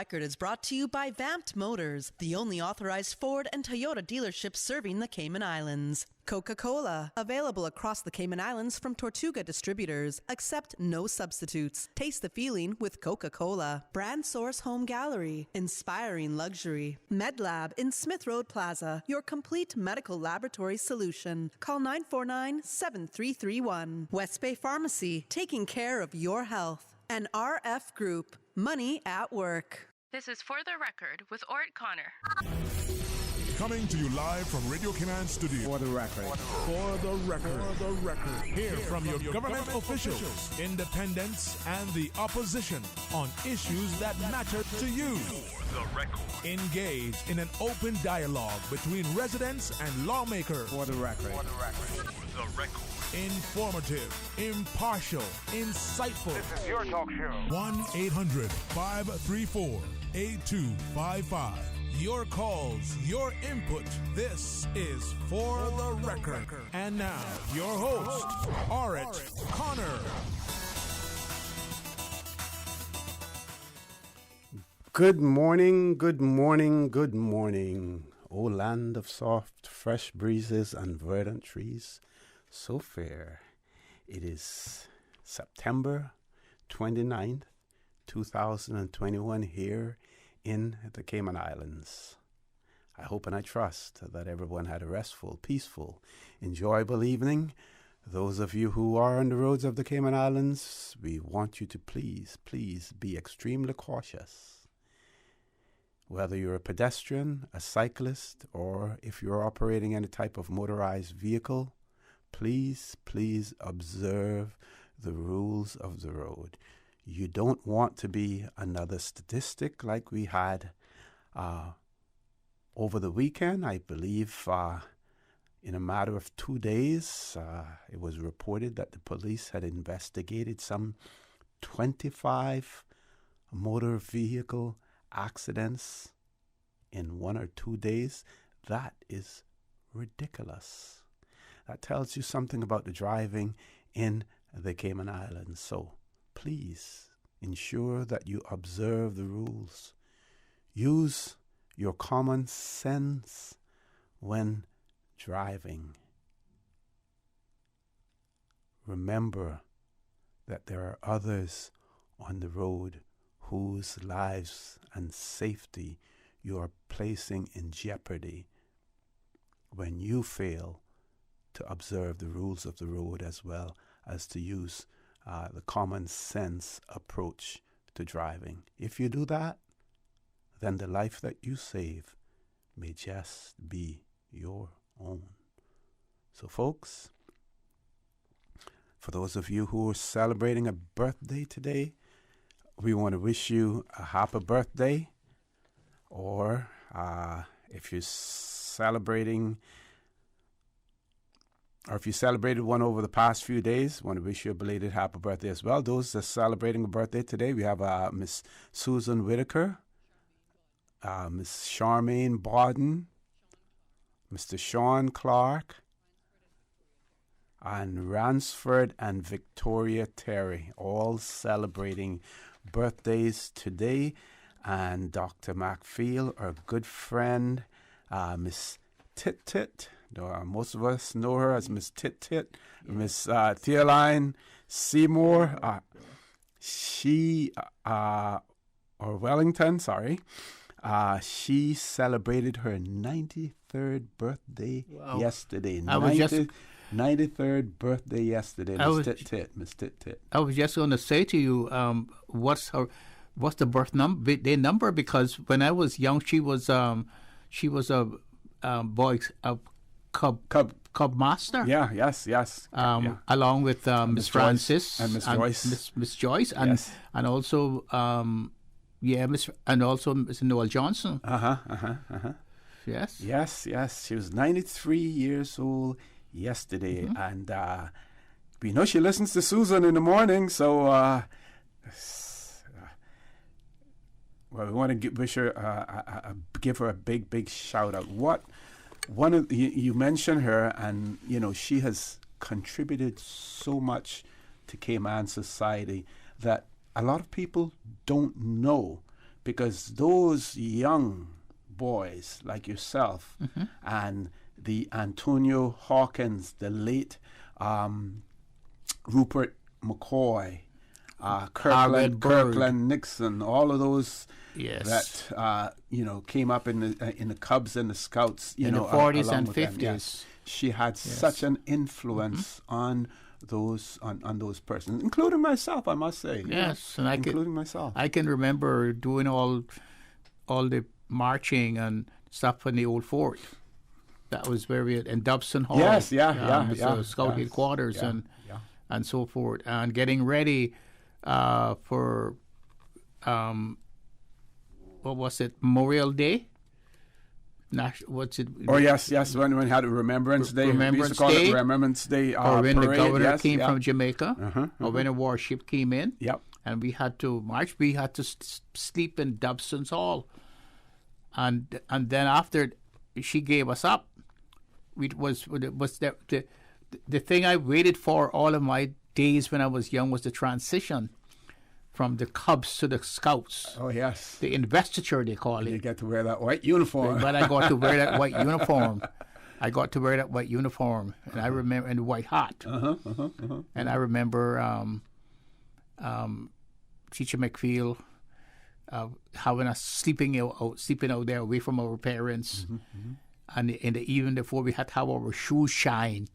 Record is brought to you by Vamped Motors, the only authorized Ford and Toyota dealership serving the Cayman Islands. Coca-Cola, available across the Cayman Islands from Tortuga distributors. Accept no substitutes. Taste the feeling with Coca-Cola. Brandsource Home Gallery, inspiring luxury. MedLab in Smith Road Plaza, your complete medical laboratory solution. Call 949-7331. West Bay Pharmacy, taking care of your health. And RF Group, money at work. This is For the Record with Ort Connor. Coming to you live from Radio Cayman Studio. For the record. For the record. For the record. Hear from your government officials, independents, and the opposition on issues that matter to you. For the record. Engage in an open dialogue between residents and lawmakers. For the record. For the record. For the record. Informative, impartial, insightful. This is your talk show. 1-800-534-8255. Your calls, your input. This is For the Record. And now, your host, Ort Connor. Good morning, good morning, good morning. O land of soft, fresh breezes and verdant trees, so fair. It is September 29th, 2021 here in the Cayman Islands. I hope and I trust that everyone had a restful, peaceful, enjoyable evening. Those of you who are on the roads of the Cayman Islands, we want you to please be extremely cautious. Whether you're a pedestrian, a cyclist, or if you're operating any type of motorized vehicle, please observe the rules of the road. You don't want to be another statistic like we had over the weekend. I believe in a matter of 2 days, it was reported that the police had investigated some 25 motor vehicle accidents in 1 or 2 days. That is ridiculous. That tells you something about the driving in the Cayman Islands. So please ensure that you observe the rules. Use your common sense when driving. Remember that there are others on the road whose lives and safety you are placing in jeopardy when you fail to observe the rules of the road as well as to use the common sense approach to driving. If you do that, then the life that you save may just be your own. So folks, for those of you who are celebrating a birthday today, we want to wish you a happy birthday. Or if you celebrated one over the past few days, want to wish you a belated happy birthday as well. Those that are celebrating a birthday today, we have Miss Susan Whitaker, Miss Charmaine Bawden, Mr. Sean Clark, and Ransford and Victoria Terry, all celebrating birthdays today. And Dr. McFeel, our good friend, Miss Tit Tit. Most of us know her as Miss Tit Tit. Yeah. Miss Theoline Seymour. Or Wellington, sorry. She celebrated her 93rd birthday yesterday. 93rd birthday yesterday, Miss Tit Tit. Miss Tit Tit. I was just going to say to you, what's the birth day number? Because when I was young, she was a boy cub master. Yeah, yes. Along with Miss Francis and Miss Joyce. Miss Joyce, and yes. and also Miss Noel Johnson. Yes. She was 93 years old yesterday, and we know she listens to Susan in the morning, so. Well, we want to give her a big shout out. You mentioned her, and she has contributed so much to Cayman society that a lot of people don't know because those young boys like yourself and the Antonio Hawkins, the late Rupert McCoy, Kirkland Nixon, all of those that came up in the Cubs and the Scouts, in the 40s and 50s. Yes. She had such an influence on those persons, including myself, I must say. Yes, and including myself. I can remember doing all the marching and stuff in the old fort. That was in Dobson Hall. Yes, Scout headquarters and so forth, and getting ready for what was it, Memorial Day? What's it? Oh yes, when we had a Remembrance Day. We used to call it Remembrance Day. Or when parade, the governor came from Jamaica, or when a Mm-hmm. warship came in. Yep. And we had to march. We had to sleep in Dobson's Hall, and then after she gave us up, it was the thing I waited for all of my days when I was young was the transition from the Cubs to the Scouts. Oh yes, the investiture they call it. You get to wear that white uniform. But I got to wear that white uniform. And I remember, and the white hat. And I remember Teacher McPhail having us sleeping out there away from our parents, and in the evening before we had to have our shoes shine,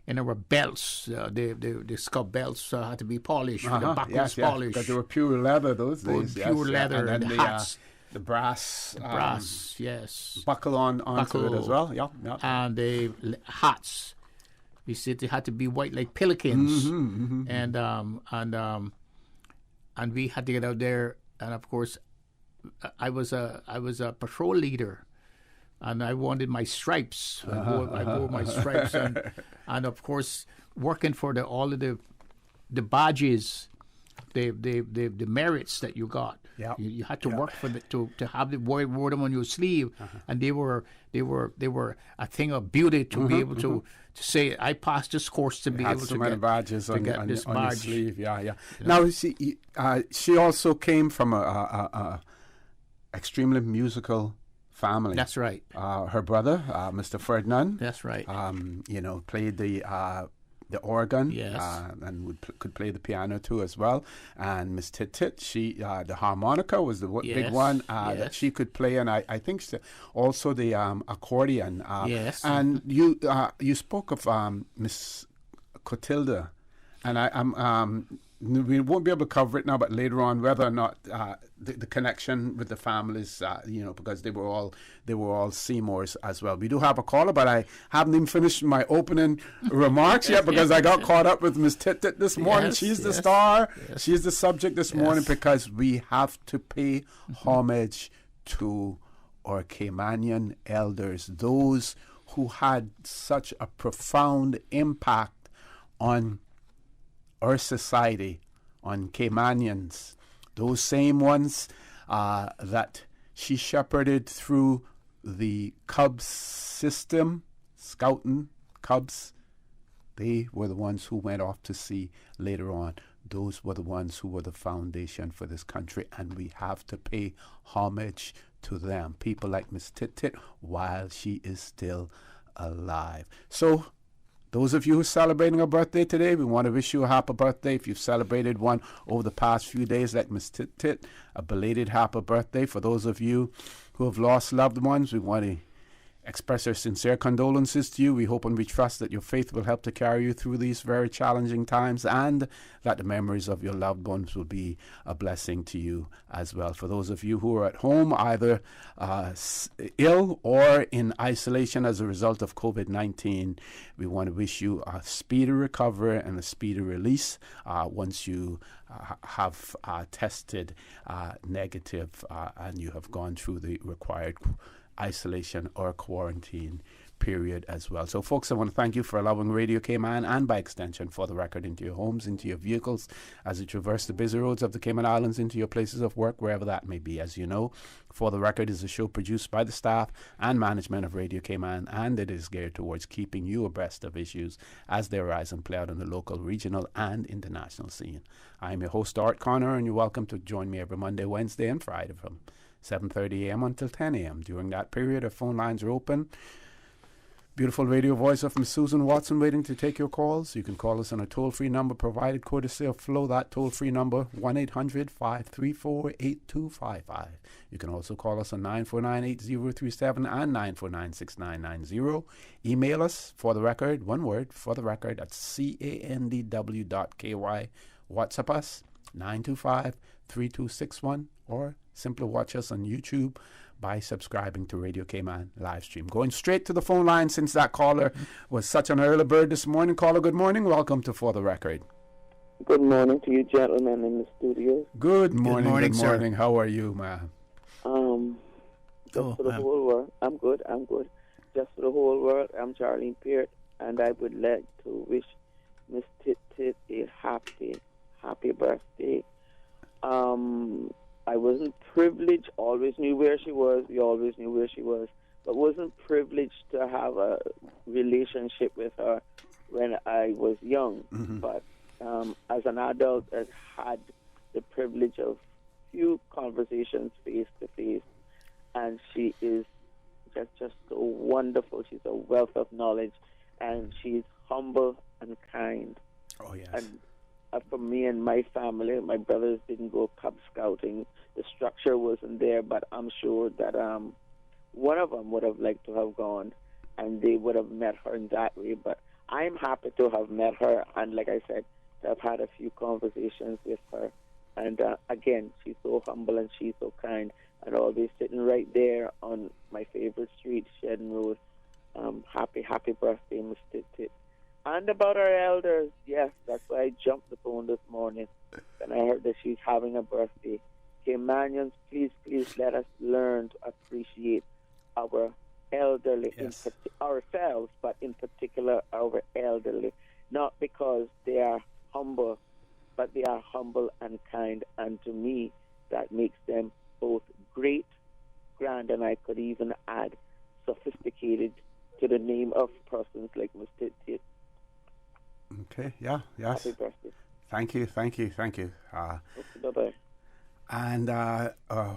and our belts, the scout belts had to be polished, the buckles polished. Because they were pure leather those days. Pure leather, and the hats. The brass, yes, buckle onto it as well. Yeah. And the hats. You said they had to be white like pelicans, and we had to get out there. And of course, I was a patrol leader, and I wanted my stripes. I wore my stripes, and of course, working for all of the badges, the merits that you got. Yeah. You had to work for to have wear them on your sleeve, and they were a thing of beauty to be able to say I passed this course to be able to get badges on this on badge. your sleeve. Yeah. You know? Now she also came from a extremely musical family. That's right. Her brother, Mr. Ferdinand. That's right. Played the organ, yes, and could play the piano too as well. And Miss Tit, she the harmonica was the big one that she could play, and I think also the accordion. Yes. And you spoke of Miss Cotilda, and we won't be able to cover it now, but later on, whether or not the connection with the families, because they were all Seymours as well. We do have a caller, but I haven't even finished my opening remarks yet because I got caught up with Miss Tit this morning. She's the star. Yes. She's the subject this morning because we have to pay homage to our Caymanian elders, those who had such a profound impact on our society, on Caymanians, those same ones that she shepherded through the Cubs system, scouting Cubs. They were the ones who went off to sea later on. Those were the ones who were the foundation for this country, and we have to pay homage to them. People like Miss Tit while she is still alive. So, those of you who are celebrating a birthday today, we want to wish you a happy birthday. If you've celebrated one over the past few days, like Miss Tit, a belated happy birthday. For those of you who have lost loved ones, we want to express our sincere condolences to you. We hope and we trust that your faith will help to carry you through these very challenging times, and that the memories of your loved ones will be a blessing to you as well. For those of you who are at home, either ill or in isolation as a result of COVID-19, we want to wish you a speedy recovery and a speedy release once you have tested negative and you have gone through the required isolation or quarantine period as well. So, folks, I want to thank you for allowing Radio Cayman and, by extension, For the Record, into your homes, into your vehicles, as you traverse the busy roads of the Cayman Islands, into your places of work, wherever that may be. As you know, For the Record is a show produced by the staff and management of Radio Cayman, and it is geared towards keeping you abreast of issues as they arise and play out on the local, regional, and international scene. I'm your host, Art Connor, and you're welcome to join me every Monday, Wednesday, and Friday from 7:30 a.m. until 10 a.m. During that period, our phone lines are open. Beautiful radio voice of Miss Susan Watson waiting to take your calls. You can call us on a toll-free number provided courtesy of Flo. That toll-free number, 1-800-534-8255. You can also call us on 949-8037 and 949-6990. Email us, For the Record, one word, For the Record, at candw.ky. WhatsApp us, 925-3261, or simply watch us on YouTube by subscribing to Radio Cayman live stream. Going straight to the phone line, since that caller was such an early bird this morning. Caller, good morning. Welcome to For the Record. Good morning to you gentlemen in the studio. Good morning, good morning. How are you, ma'am? Just for the whole world, I'm good. Just for the whole world, I'm Charlene Peart, and I would like to wish Miss Tit Tit a happy birthday. I wasn't privileged, always knew where she was, we always knew where she was, but wasn't privileged to have a relationship with her when I was young. Mm-hmm. But as an adult, I've had the privilege of few conversations face to face, and she is just so wonderful. She's a wealth of knowledge, and she's humble and kind. Oh, yes. And for me and my family, my brothers didn't go Cub Scouting. The structure wasn't there, but I'm sure that one of them would have liked to have gone, and they would have met her in that way. But I'm happy to have met her, and like I said, I've had a few conversations with her. And again, she's so humble and she's so kind, and always sitting right there on my favorite street, Shedden Road. Happy birthday, Miss Tit Tit. And about our elders, yes, that's why I jumped the phone this morning and I heard that she's having a birthday. Caymanians, please let us learn to appreciate our elderly, yes, ourselves, but in particular our elderly. Not because they are humble, but they are humble and kind. And to me, that makes them both great, grand, and I could even add sophisticated to the name of persons like Miss Tit Tit. Okay, yes. Happy birthday. Thank you. Bye-bye. And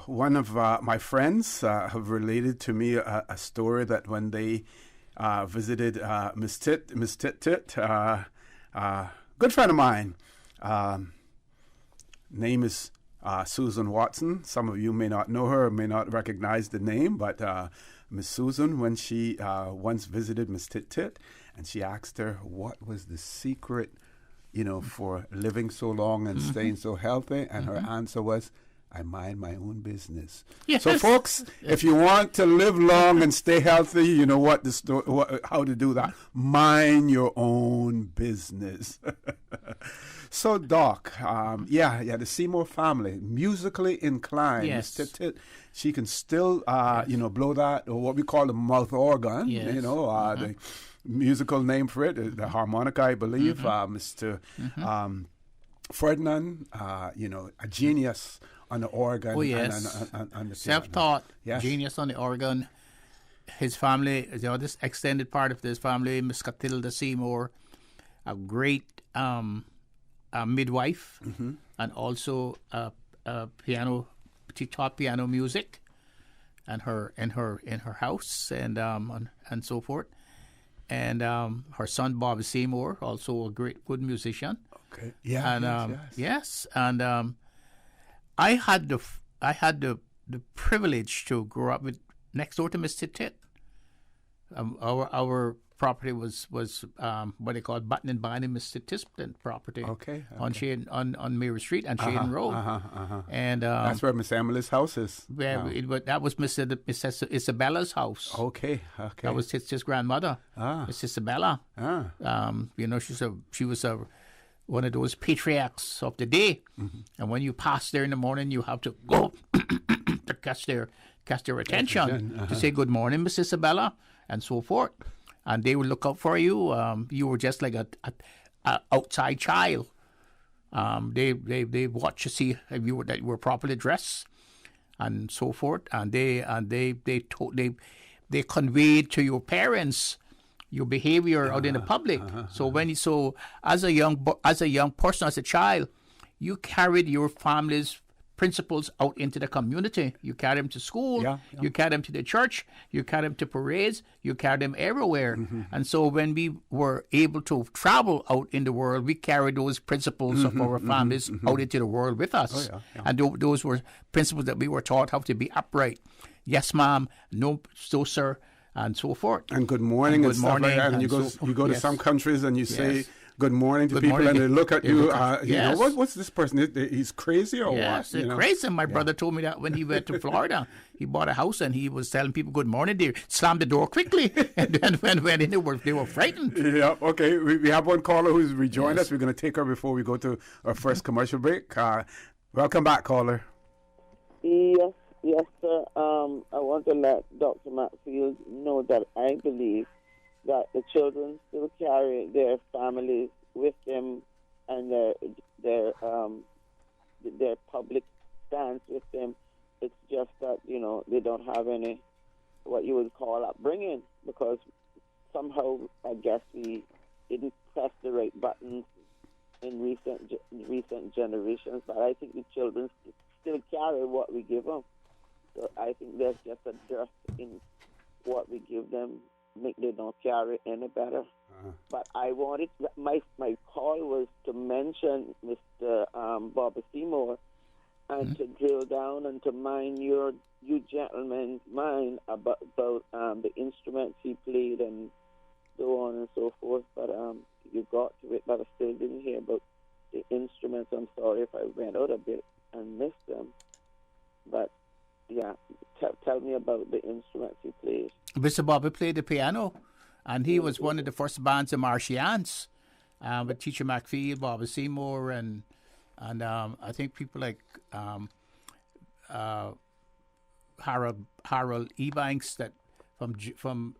one of my friends have related to me a story that when they visited Miss Tit, good friend of mine, name is Susan Watson. Some of you may not know her, may not recognize the name, but Miss Susan, when she once visited Miss Tit, and she asked her what was the secret, for living so long and staying so healthy, and her answer was, I mind my own business. Yes. So, folks, if you want to live long and stay healthy, you know how to do that. Mind your own business. So, Doc, the Seymour family, musically inclined. Yes. She can still, blow that, or what we call the mouth organ. Yes. The musical name for it, the harmonica, I believe. Mr. Ferdinand, a genius on the organ. Oh, yes. And the self-taught, yes, genius on the organ. His family, this extended part of this family, Miss Catilda Seymour, a great midwife, and also a piano. She taught piano music, and in her house, and so forth. And her son Bob Seymour, also a good musician. Okay. Yeah. And yes. And I had the privilege to grow up next door to Miss Tit Tit. Our property was what they call Button and Bind and Miss Tit Tit's property. Okay. On Mary Street and Shaden Road. And that's where Miss Emily's house is. That was Miss Isabella's house. Okay. That was Tit Tit's grandmother, Miss Isabella. She was one of those patriarchs of the day. And when you pass there in the morning, you have to go to attention to say good morning, Miss Isabella, and so forth. And they would look out for you. You were just like a outside child. They watch to see if you were properly dressed, and so forth. And they conveyed to your parents your behavior out in the public. So as a young person, as a child, you carried your family's principles out into the community. You carried them to school. You carried them to the church. You carried them to parades. You carried them everywhere. And so when we were able to travel out in the world, we carried those principles of our families out into the world with us. And those were principles that we were taught how to be upright. Yes, ma'am. No, so, sir. And so forth. And good morning and stuff like that. And you go to some countries and you say good morning to people, and they look at you. You know, what's this person? He's crazy or what? Yes, they're crazy. My brother told me that when he went to Florida, he bought a house and he was telling people good morning. They slammed the door quickly, and then when in, they were frightened. Yeah. Okay. We have one caller who's rejoined us. We're going to take her before we go to our first commercial break. Welcome back, caller. Yes, sir. I want to let Dr. Maxfield know that I believe that the children still carry their families with them and their public stance with them. It's just that, they don't have any what you would call upbringing, because somehow I guess we didn't press the right buttons in recent generations. But I think the children still carry what we give them. So I think there's just a dearth in what we give them, make they don't carry any better. But I wanted, my call was to mention Mr. Bobby Seymour, and to drill down and to mine you gentlemen's mind about the instruments he played and so on and so forth. But you got to it, but I still didn't hear about the instruments. I'm sorry if I went out a bit and missed them. But yeah, tell me about the instruments he played. Mr. Bobby played the piano, and he was one of the first bands of Martians, with Teacher McField, Bobby Seymour, and I think people like Harold Ebanks that from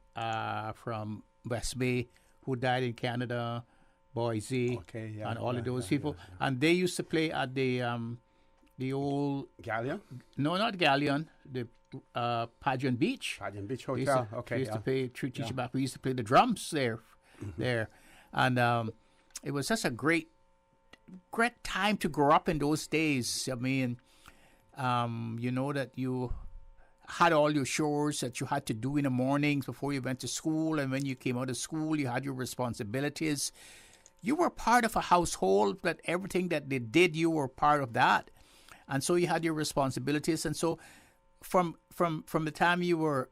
West Bay, who died in Canada, Boise, and all of those people, and they used to play at the old Galleon? No, not Galleon. The Pageant Beach. Pageant Beach Hotel. We used to play Teacher back. We used to play the drums there, and it was such a great time to grow up in those days. I mean, that you had all your chores that you had to do in the mornings before you went to school, and when you came out of school, you had your responsibilities. You were part of a household, that everything that they did, you were part of that. And so you had your responsibilities, and so from the time you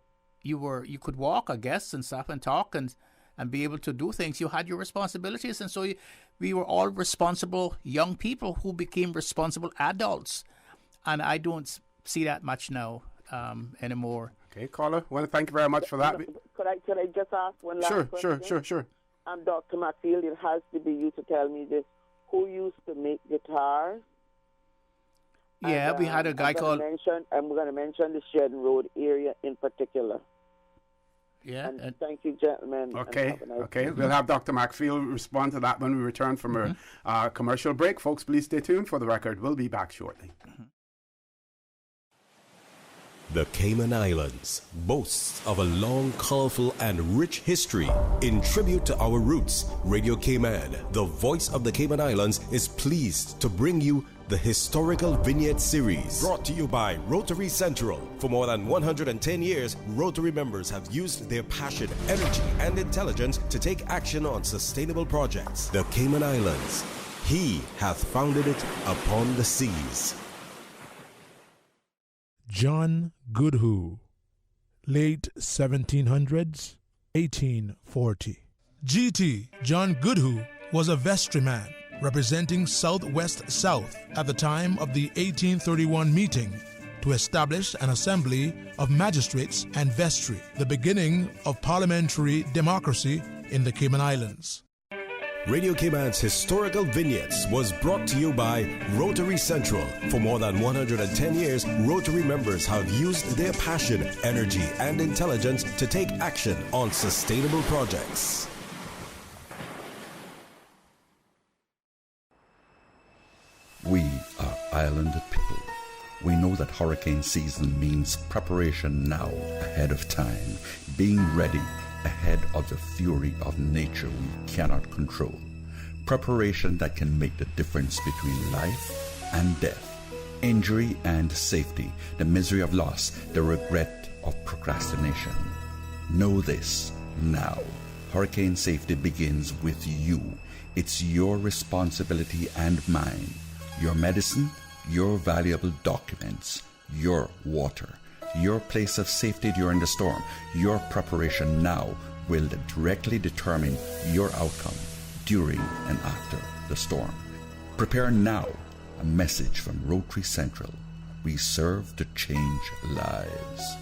could walk, I guess, and stuff, and talk and be able to do things, you had your responsibilities, and so we were all responsible young people who became responsible adults, and I don't see that much now anymore. Okay, caller. Well, thank you very much for that. Could I just ask one last question? Sure. Dr. McField, it has to be you to tell me this. Who used to make guitars? Yeah, we had a guy called... I'm going to mention the Shedden Road area in particular. Yeah. And thank you, gentlemen. Okay. We'll have Dr. McField respond to that when we return from our commercial break. Folks, please stay tuned for the record. We'll be back shortly. The Cayman Islands boasts of a long, colorful, and rich history. In tribute to our roots, Radio Cayman, the voice of the Cayman Islands, is pleased to bring you the Historical Vignette Series, brought to you by Rotary Central. For more than 110 years, Rotary members have used their passion, energy, and intelligence to take action on sustainable projects. The Cayman Islands, He hath founded it upon the seas. John Goodhue, late 1700s, 1840. G.T. John Goodhue was a vestryman representing Southwest South at the time of the 1831 meeting to establish an assembly of magistrates and vestry, the beginning of parliamentary democracy in the Cayman Islands. Radio Cayman's Historical Vignettes was brought to you by Rotary Central. For more than 110 years, Rotary members have used their passion, energy, and intelligence to take action on sustainable projects. We are island people. We know that hurricane season means preparation now, ahead of time, being ready ahead of the fury of nature we cannot control. Preparation that can make the difference between life and death, injury and safety, the misery of loss, the regret of procrastination. Know this now. Hurricane safety begins with you. It's your responsibility and mine. Your medicine, your valuable documents, your water, your place of safety during the storm, your preparation now will directly determine your outcome during and after the storm. Prepare now. A message from Rotary Central. We serve to change lives.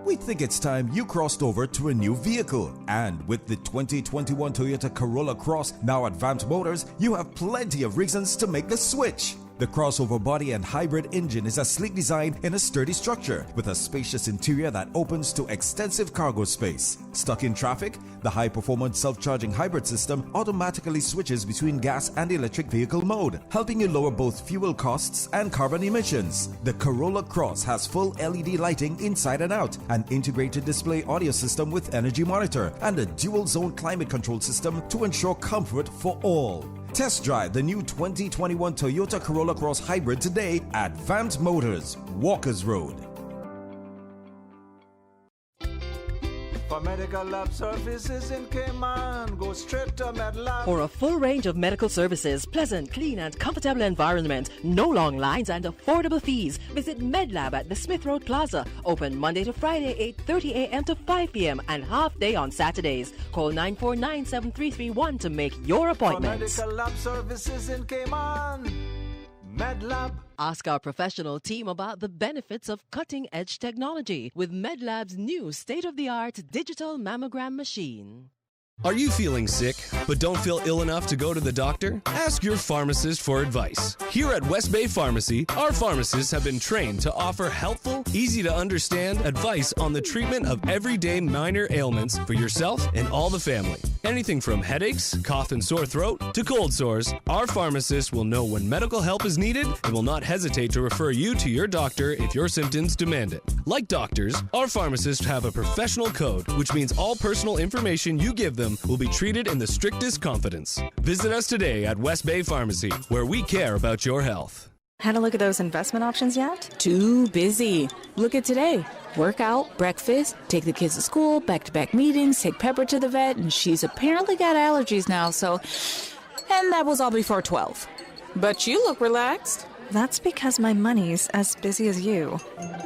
We think it's time you crossed over to a new vehicle. And with the 2021 Toyota Corolla Cross now at Vamt Motors, you have plenty of reasons to make the switch. The crossover body and hybrid engine is a sleek design in a sturdy structure with a spacious interior that opens to extensive cargo space. Stuck in traffic? The high-performance self-charging hybrid system automatically switches between gas and electric vehicle mode, helping you lower both fuel costs and carbon emissions. The Corolla Cross has full LED lighting inside and out, an integrated display audio system with energy monitor, and a dual-zone climate control system to ensure comfort for all. Test drive the new 2021 Toyota Corolla Cross Hybrid today at Vamt Motors, Walkers Road. For medical lab services in Cayman, go straight to MedLab. For a full range of medical services, pleasant, clean and comfortable environment, no long lines and affordable fees, visit MedLab at the Smith Road Plaza. Open Monday to Friday, 8:30 a.m. to 5 p.m. and half day on Saturdays. Call 949-7331 to make your appointment. For medical lab services in Cayman, MedLab. Ask our professional team about the benefits of cutting-edge technology with MedLab's new state-of-the-art digital mammogram machine. Are you feeling sick but don't feel ill enough to go to the doctor? Ask your pharmacist for advice. Here at West Bay Pharmacy, our pharmacists have been trained to offer helpful, easy-to-understand advice on the treatment of everyday minor ailments for yourself and all the family. Anything from headaches, cough and sore throat, to cold sores, our pharmacists will know when medical help is needed and will not hesitate to refer you to your doctor if your symptoms demand it. Like doctors, our pharmacists have a professional code, which means all personal information you give them will be treated in the strictest confidence. Visit us today at West Bay Pharmacy, where we care about your health. Had a look at those investment options yet? Too busy. Look at today. Workout, breakfast, take the kids to school, back-to-back meetings, take Pepper to the vet, and she's apparently got allergies now, so... And that was all before 12. But you look relaxed. That's because my money's as busy as you.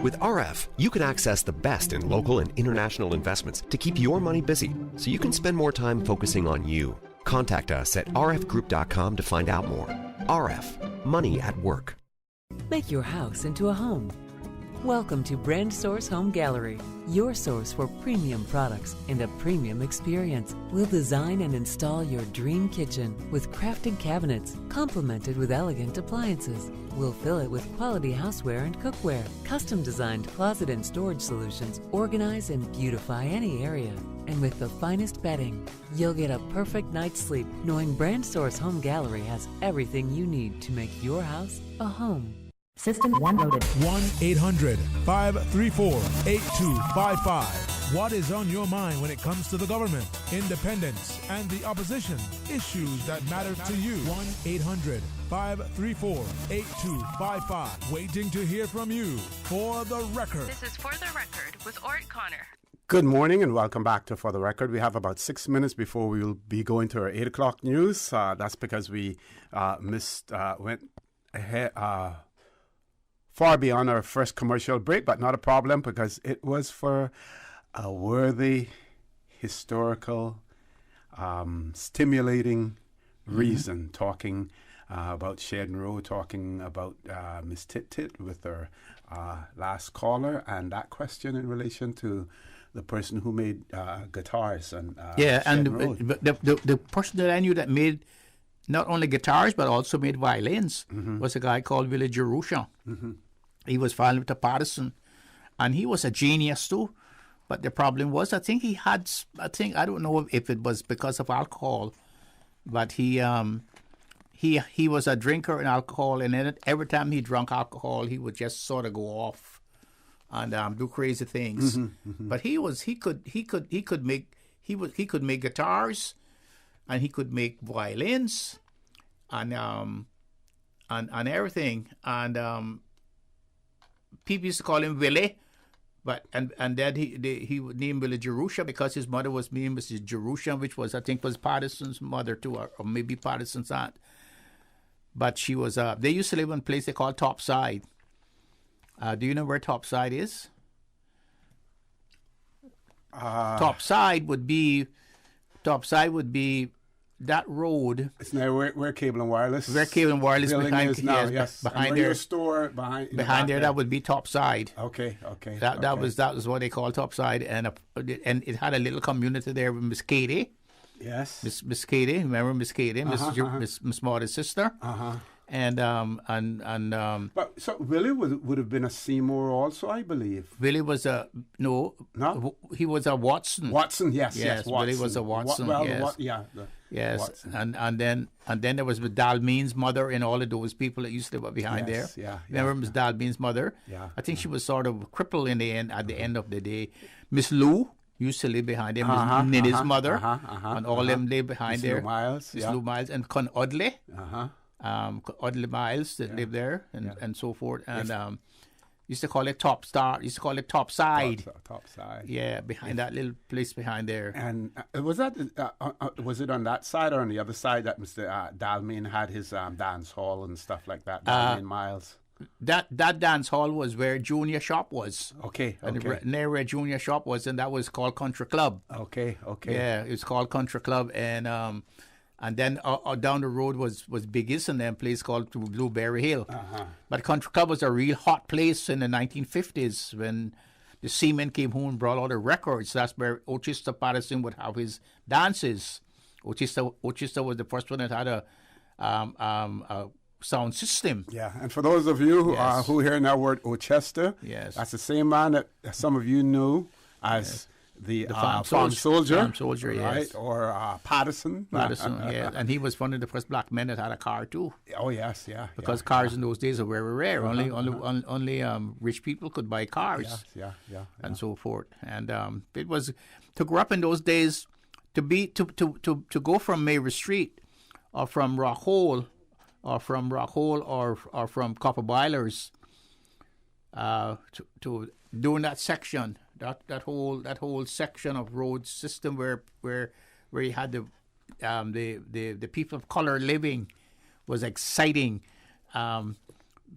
With RF, you can access the best in local and international investments to keep your money busy, so you can spend more time focusing on you. Contact us at rfgroup.com to find out more. RF, money at work. Make your house into a home. Welcome to Brandsource Home Gallery, your source for premium products and a premium experience. We'll design and install your dream kitchen with crafted cabinets, complemented with elegant appliances. We'll fill it with quality houseware and cookware. Custom-designed closet and storage solutions organize and beautify any area. And with the finest bedding, you'll get a perfect night's sleep knowing Brandsource Home Gallery has everything you need to make your house a home. System 1 loaded. 1-800-534-8255. What is on your mind when it comes to the government, independence, and the opposition? Issues that matter to you. 1-800-534-8255. Waiting to hear from you. For the Record. This is For the Record with Ort Connor. Good morning and welcome back to For the Record. We have about 6 minutes before we will be going to our 8 o'clock news. That's because we went ahead... far beyond our first commercial break, but not a problem because it was for a worthy, historical, stimulating reason, talking about Shedden Road, talking about Miss Tit Tit with her last caller, and that question in relation to the person who made guitars and the person that I knew that made not only guitars but also made violins was a guy called Willie Jerusha. He was violin with a Patterson, and he was a genius too. But the problem was, I don't know if it was because of alcohol, but he was a drinker in alcohol, and then every time he drank alcohol, he would just sort of go off and do crazy things. But he could make guitars, and he could make violins, and everything. And people used to call him Willie, but and then he would name Willie Jerusha because his mother was named Mrs. Jerusha, which was Patterson's mother too, or maybe Patterson's aunt. But she was they used to live in a place they called Topside. Do you know where Topside is? Topside would be that road. It's now where Cable and Wireless. Where Cable and Wireless behind is now, yes. Behind there. Your store behind there, that would be Topside. Okay. That was what they called Topside, and it had a little community there with Miss Katie. Yes. Miss Katie, remember Miss Katie, Miss Marty's sister. But so Willie would have been a Seymour also, I believe. Willie was he was a Watson. Watson, yes. Watson. Willie was a Watson. Yes. Watson. And then there was Dalmeen's mother and all of those people that used to live behind there. Remember Miss Dalmeen's mother? Yeah. I think she was sort of crippled in the end. At the end of the day, Miss Lou used to live behind there. Miss Niddy's mother, and all them lived behind there. Miss Lou Miles and Con Audley. Audley Miles that lived there, and so forth. And used to call it Topside. Topside. Yeah, behind that little place behind there. And was it on that side or on the other side that Mr. Dalmeen had his dance hall and stuff like that? Dalmeen Miles. That dance hall was where Junior Shop was. Okay. Near where Junior Shop was, and that was called Country Club. Okay. Yeah, it was called Country Club, and then down the road was Biggest, and then a place called Blueberry Hill. But Country Club was a real hot place in the 1950s when the seamen came home and brought all the records. That's where Ochista Patterson would have his dances. Ochista was the first one that had a sound system. Yeah, and for those of you who hear that word Ochester, that's the same man that some of you knew as the farm soldier. Farm soldier, right? Yes. Or Patterson. Yeah. And he was one of the first black men that had a car too. Oh, yes, yeah. Because cars in those days are very rare. Only rich people could buy cars. Yeah. And so forth. And it was, to grow up in those days, to go from Mary Street or from Rock Hole or from Copper Boilers to doing that section. That whole section of road system where you had the people of color living was exciting.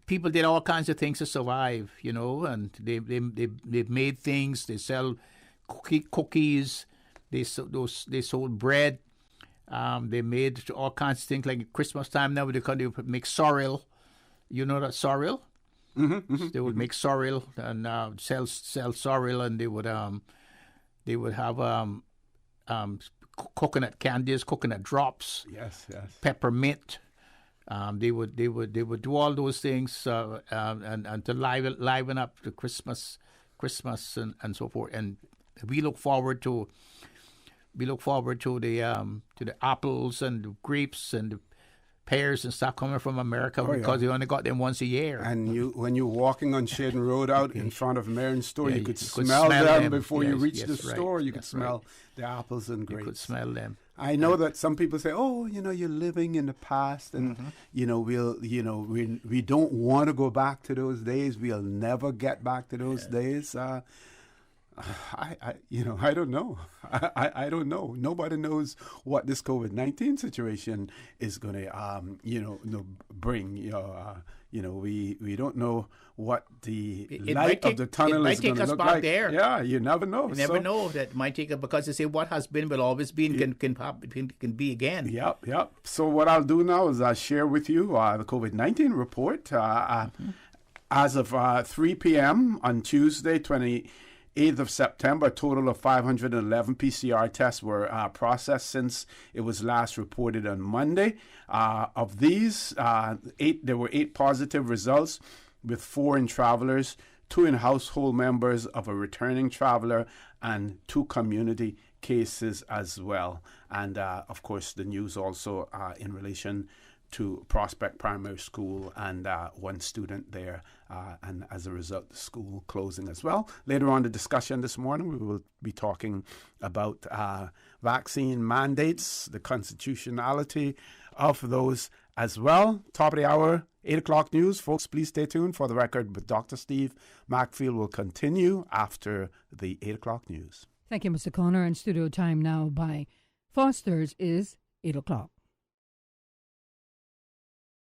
People did all kinds of things to survive, and they made things. They sell cookies. They sold bread. They made all kinds of things like at Christmas time now. They could make sorrel. You know that sorrel? Mm-hmm. They would make sorrel and sell sorrel, and they would have coconut candies, coconut drops, yes, peppermint. They would do all those things and to liven up the Christmas and so forth. And we look forward to the apples and the grapes and the pears and stuff coming from America because they only got them once a year. And when you're walking on Shaden Road out in front of Marion's store, you could smell them before you reach the store. You could smell the apples and grapes. You could smell them. I know that some people say, "Oh, you're living in the past, and we don't want to go back to those days. We'll never get back to those days." I don't know. I don't know. Nobody knows what this COVID-19 situation is going to, bring. We don't know what the light of the tunnel is going to look like. There. Yeah, you never know. You never know. That might take us, because they say what has been will always be and can be again. Yep. So what I'll do now is I'll share with you the COVID-19 report. As of 3 p.m. on Tuesday, 8th of September, a total of 511 PCR tests were processed since it was last reported on Monday. Of these, there were 8 positive results, with 4 in travelers, 2 in household members of a returning traveler, and 2 community cases as well. And of course, the news also in relation to Prospect Primary School and 1 student there, and as a result, the school closing as well. Later on the discussion this morning, we will be talking about vaccine mandates, the constitutionality of those as well. Top of the hour, 8 o'clock news. Folks, please stay tuned for the record with Dr. Steve Macfield will continue after the 8 o'clock news. Thank you, Mr. Connor. And studio time now by Foster's is 8 o'clock.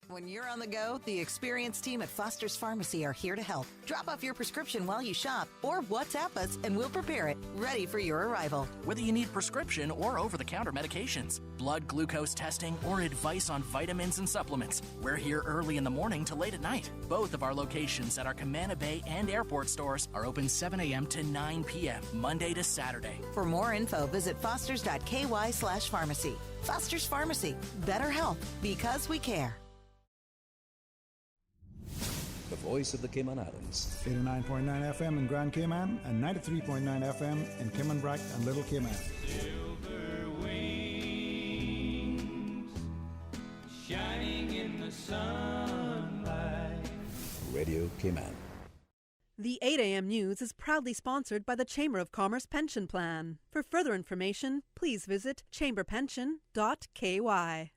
When you're on the go, the experienced team at Foster's Pharmacy are here to help. Drop off your prescription while you shop or WhatsApp us and we'll prepare it, ready for your arrival. Whether you need prescription or over-the-counter medications, blood glucose testing, or advice on vitamins and supplements, we're here early in the morning to late at night. Both of our locations at our Camana Bay and airport stores are open 7 a.m. to 9 p.m., Monday to Saturday. For more info, visit fosters.ky/pharmacy. Foster's Pharmacy. Better health because we care. The voice of the Cayman Islands. 89.9 FM in Grand Cayman and 93.9 FM in Cayman Brac and Little Cayman. Silver wings shining in the sunlight. Radio Cayman. The 8 a.m. news is proudly sponsored by the Chamber of Commerce Pension Plan. For further information, please visit chamberpension.ky.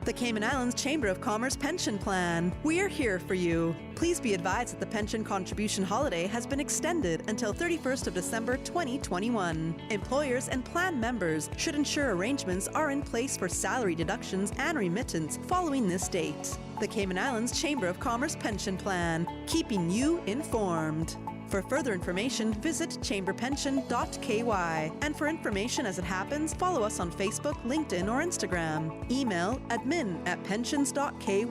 The Cayman Islands Chamber of Commerce Pension Plan. We are here for you. Please be advised that the pension contribution holiday has been extended until 31st of December 2021. Employers and plan members should ensure arrangements are in place for salary deductions and remittance following this date. The Cayman Islands Chamber of Commerce Pension Plan, keeping you informed. For further information, visit chamberpension.ky. And for information as it happens, follow us on Facebook, LinkedIn, or Instagram. Email admin@pensions.ky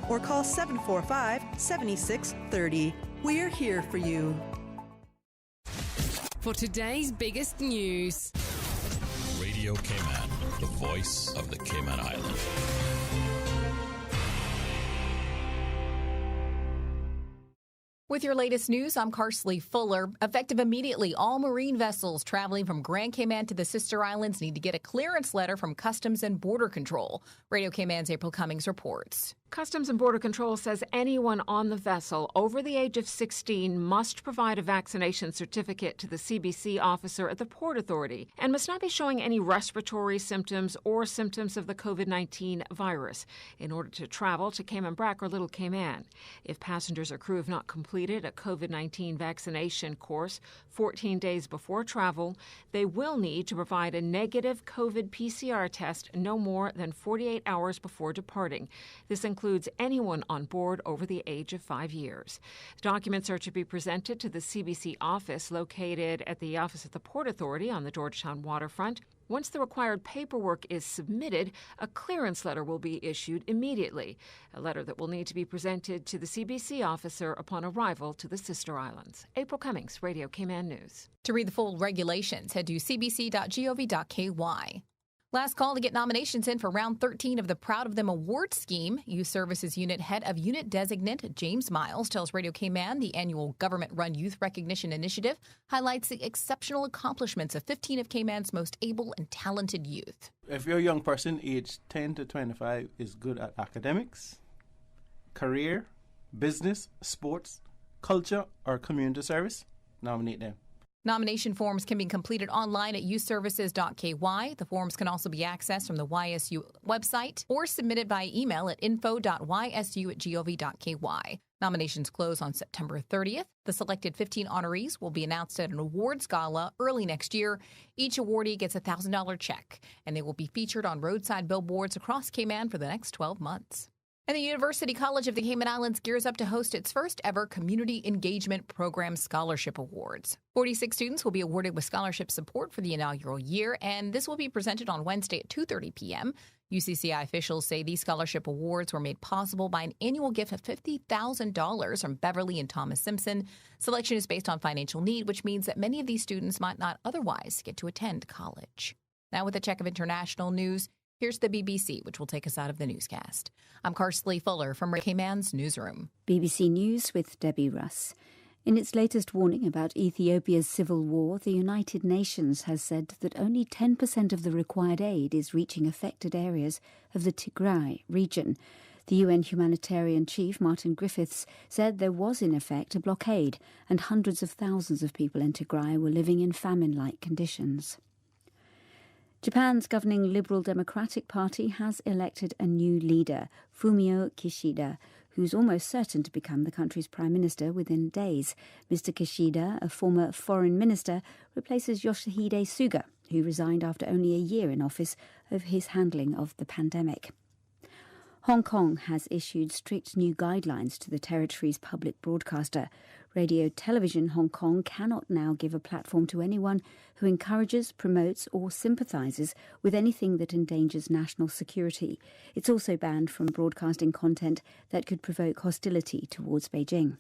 or call 745-7630. We're here for you. For today's biggest news. Radio Cayman, the voice of the Cayman Islands. With your latest news, I'm Carsley Fuller. Effective immediately, all marine vessels traveling from Grand Cayman to the sister islands need to get a clearance letter from Customs and Border Control. Radio Cayman's April Cummings reports. Customs and Border Control says anyone on the vessel over the age of 16 must provide a vaccination certificate to the CBC officer at the Port Authority and must not be showing any respiratory symptoms or symptoms of the COVID-19 virus in order to travel to Cayman Brac or Little Cayman. If passengers or crew have not completed a COVID-19 vaccination course 14 days before travel, they will need to provide a negative COVID PCR test no more than 48 hours before departing. This includes anyone on board over the age of 5 years. Documents are to be presented to the CBC office located at the office of the Port Authority on the Georgetown waterfront. Once the required paperwork is submitted, a clearance letter will be issued immediately, a letter that will need to be presented to the CBC officer upon arrival to the sister islands. April Cummings, Radio Cayman News. To read the full regulations, head to cbc.gov.ky. Last call to get nominations in for round 13 of the Proud of Them award scheme. Youth Services Unit Head of Unit Designate James Miles tells Radio Cayman the annual government-run youth recognition initiative highlights the exceptional accomplishments of 15 of Cayman's most able and talented youth. If you're a young person aged 10 to 25 is good at academics, career, business, sports, culture, or community service, nominate them. Nomination forms can be completed online at youthservices.ky. The forms can also be accessed from the YSU website or submitted by email at info.ysu@gov.ky. Nominations close on September 30th. The selected 15 honorees will be announced at an awards gala early next year. Each awardee gets a $1,000 check, and they will be featured on roadside billboards across Cayman for the next 12 months. And the University College of the Cayman Islands gears up to host its first ever Community Engagement Program Scholarship Awards. 46 students will be awarded with scholarship support for the inaugural year, and this will be presented on Wednesday at 2:30 p.m. UCCI officials say these scholarship awards were made possible by an annual gift of $50,000 from Beverly and Thomas Simpson. Selection is based on financial need, which means that many of these students might not otherwise get to attend college. Now with a check of international news, here's the BBC, which will take us out of the newscast. I'm Karsley Fuller from Cayman's newsroom. BBC News with Debbie Russ. In its latest warning about Ethiopia's civil war, the United Nations has said that only 10% of the required aid is reaching affected areas of the Tigray region. The UN humanitarian chief, Martin Griffiths, said there was in effect a blockade and hundreds of thousands of people in Tigray were living in famine-like conditions. Japan's governing Liberal Democratic Party has elected a new leader, Fumio Kishida, who's almost certain to become the country's prime minister within days. Mr. Kishida, a former foreign minister, replaces Yoshihide Suga, who resigned after only a year in office over his handling of the pandemic. Hong Kong has issued strict new guidelines to the territory's public broadcaster. Radio Television Hong Kong cannot now give a platform to anyone who encourages, promotes or sympathises with anything that endangers national security. It's also banned from broadcasting content that could provoke hostility towards Beijing.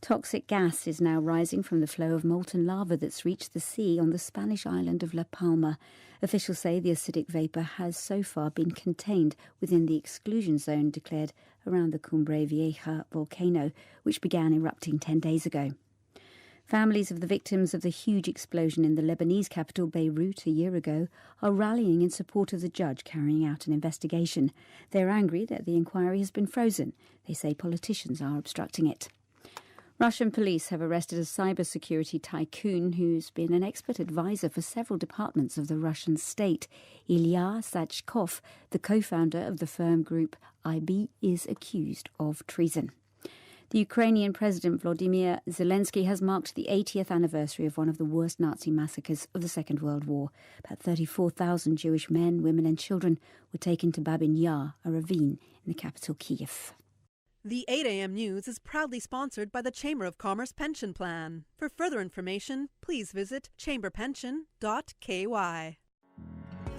Toxic gas is now rising from the flow of molten lava that's reached the sea on the Spanish island of La Palma. Officials say the acidic vapour has so far been contained within the exclusion zone declared around the Cumbre Vieja volcano, which began erupting 10 days ago. Families of the victims of the huge explosion in the Lebanese capital Beirut a year ago are rallying in support of the judge carrying out an investigation. They're angry that the inquiry has been frozen. They say politicians are obstructing it. Russian police have arrested a cybersecurity tycoon who's been an expert advisor for several departments of the Russian state. Ilya Sachkov, the co-founder of the firm group IB, is accused of treason. The Ukrainian President Volodymyr Zelensky has marked the 80th anniversary of one of the worst Nazi massacres of the Second World War. About 34,000 Jewish men, women and children were taken to Babin Yar, a ravine in the capital Kyiv. The 8 a.m. news is proudly sponsored by the Chamber of Commerce Pension Plan. For further information, please visit chamberpension.ky.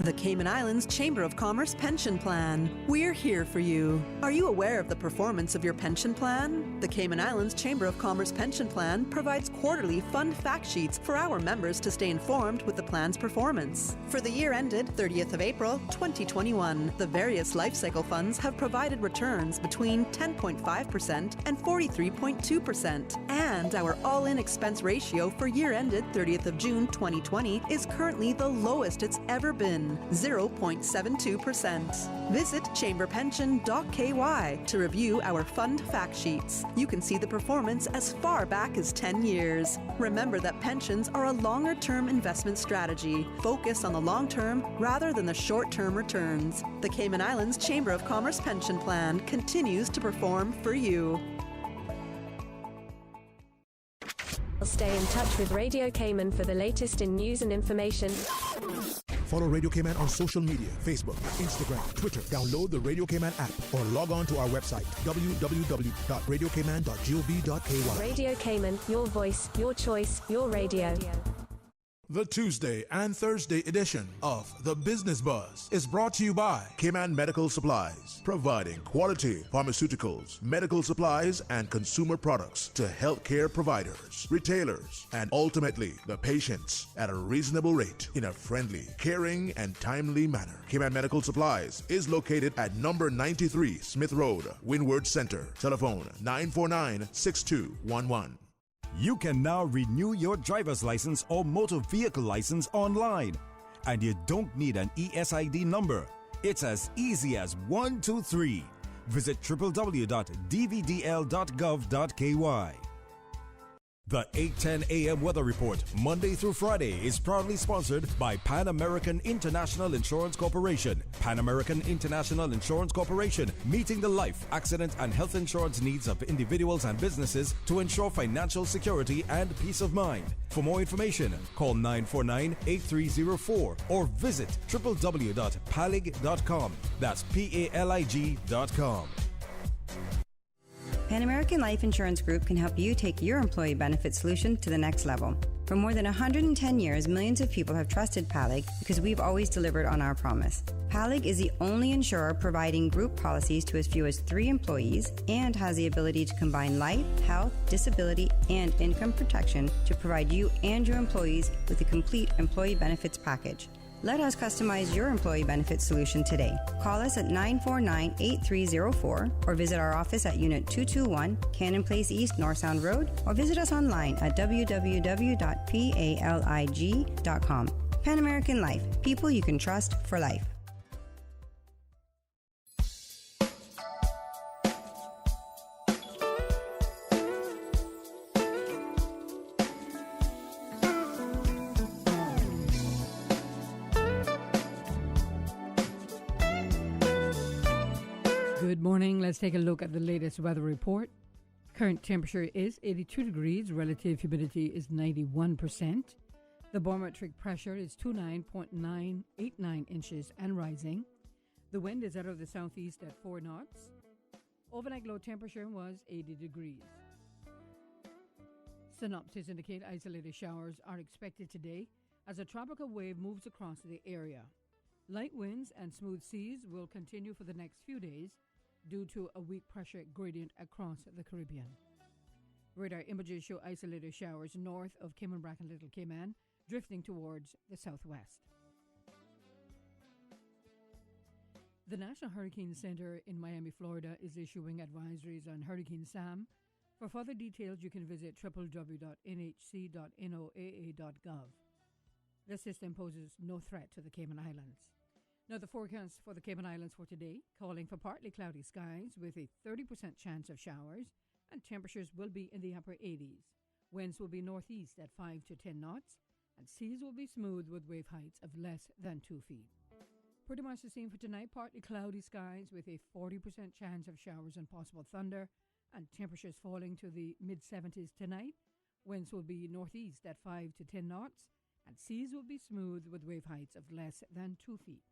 The Cayman Islands Chamber of Commerce Pension Plan. We're here for you. Are you aware of the performance of your pension plan? The Cayman Islands Chamber of Commerce Pension Plan provides quarterly fund fact sheets for our members to stay informed with the plan's performance. For the year ended 30th of April, 2021, the various life cycle funds have provided returns between 10.5% and 43.2%. And our all-in expense ratio for year ended 30th of June, 2020 is currently the lowest it's ever been. 0.72%. Visit chamberpension.ky to review our fund fact sheets. You can see the performance as far back as 10 years. Remember that pensions are a longer-term investment strategy. Focus on the long term rather than the short-term returns. The Cayman Islands Chamber of Commerce Pension Plan continues to perform for you. Stay in touch with Radio Cayman for the latest in news and information. Follow Radio Cayman on social media, Facebook, Instagram, Twitter. Download the Radio Cayman app or log on to our website, www.radiocayman.gov.ky. Radio Cayman, your voice, your choice, your radio. The Tuesday and Thursday edition of The Business Buzz is brought to you by Cayman Medical Supplies, providing quality pharmaceuticals, medical supplies, and consumer products to healthcare providers, retailers, and ultimately the patients at a reasonable rate in a friendly, caring, and timely manner. Cayman Medical Supplies is located at number 93 Smith Road, Windward Center. Telephone 949-6211. You can now renew your driver's license or motor vehicle license online. And you don't need an ESID number. It's as easy as 1, 2, 3. Visit www.dvdl.gov.ky. The 8:10 a.m. Weather Report, Monday through Friday, is proudly sponsored by Pan American International Insurance Corporation. Pan American International Insurance Corporation, meeting the life, accident, and health insurance needs of individuals and businesses to ensure financial security and peace of mind. For more information, call 949-8304 or visit www.palig.com. That's PALIG.com. Pan American Life Insurance Group can help you take your employee benefit solution to the next level. For more than 110 years, millions of people have trusted PALIG because we've always delivered on our promise. PALIG is the only insurer providing group policies to as few as 3 employees and has the ability to combine life, health, disability, and income protection to provide you and your employees with a complete employee benefits package. Let us customize your employee benefits solution today. Call us at 949-8304 or visit our office at Unit 221, Cannon Place East, North Sound Road, or visit us online at www.palig.com. Pan American Life, people you can trust for life. Good morning. Let's take a look at the latest weather report. Current temperature is 82 degrees. Relative humidity is 91%. The barometric pressure is 29.989 inches and rising. The wind is out of the southeast at 4 knots. Overnight low temperature was 80 degrees. Synoptics indicate isolated showers are expected today as a tropical wave moves across the area. Light winds and smooth seas will continue for the next few days due to a weak pressure gradient across the Caribbean. Radar images show isolated showers north of Cayman Bracken Little Cayman, drifting towards the southwest. The National Hurricane Center in Miami, Florida is issuing advisories on Hurricane Sam. For further details, you can visit www.nhc.noaa.gov. The system poses no threat to the Cayman Islands. Now, the forecast for the Cayman Islands for today, calling for partly cloudy skies with a 30% chance of showers, and temperatures will be in the upper 80s. Winds will be northeast at 5 to 10 knots, and seas will be smooth with wave heights of less than 2 feet. Pretty much the same for tonight, partly cloudy skies with a 40% chance of showers and possible thunder, and temperatures falling to the mid-70s tonight. Winds will be northeast at 5 to 10 knots, and seas will be smooth with wave heights of less than 2 feet.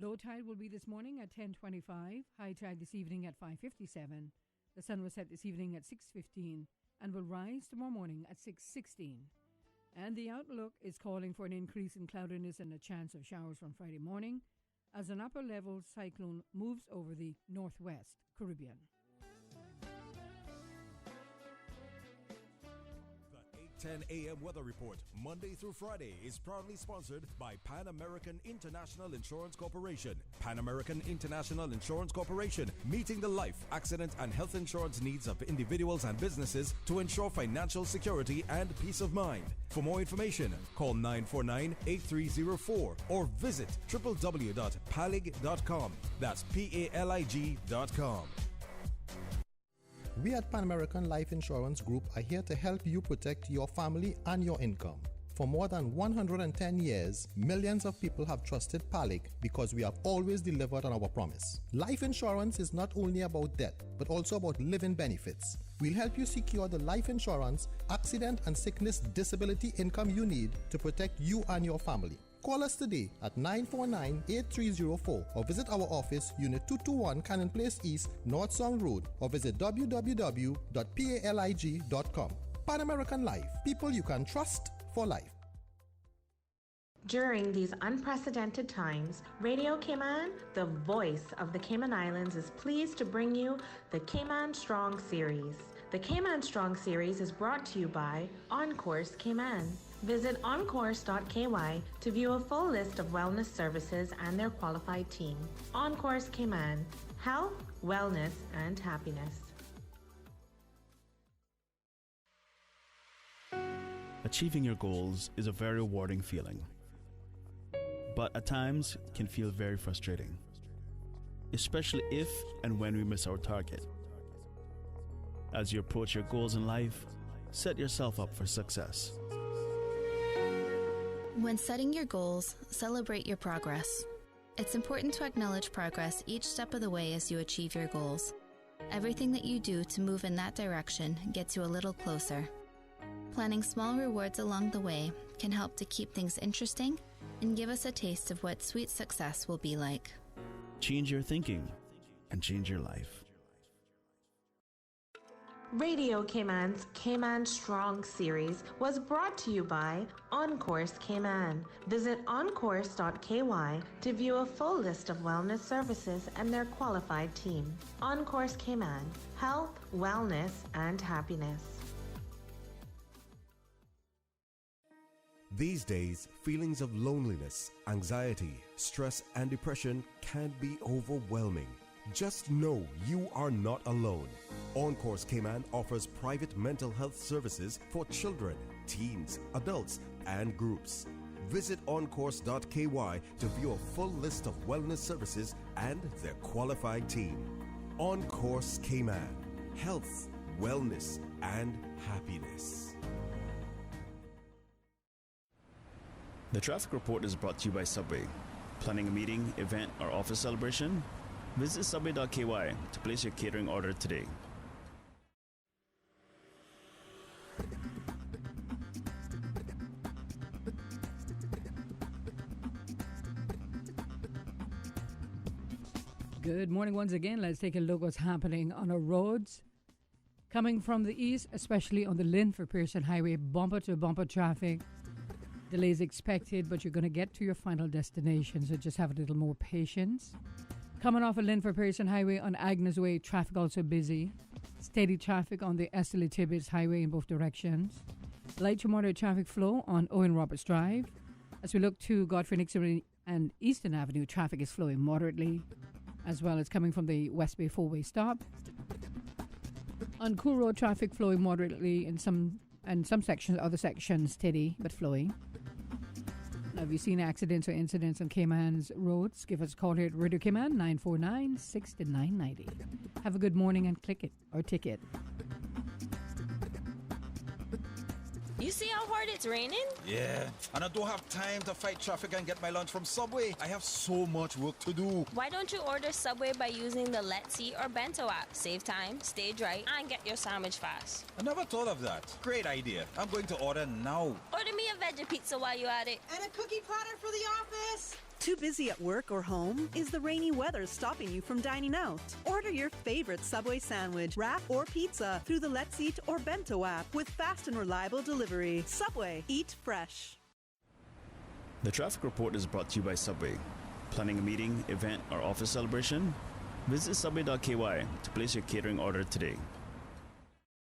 Low tide will be this morning at 10:25, high tide this evening at 5:57. The sun will set this evening at 6:15 and will rise tomorrow morning at 6:16. And the outlook is calling for an increase in cloudiness and a chance of showers from Friday morning as an upper-level cyclone moves over the northwest Caribbean. 10 a.m. weather report, Monday through Friday, is proudly sponsored by Pan American International Insurance Corporation. Pan American International Insurance Corporation, meeting the life, accident, and health insurance needs of individuals and businesses to ensure financial security and peace of mind. For more information, call 949-8304 or visit www.palig.com. That's PALIG.com. We at Pan American Life Insurance Group are here to help you protect your family and your income. For more than 110 years, millions of people have trusted PALIG because we have always delivered on our promise. Life insurance is not only about death, but also about living benefits. We'll help you secure the life insurance, accident and sickness disability income you need to protect you and your family. Call us today at 949-8304 or visit our office, Unit 221, Cannon Place East, North Sound Road, or visit www.palig.com. Pan American Life, people you can trust for life. During these unprecedented times, Radio Cayman, the voice of the Cayman Islands, is pleased to bring you the Cayman Strong Series. The Cayman Strong Series is brought to you by OnCourse Cayman. Visit oncourse.ky to view a full list of wellness services and their qualified team. OnCourse Cayman, health, wellness, and happiness. Achieving your goals is a very rewarding feeling, but at times can feel very frustrating, especially if and when we miss our target. As you approach your goals in life, set yourself up for success. When setting your goals, celebrate your progress. It's important to acknowledge progress each step of the way as you achieve your goals. Everything that you do to move in that direction gets you a little closer. Planning small rewards along the way can help to keep things interesting and give us a taste of what sweet success will be like. Change your thinking and change your life. Radio Cayman's Cayman Strong series was brought to you by OnCourse Cayman. Visit oncourse.ky to view a full list of wellness services and their qualified team. OnCourse Cayman, health, wellness, and happiness. These days, feelings of loneliness, anxiety, stress, and depression can be overwhelming. Just know you are not alone. OnCourse Cayman offers private mental health services for children, teens, adults, and groups. Visit oncourse.ky to view a full list of wellness services and their qualified team. OnCourse Cayman, health, wellness, and happiness. The traffic report is brought to you by Subway. Planning a meeting, event, or office celebration? Visit subway.ky to place your catering order today. Good morning once again. Let's take a look what's happening on our roads. Coming from the east, especially on the Linford Pearson Highway, bumper-to-bumper traffic. Delays expected, but you're going to get to your final destination, so just have a little more patience. Coming off of Linford Pearson Highway on Agnes Way, traffic also busy. Steady traffic on the Esterly Tibbetts Highway in both directions. Light to moderate traffic flow on Owen Roberts Drive. As we look to Godfrey Nixon and Eastern Avenue, traffic is flowing moderately, as well as coming from the West Bay four-way stop. On Cool Road, traffic flowing moderately in some sections, other sections steady but flowing. Now, if you've seen accidents or incidents on Cayman's roads, give us a call here at Radio Cayman, 949-6990. Have a good morning and click it or ticket. You see how hard it's raining? Yeah, and I don't have time to fight traffic and get my lunch from Subway. I have so much work to do. Why don't you order Subway by using the Let's Eat or Bento app? Save time, stay dry, and get your sandwich fast. I never thought of that. Great idea. I'm going to order now. Order me a veggie pizza while you're at it. And a cookie platter for the office. Too busy at work or home? Is the rainy weather stopping you from dining out? Order your favorite Subway sandwich, wrap, or pizza through the Let's Eat or Bento app with fast and reliable delivery. Subway, eat fresh. The traffic report is brought to you by Subway. Planning a meeting, event, or office celebration? Visit subway.ky to place your catering order today.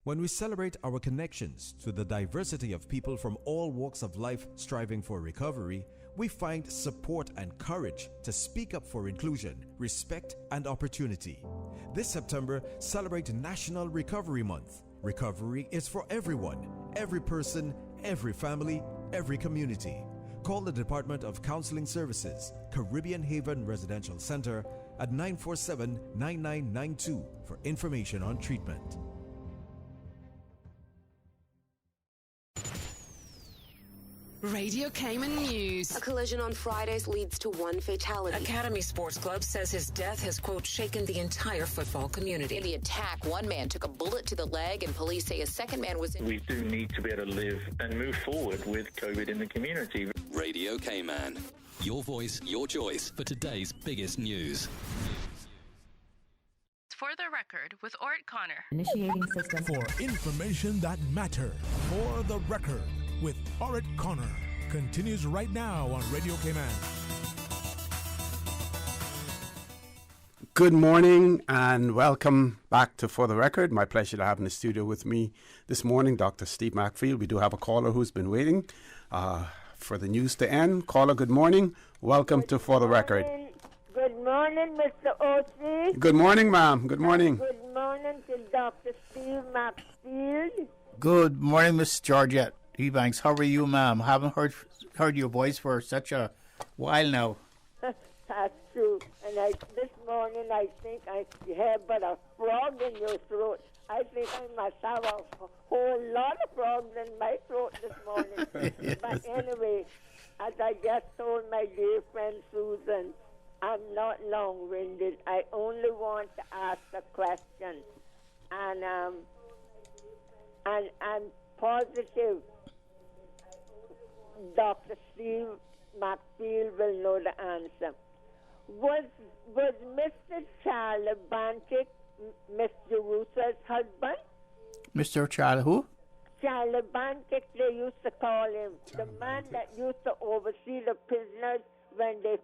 When we celebrate our connections to the diversity of people from all walks of life striving for recovery, we find support and courage to speak up for inclusion, respect, and opportunity. This September, celebrate National Recovery Month. Recovery is for everyone, every person, every family, every community. Call the Department of Counseling Services, Caribbean Haven Residential Center at 947-9992 for information on treatment. Radio Cayman News. A collision on Fridays leads to one fatality. Academy Sports Club says his death has, quote, shaken the entire football community. In the attack, one man took a bullet to the leg, and police say a second man was We do need to be able to live and move forward with COVID in the community. Radio Cayman. Your voice, your choice for today's biggest news. For the record, with Ort Connor. Initiating system. For information that matter. For the record, with Orit Connor. Continues right now on Radio Cayman. Good morning and welcome back to For the Record. My pleasure to have in the studio with me this morning Dr. Steve Macfield. We do have a caller who's been waiting for the news to end. Caller, good morning. Welcome to For the Record. Good morning, Mr. O.C. Good morning, ma'am. Good morning. Good morning to Dr. Steve Macfield. Good morning, Miss Georgette Ebanks. How are you, ma'am? Haven't heard your voice for such a while now. That's true. And this morning I think I have but a frog in your throat. I think I must have a whole lot of frogs in my throat this morning. Yes. But anyway, as I just told my dear friend Susan, I'm not long-winded. I only want to ask a question. And I'm positive Dr. Steve Macfield will know the answer. Was Mr. Charlie Bantic Miss Jerusa's husband? Mr. Charlie who? Charlie Bantic, they used to call him. The man that used to oversee the prisoners when they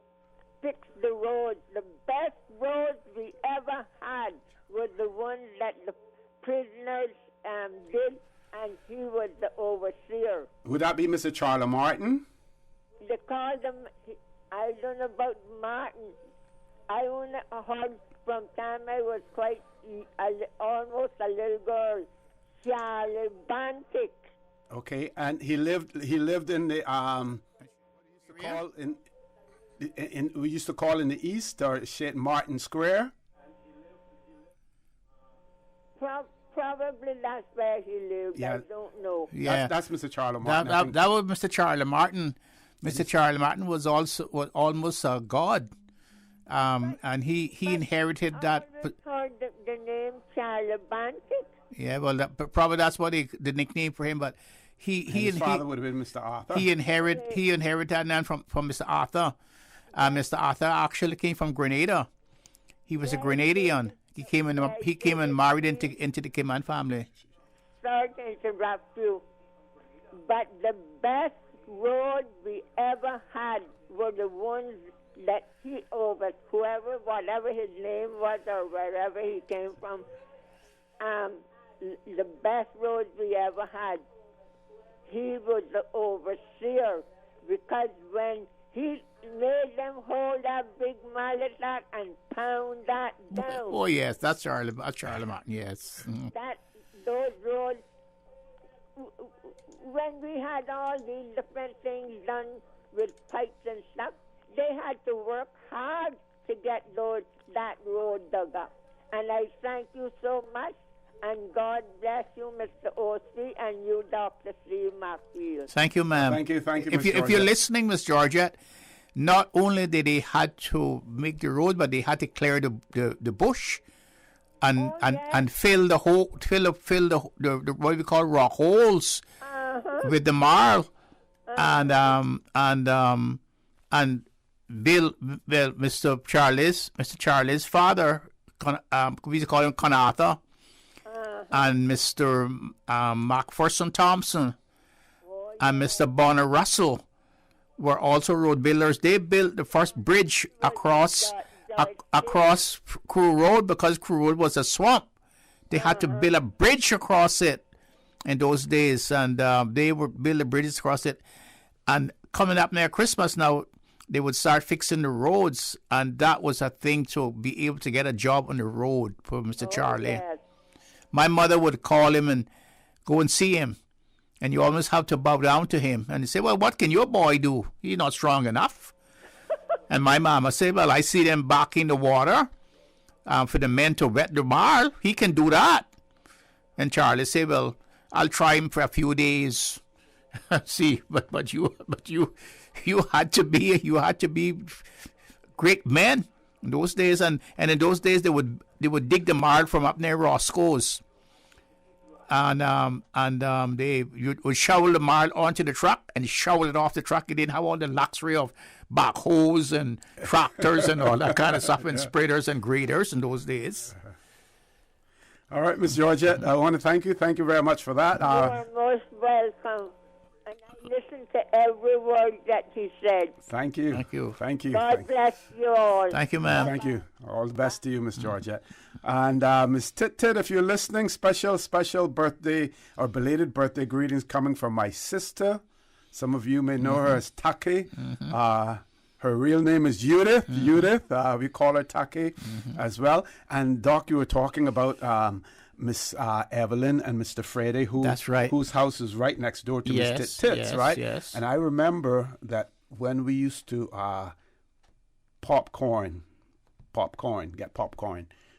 fixed the roads. The best roads we ever had were the ones that the prisoners did, and he was the overseer. Would that be Mr. Charlie Martin? They called him, I don't know about Martin. I only heard from time I was quite almost a little girl. Charlie Bantic. Okay, and he lived in the we used to call in the east, or St. Martin Square. Probably that's where he lived. Yeah. I don't know. Yeah, that's Mr. Charlie Martin. That was Mr. Charlie Martin. Mr. Charlie Martin was almost a god, and he inherited that. I heard the name Charlie Bantic. Yeah, well, probably that's what the nickname for him. But his father would have been Mr. Arthur. He inherited that name from Mr. Arthur. Mr. Arthur actually came from Grenada. He was a Grenadian. He came and married into the Cayman family. Sorry to interrupt you, but the best roads we ever had were the ones that he over whatever his name was or wherever he came from. The best roads we ever had. He was the overseer, because when he made them hold that big mallet and pound that down. Oh yes, that's Charlie Martin. Yes. Those roads. When we had all these different things done with pipes and stuff, they had to work hard to get that road dug up. And I thank you so much. And God bless you, Mr. O.C., and you, Dr. Steve Macfield. Thank you, ma'am. Thank you, If you're listening, Miss Georgette, not only did they had to make the road, but they had to clear the bush and fill the what we call rock holes with the marl, and Mr. Charlie's father, we used to call him Conarthur. And Mr. Macpherson Thompson and Mr. Bonner Russell were also road builders. They built the first bridge across Crew Road, because Crew Road was a swamp. They had to build a bridge across it in those days, and they would build the bridges across it. And coming up near Christmas now, they would start fixing the roads, and that was a thing to be able to get a job on the road for Mr. Charlie. Yes. My mother would call him and go and see him. And you almost have to bow down to him. And he say, well, what can your boy do? He's not strong enough. And my mama say, well, I see them back in the water for the men to wet the marl. He can do that. And Charlie say, well, I'll try him for a few days. See, but you had to be great men in those days. And in those days they would dig the marl from up near Roscoe's, and they would shovel the marl onto the truck and shovel it off the truck. They didn't have all the luxury of backhoes and tractors and all that kind of stuff, and spreaders and graders in those days. All right, Miss Georgette, I want to thank you. Thank you very much for that. You are most welcome. And I listened to every word that he said. Thank you. Thank you. Thank you. God bless you all. Thank you, ma'am. Thank you. All the best to you, Miss Georgette. And Miss Tit, if you're listening, special birthday or belated birthday greetings coming from my sister. Some of you may know her as Taki. Her real name is Judith. We call her Taki as well. And Doc, you were talking about Miss Evelyn and Mr. Freddie, that's right, whose house is right next door to Miss Tits, right? Yes. And I remember that when we used to get popcorn.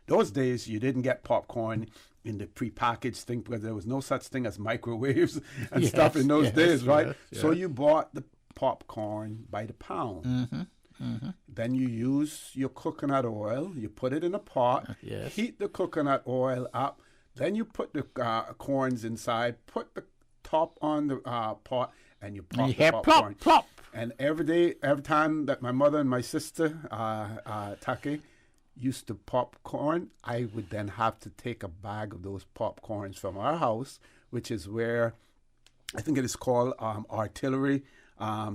Those days you didn't get popcorn in the prepackaged thing, because there was no such thing as microwaves and stuff in those days, right? So you bought the popcorn by the pound. Then you use your coconut oil, you put it in a pot, heat the coconut oil up, then you put the corns inside, put the top on the pot, and you pop the popcorn. Plop. And every time that my mother and my sister, Taki, used to popcorn, I would then have to take a bag of those popcorns from our house, which is where I think it is called Artillery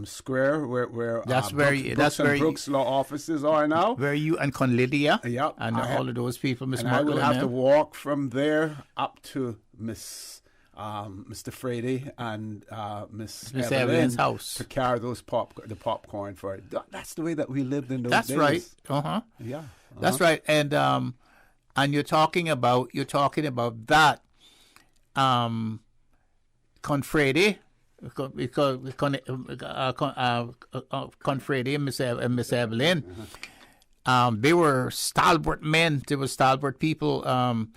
Square, where Brooks Law offices are now. Where you and Conlydia, yep, and all of those people, Miss and Margaret. I would have to walk from there up to Mr. Frady and Miss Evelyn's house to carry those popcorn for it. That's the way that we lived in those days. That's right. Yeah. That's right. And you're talking about that Confredi, Confredi and Miss Evelyn. They were stalwart men. They were stalwart people.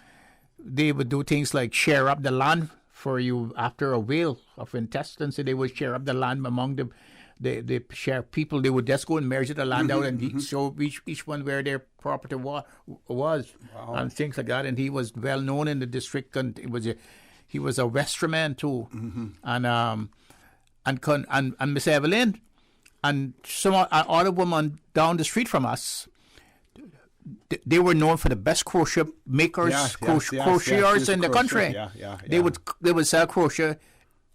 They would do things like share up the land for you after a whale of intestines. So they would share up the land among them. The share people. They would just go and measure the land out and show each one where their property was, wow. and things like that. And he was well known in the district, and he was a Westerman too, and Miss Evelyn and some other woman down the street from us. They were known for the best crochet makers, crocheters in the country. They would sell crochet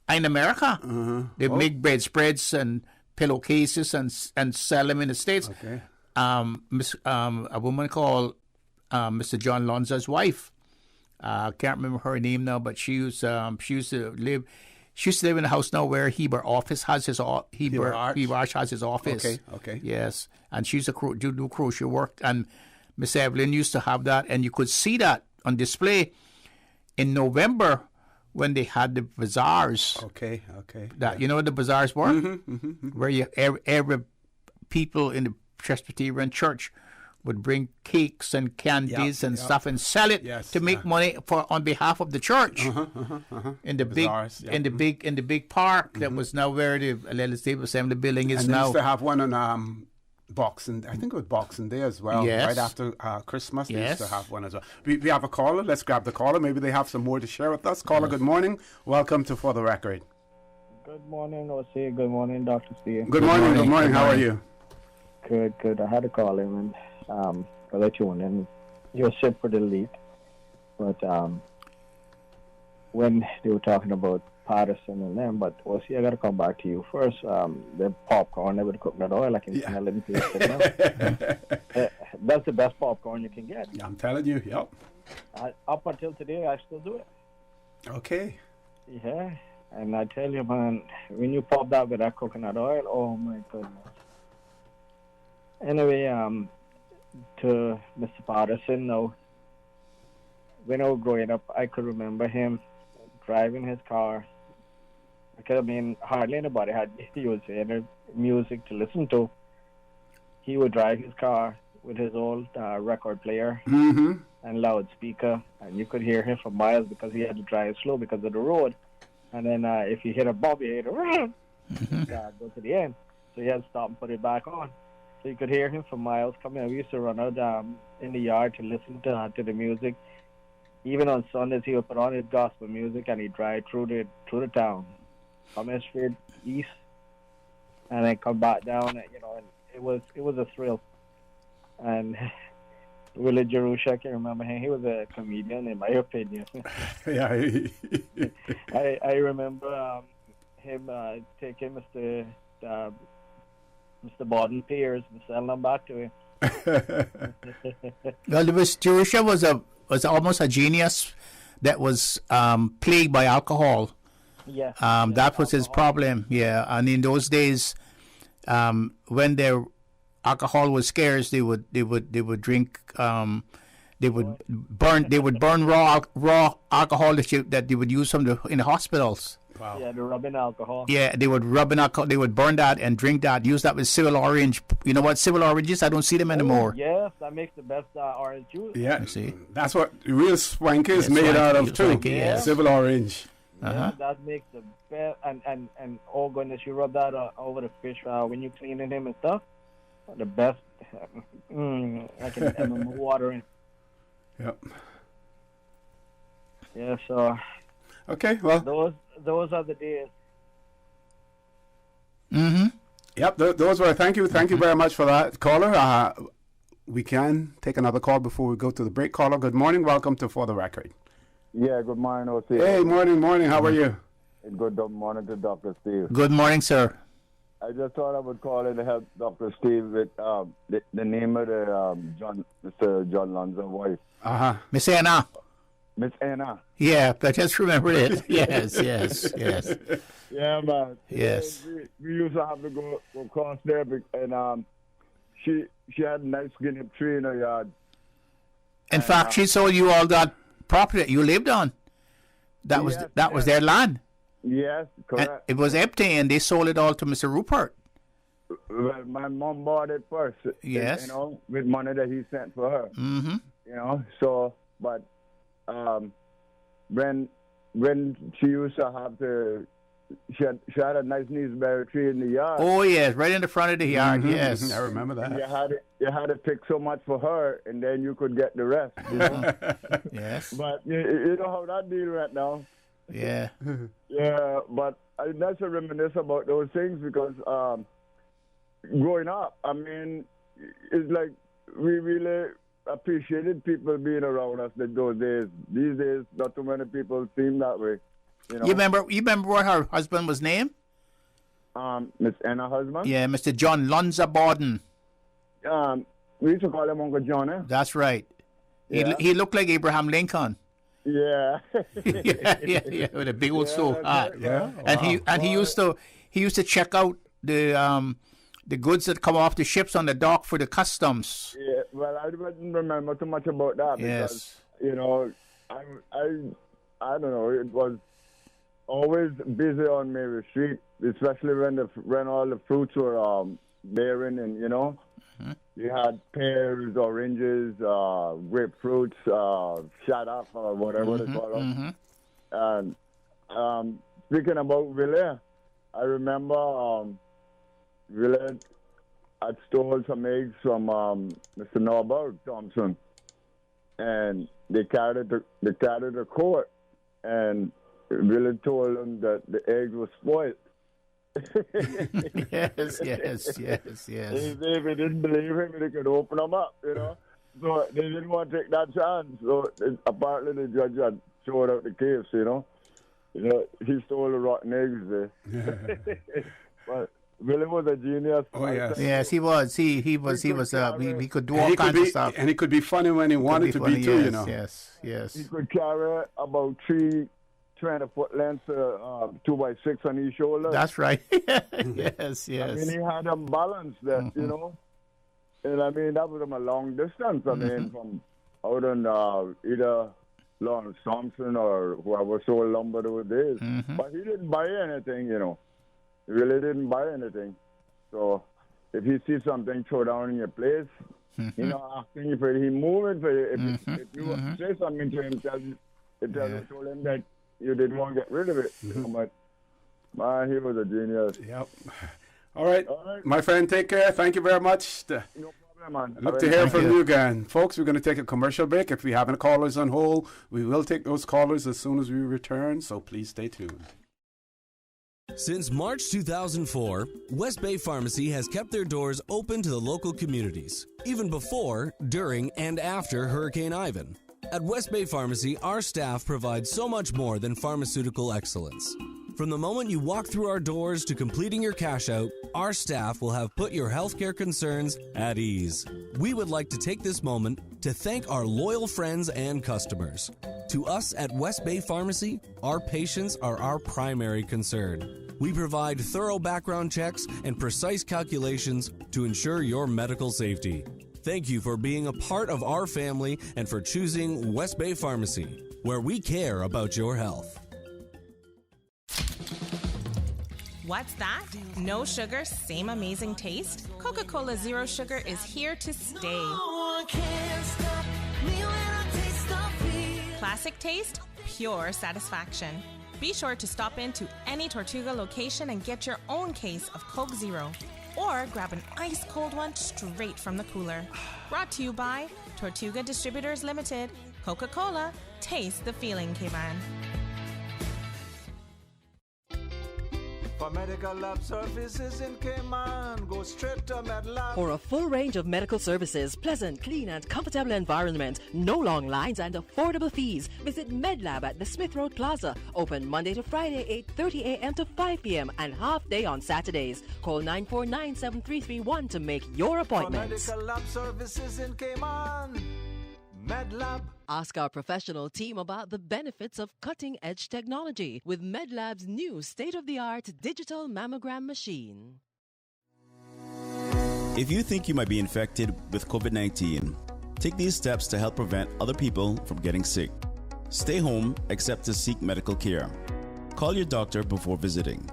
in America. They make bedspreads and pillowcases and sell them in the States. Okay. A woman called Mr. John Lonza's wife. I can't remember her name now, but she used to live in a house now where Heber Arch has his office. Okay. Yes, and she used to do crochet work, and Miss Evelyn used to have that, and you could see that on display in November when they had the bazaars. Okay. That you know what the bazaars were, where every people in the Presbyterian church would bring cakes and candies and stuff and sell it to make money on behalf of the church in the bazaars, big in the big park that was now where the Legislative Assembly building is and now. They used to have one on Boxing. I think it was Boxing Day as well. Yes. Right after Christmas, they used to have one as well. We have a caller. Let's grab the caller. Maybe they have some more to share with us. Caller, good morning. Welcome to For the Record. Good morning, O.C. Good morning, Dr. Steve. Good morning. How are you? Good. I had to call him and I'll let you in. You're set for the lead. But when they were talking about Patterson and them, but O.C., I got to come back to you first. The popcorn, they would cook that oil. I can smell it and taste it now. That's the best popcorn you can get. I'm telling you, yep. Up until today, I still do it. Okay. Yeah. And I tell you, man, when you pop that with that coconut oil, oh my goodness. Anyway, to Mr. Patterson now, when I was growing up, I could remember him driving his car. Because, I mean, hardly anybody had any music to listen to. He would drive his car with his old record player and loudspeaker, and you could hear him for miles because he had to drive slow because of the road. And then if he hit a bump, he had to go to the end. So he had to stop and put it back on. So you could hear him for miles coming. We used to run out in the yard to listen to the music. Even on Sundays, he would put on his gospel music and he'd drive through the town, coming straight east, and then come back down. And it was a thrill. And Willie Jerusha, I can remember him. He was a comedian, in my opinion. Yeah. I remember him taking Mr. Borden Pierce and selling them back to him. Well, Jerusha was almost a genius that was plagued by alcohol. Yeah. That was his problem. Yeah, and in those days, when their alcohol was scarce, they would drink. They would burn raw alcohol that they would use in the hospitals. Wow. Yeah, the rubbing alcohol. Yeah, they would rub in alcohol. They would burn that and drink that. Use that with civil orange. You know what civil orange is? I don't see them anymore. Yes, that makes the best orange juice. Yeah, you see, that's what real swank is made out of too. Yeah. Civil orange. Yeah, that makes the best. And oh goodness, you rub that over the fish when you cleaning him and stuff. The best. I can remember watering. Yep. Yeah. So. Okay. Well. Those are the days. Mm-hmm. Yep, those were. Thank you very much for that, caller. we can take another call before we go to the break. Caller, good morning. Welcome to For the Record. Yeah, good morning, O.C. Hey, morning. How are you? Good morning to Dr. Steve. Good morning, sir. I just thought I would call in to help Dr. Steve with the name of the Mr. John Lonzo's wife. Miss Anna. Miss Anna. Yeah, I just remembered it. Yes. Yeah, man. Yes. We used to have to go across there, and she had a nice guinea tree in her yard. In fact, she sold you all that property that you lived on. That was their land. Yes, correct. And it was empty, and they sold it all to Mr. Rupert. Well, my mom bought it first. Yes. With money that he sent for her. Mm-hmm. So, but when she used to have to, she had a nice gooseberry tree in the yard. Oh yes, right in the front of the yard. Mm-hmm. Yes, I remember that. You had to pick so much for her, and then you could get the rest. You know? Yes. But you know how that deal went now. Yeah. Yeah, but I just reminisce about those things because growing up, I mean, it's like we really appreciated people being around us in those days. These days, not too many people seem that way. You know? You remember what her husband was named? Miss Anna's husband? Yeah, Mr. John Lonzo Borden. We used to call him Uncle John, eh? That's right. Yeah. He looked like Abraham Lincoln. Yeah. yeah, with a big old stove hat. Yeah. And he used to check out the goods that come off the ships on the dock for the customs. Yeah, well, I didn't remember too much about that because, I don't know, it was always busy on Mary Street, especially when all the fruits were bearing and, you had pears, oranges, grapefruits, shaddock, or whatever they call them. And speaking about Ville, I remember Ville had stole some eggs from Mr. Norbert Thompson, and they carried the court, and Ville told them that the eggs were spoiled. yes. If they didn't believe him, they could open them up, So they didn't want to take that chance. So apparently the judge had showed out the case, he stole the rotten eggs there. But Willie was a genius. Oh yes, yes, he was. He could do all kinds of stuff, and he could be funny when he wanted to be too. Yes. He could carry about 3 20-foot lengths, 2x6 on his shoulder. That's right. yes. I mean, he had them balanced there, And I mean, that was a long distance. I mean, from out on either Lawrence Thompson or whoever sold lumber those days. But he didn't buy anything, He really didn't buy anything. So if he sees something throw down in your place, asking you for it, he move it for you. If you say something to him, tell him that you didn't want to get rid of it. But man, he was a genius. Yep. All right. My friend, take care. Thank you very much. No problem, man. Look to hear from you again. Folks, we're going to take a commercial break. If we have any callers on hold, we will take those callers as soon as we return, so please stay tuned. Since March 2004, West Bay Pharmacy has kept their doors open to the local communities, even before, during, and after Hurricane Ivan. At West Bay Pharmacy, our staff provides so much more than pharmaceutical excellence. From the moment you walk through our doors to completing your cash out, our staff will have put your healthcare concerns at ease. We would like to take this moment to thank our loyal friends and customers. To us at West Bay Pharmacy, our patients are our primary concern. We provide thorough background checks and precise calculations to ensure your medical safety. Thank you for being a part of our family and for choosing West Bay Pharmacy, where we care about your health. What's that? No sugar, same amazing taste? Coca-Cola Zero Sugar is here to stay. Classic taste, pure satisfaction. Be sure to stop into any Tortuga location and get your own case of Coke Zero. Or grab an ice-cold one straight from the cooler. Brought to you by Tortuga Distributors Limited. Coca-Cola, taste the feeling, Cayman. For medical lab services in Cayman, go straight to MedLab. For a full range of medical services, pleasant, clean and comfortable environment, no long lines and affordable fees, visit MedLab at the Smith Road Plaza. Open Monday to Friday, 8:30 a.m. to 5 p.m. and half day on Saturdays. Call 949-7331 to make your appointment. For medical lab services in Cayman, MedLab. Ask our professional team about the benefits of cutting-edge technology with MedLab's new state-of-the-art digital mammogram machine. If you think you might be infected with COVID-19, take these steps to help prevent other people from getting sick. Stay home except to seek medical care. Call your doctor before visiting.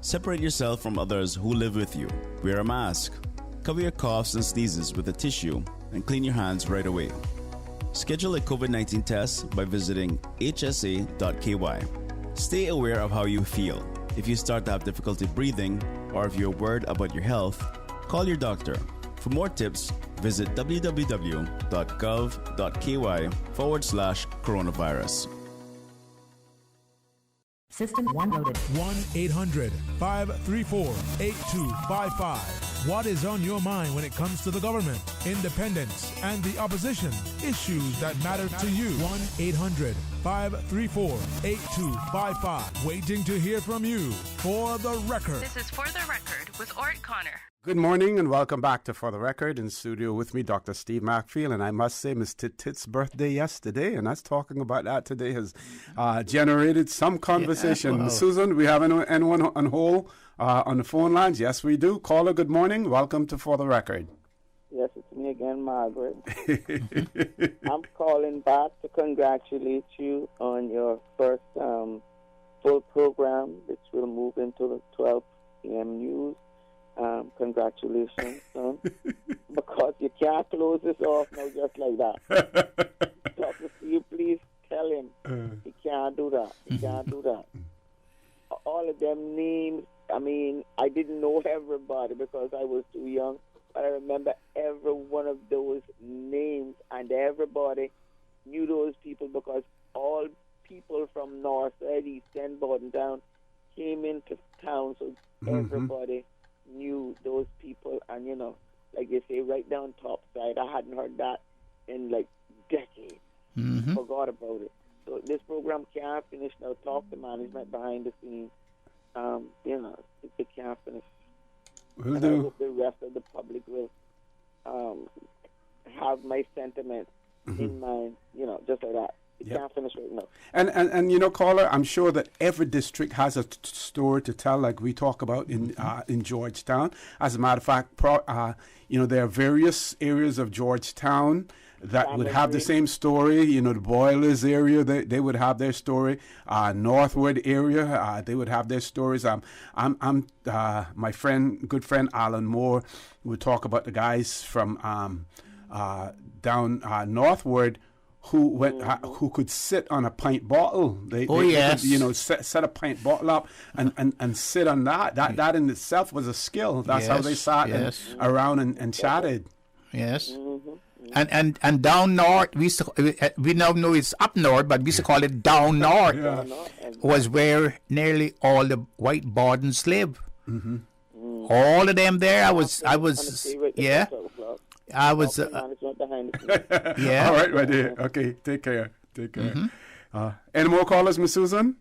Separate yourself from others who live with you. Wear a mask. Cover your coughs and sneezes with a tissue and clean your hands right away. Schedule a COVID-19 test by visiting hsa.ky. Stay aware of how you feel. If you start to have difficulty breathing or if you're worried about your health, call your doctor. For more tips, visit www.gov.ky/coronavirus. System 1 loaded. 1-800-534-8255. What is on your mind when it comes to the government, independence, and the opposition? Issues that matter to you. 1-800-534-8255. Waiting to hear from you. For the Record. This is For the Record with Ort Connor. Good morning and welcome back to For the Record. In studio with me, Dr. Steve Macfield. And I must say, Miss Tit's birthday yesterday, and us talking about that today has generated some conversation. Yeah, wow. Susan, we have anyone on hold on the phone lines? Yes, we do. Caller, good morning. Welcome to For the Record. Yes, it's me again, Margaret. I'm calling back to congratulate you on your first full program, which will move into the 12 p.m. news. Congratulations, son. Because you can't close this off now just like that. Dr. Steve, please tell him he can't do that. He can't do that. All of them names, I mean, I didn't know everybody because I was too young, but I remember every one of those names, and everybody knew those people because all people from North Side, East End, Bordentown came into town, so everybody knew those people. And, you know, like they say, right down top side, I hadn't heard that in like decades. Forgot about it. So this program can't finish now. Talk to management behind the scenes. You know, it can't finish. Will and do. I hope the rest of the public will have my sentiments in mind, you know, just like that. It can't finish right now. And you know, caller, I'm sure that every district has a story to tell, like we talk about in Georgetown. As a matter of fact, you know, there are various areas of Georgetown that would have the same story. You know, the Boilers area, they would have their story. Northwood area, they would have their stories. My good friend Alan Moore would talk about the guys from down Northwood who could sit on a pint bottle. They could, you know, set a pint bottle up and sit on that. That in itself was a skill. That's how they sat around and chatted. Yes. And down north, we now know it's up north, but we used to call it down north. Was where nearly all the white Bordens live. All of them there. I was. Yeah. I was. Yeah. All right, right there. Okay, take care. Take care. Any more callers, Miss Susan?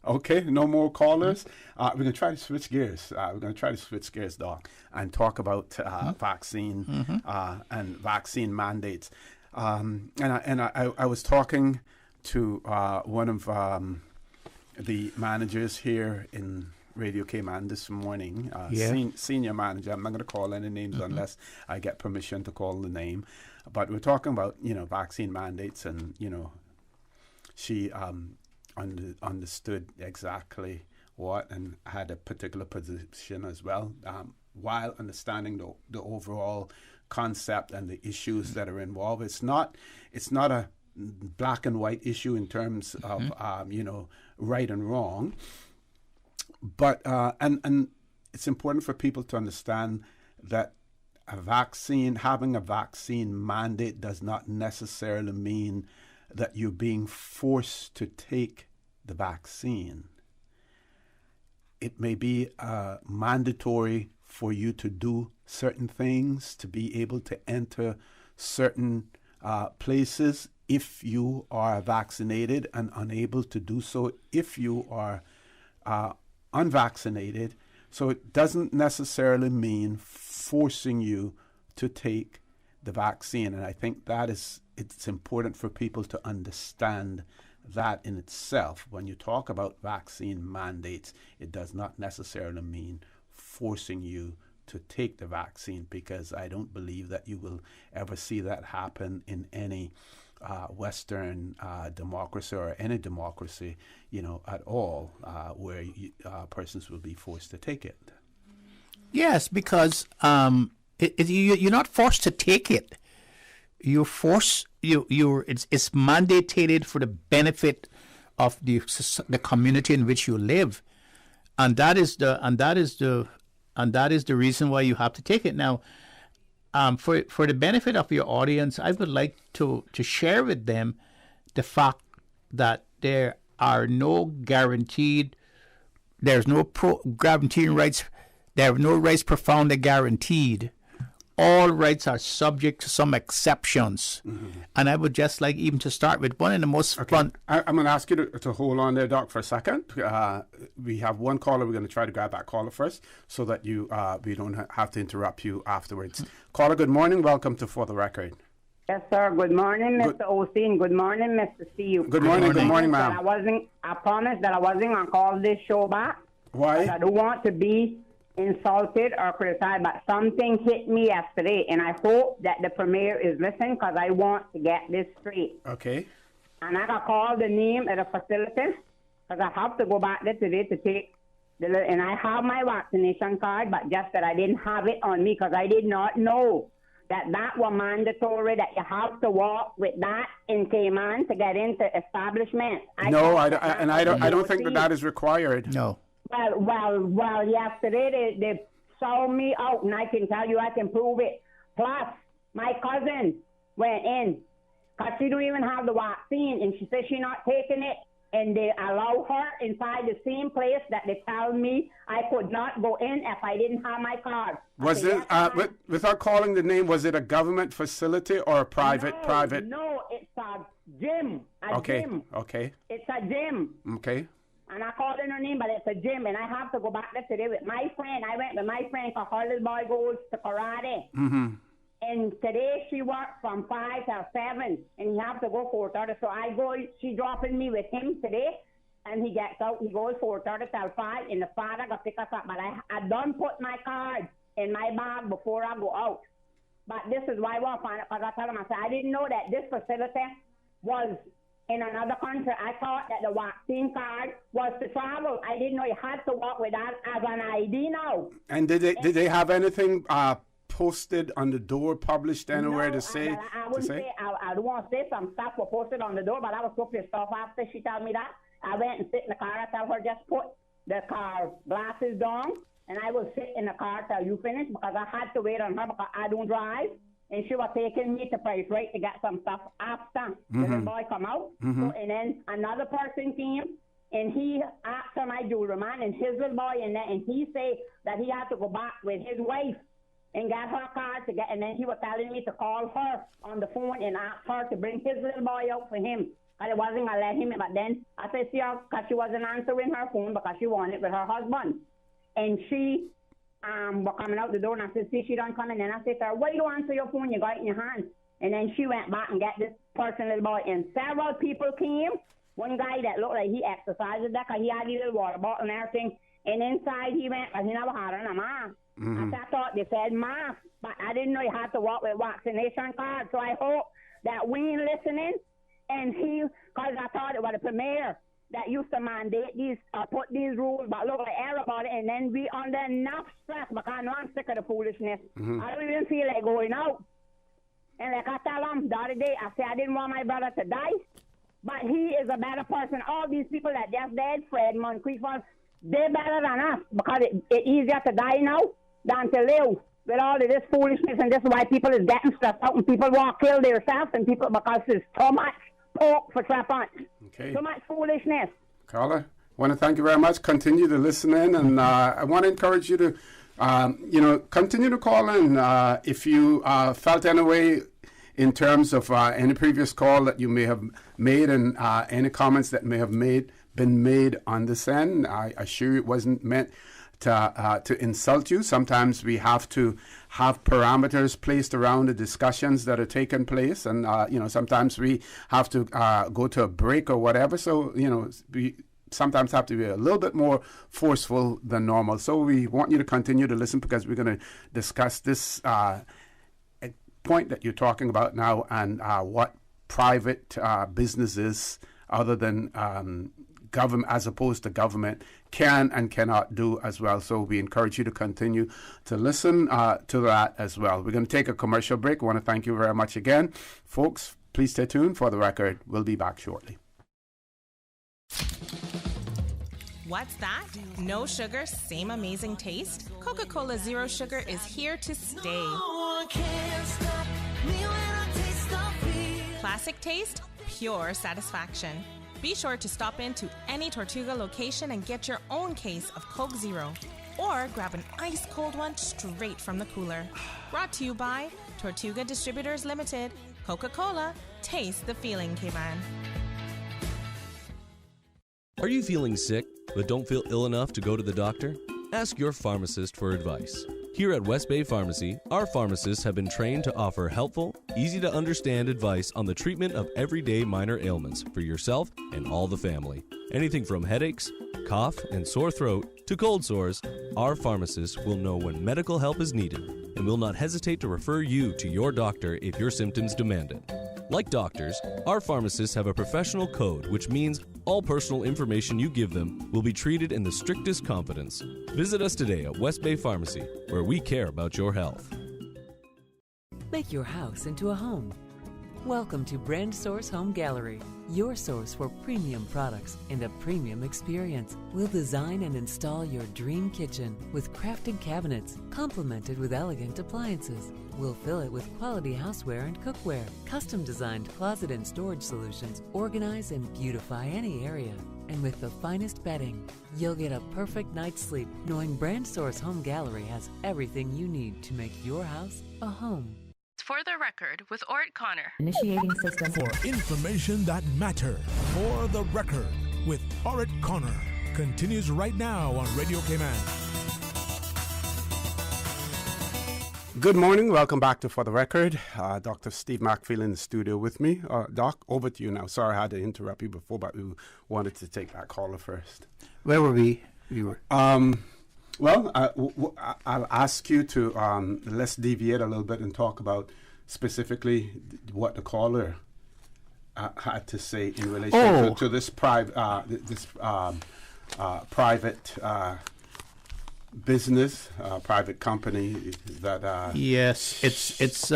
Okay, no more callers. We're going to try to switch gears. Doc, and talk about vaccine and vaccine mandates. And I was talking to one of the managers here in Radio Cayman this morning, senior manager. I'm not going to call any names unless I get permission to call the name. But we're talking about, you know, vaccine mandates, and, you know, she understood exactly what and had a particular position as well, while understanding the overall concept and the issues that are involved. It's not a black and white issue in terms of you know, right and wrong. But and it's important for people to understand that having a vaccine mandate does not necessarily mean that you're being forced to take the vaccine. it may be mandatory for you to do certain things, to be able to enter certain places if you are vaccinated, and unable to do so if you are unvaccinated. So it doesn't necessarily mean forcing you to take the vaccine. And I think it's important for people to understand that in itself. When you talk about vaccine mandates, it does not necessarily mean forcing you to take the vaccine, because I don't believe that you will ever see that happen in any Western democracy, or any democracy, at all, where persons will be forced to take it. Yes, because you're not forced to take it. You're forced. It's mandated for the benefit of the community in which you live, and that is the reason why you have to take it. Now, for the benefit of your audience, I would like to share with them the fact that there's no guaranteed rights. There are no rights profoundly guaranteed. All rights are subject to some exceptions. Mm-hmm. And I would just like even to start with one of the most fun. I'm going to ask you to hold on there, Doc, for a second. We have one caller. We're going to try to grab that caller first, so that we don't have to interrupt you afterwards. Caller, good morning. Welcome to For the Record. Yes, sir. Good morning, Mr. Osteen. Good morning, Mr. Steve. Good morning. Good morning, ma'am. I promised that I wasn't going to call this show back. Why? I don't want to be insulted or criticized, but something hit me yesterday, and I hope that the premier is listening, because I want to get this straight. Okay. And I got called the name of the facility, because I have to go back there today to take and I have my vaccination card, but just that I didn't have it on me, because I did not know that was mandatory, that you have to walk with that in Cayman to get into establishment. I don't think that is required. No. Well, yesterday they saw me out, and I can tell you, I can prove it. Plus, my cousin went in, because she don't even have the vaccine, and she said she's not taking it, and they allow her inside the same place that they tell me I could not go in if I didn't have my card. Was it, without calling the name, was it a government facility or a private? No, it's a gym. Gym. Okay. It's a gym. Okay. And I called in her name, but it's a gym, and I have to go back there today with my friend. I went with my friend, because her little boy goes to karate. Mm-hmm. And today she works from 5 till 7, and he have to go 4:30. So I go, she dropping me with him today, and he gets out, he goes 4:30 till 5, and the father got pick us up. But I done put my card in my bag before I go out. But this is why I want to find out, because I told him, I said, I didn't know that this facility was in another country. I thought that the vaccine card was to travel. I didn't know you had to walk with that as an ID now. And did they have anything posted on the door, published anywhere to say? I wouldn't say. I don't want to say some stuff were posted on the door, but I was so pissed off after she told me that. I went and sit in the car. I told her, just put the car glasses down, and I will sit in the car till you finish, because I had to wait on her, because I don't drive. And she was taking me to Price Right to get some stuff after the little boy come out. Mm-hmm. So, and then another person came, and he asked for my jewelry man and his little boy, and he said that he had to go back with his wife and get her card to get, and then he was telling me to call her on the phone and ask her to bring his little boy out for him. I wasn't going to let him in, but then I said, see her, because she wasn't answering her phone because she wanted with her husband. And she were coming out the door, and I said, see, she don't come in. And I said to her, why you don't answer your phone? You got it in your hand. And then she went back and got this person, little boy, and several people came. One guy that looked like he exercises that, because he had a little water bottle and everything. And inside he went, because he never had on a mask. Mm-hmm. I thought they said mask, but I didn't know you had to walk with vaccination card. So I hope that we ain't listening, and because I thought it was the premier that used to mandate these, put these rules, but look like everybody, and then we under enough stress, because I know I'm sick of the foolishness. Mm-hmm. I don't even feel like going out. And like I tell them the other day, I said I didn't want my brother to die, but he is a better person. All these people that just died, Fred, Moncrief, they're better than us, because it's easier to die now than to live with all of this foolishness, and this is why people is getting stressed out, and people want to kill themselves, and people, because there's so much pork for 3 months. Okay. So much foolishness. Caller, want to thank you very much. Continue to listen in, and I want to encourage you to, continue to call in if you felt any way in terms of any previous call that you may have made, and any comments that may have been made on this end. I assure you it wasn't meant to insult you. Sometimes we have to have parameters placed around the discussions that are taking place, and sometimes we have to go to a break or whatever. So we sometimes have to be a little bit more forceful than normal. So we want you to continue to listen, because we're going to discuss this point that you're talking about now, and what private businesses other than government, as opposed to government, can and cannot do as well. So we encourage you to continue to listen to that as well. We're going to take a commercial break. I want to thank you very much again. Folks, please stay tuned. For the record, we'll be back shortly. What's that? No sugar, same amazing taste? Coca-Cola Zero Sugar is here to stay. Classic taste, pure satisfaction. Be sure to stop into any Tortuga location and get your own case of Coke Zero. Or grab an ice-cold one straight from the cooler. Brought to you by Tortuga Distributors Limited. Coca-Cola, taste the feeling, Cayman. Are you feeling sick but don't feel ill enough to go to the doctor? Ask your pharmacist for advice. Here at West Bay Pharmacy, our pharmacists have been trained to offer helpful, easy-to-understand advice on the treatment of everyday minor ailments for yourself and all the family. Anything from headaches, cough, and sore throat to cold sores, our pharmacists will know when medical help is needed and will not hesitate to refer you to your doctor if your symptoms demand it. Like doctors, our pharmacists have a professional code, which means all personal information you give them will be treated in the strictest confidence. Visit us today at West Bay Pharmacy, where we care about your health. Make your house into a home. Welcome to Brandsource Home Gallery, your source for premium products and a premium experience. We'll design and install your dream kitchen with crafted cabinets, complemented with elegant appliances. We'll fill it with quality houseware and cookware. Custom-designed closet and storage solutions organize and beautify any area. And with the finest bedding, you'll get a perfect night's sleep knowing Brandsource Home Gallery has everything you need to make your house a home. For the record, with Ort Connor. Initiating system. For information that matters. For the record, with Ort Connor. Continues right now on Radio Cayman. Good morning. Welcome back to For the Record. Dr. Steve Macfield in the studio with me. Doc, over to you now. Sorry I had to interrupt you before, but we wanted to take that caller first. Where were we? Well, I'll ask you to let's deviate a little bit and talk about specifically what the caller had to say in relation to this private business, private company that. Yes, it's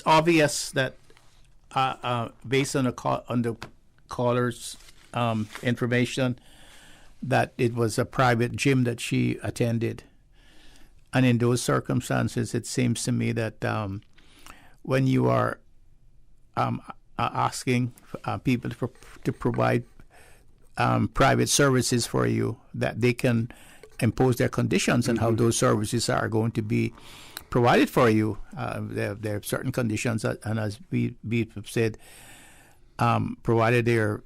obvious that based on the caller's information, that it was a private gym that she attended. And in those circumstances, it seems to me that when you are asking people to provide private services for you, that they can impose their conditions and how those services are going to be provided for you. There are certain conditions, and as we have said, provided they're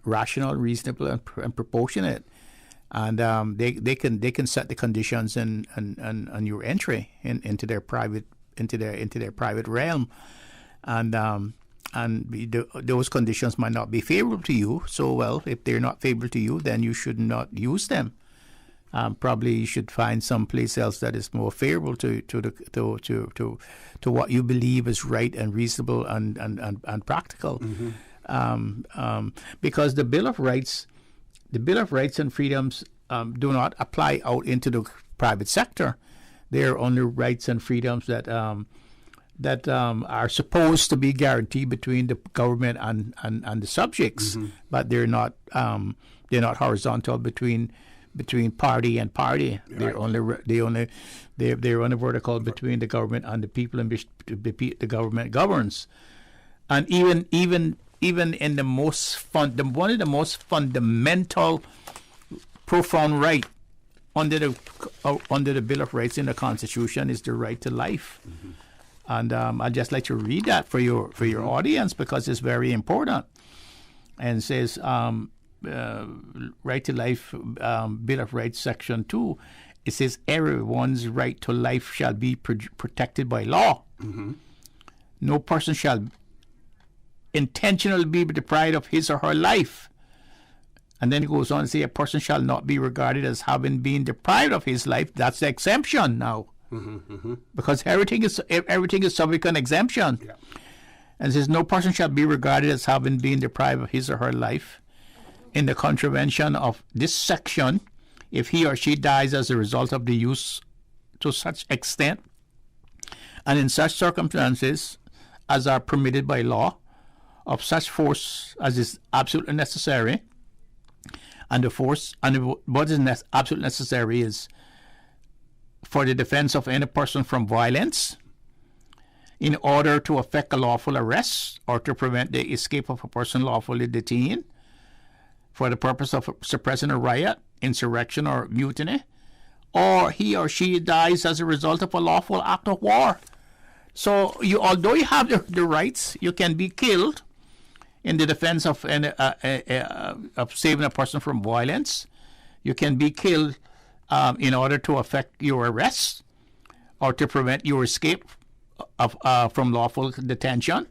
rational, reasonable, and proportionate, and they can set the conditions and your entry into their private realm, and those conditions might not be favorable to you. So, well, if they're not favorable to you, then you should not use them. Probably you should find someplace else that is more favorable to what you believe is right and reasonable and practical. Mm-hmm. Because the Bill of Rights and freedoms do not apply out into the private sector. They are only rights and freedoms that are supposed to be guaranteed between the government and the subjects, mm-hmm. but they're not horizontal between party and party. Right. They're only vertical between the government and the people, and the government governs. And even even in the most one of the most fundamental, profound right under the Bill of Rights in the Constitution is the right to life. Mm-hmm. And I'd just like to read that for your audience because it's very important. And it says, right to life, Bill of Rights, Section 2, it says everyone's right to life shall be protected by law. Mm-hmm. No person shall intentionally be deprived of his or her life. And then it goes on to say a person shall not be regarded as having been deprived of his life. That's the exemption now. Mm-hmm, mm-hmm. Because everything is subject to an exemption. Yeah. And it says no person shall be regarded as having been deprived of his or her life in the contravention of this section if he or she dies as a result of the use to such extent and in such circumstances as are permitted by law of such force as is absolutely necessary. And the force and what is absolutely necessary is for the defense of any person from violence in order to effect a lawful arrest or to prevent the escape of a person lawfully detained for the purpose of suppressing a riot, insurrection, or mutiny, or he or she dies as a result of a lawful act of war. So, although you have the rights, you can be killed in the defense of saving a person from violence. You can be killed in order to effect your arrest or to prevent your escape from lawful detention,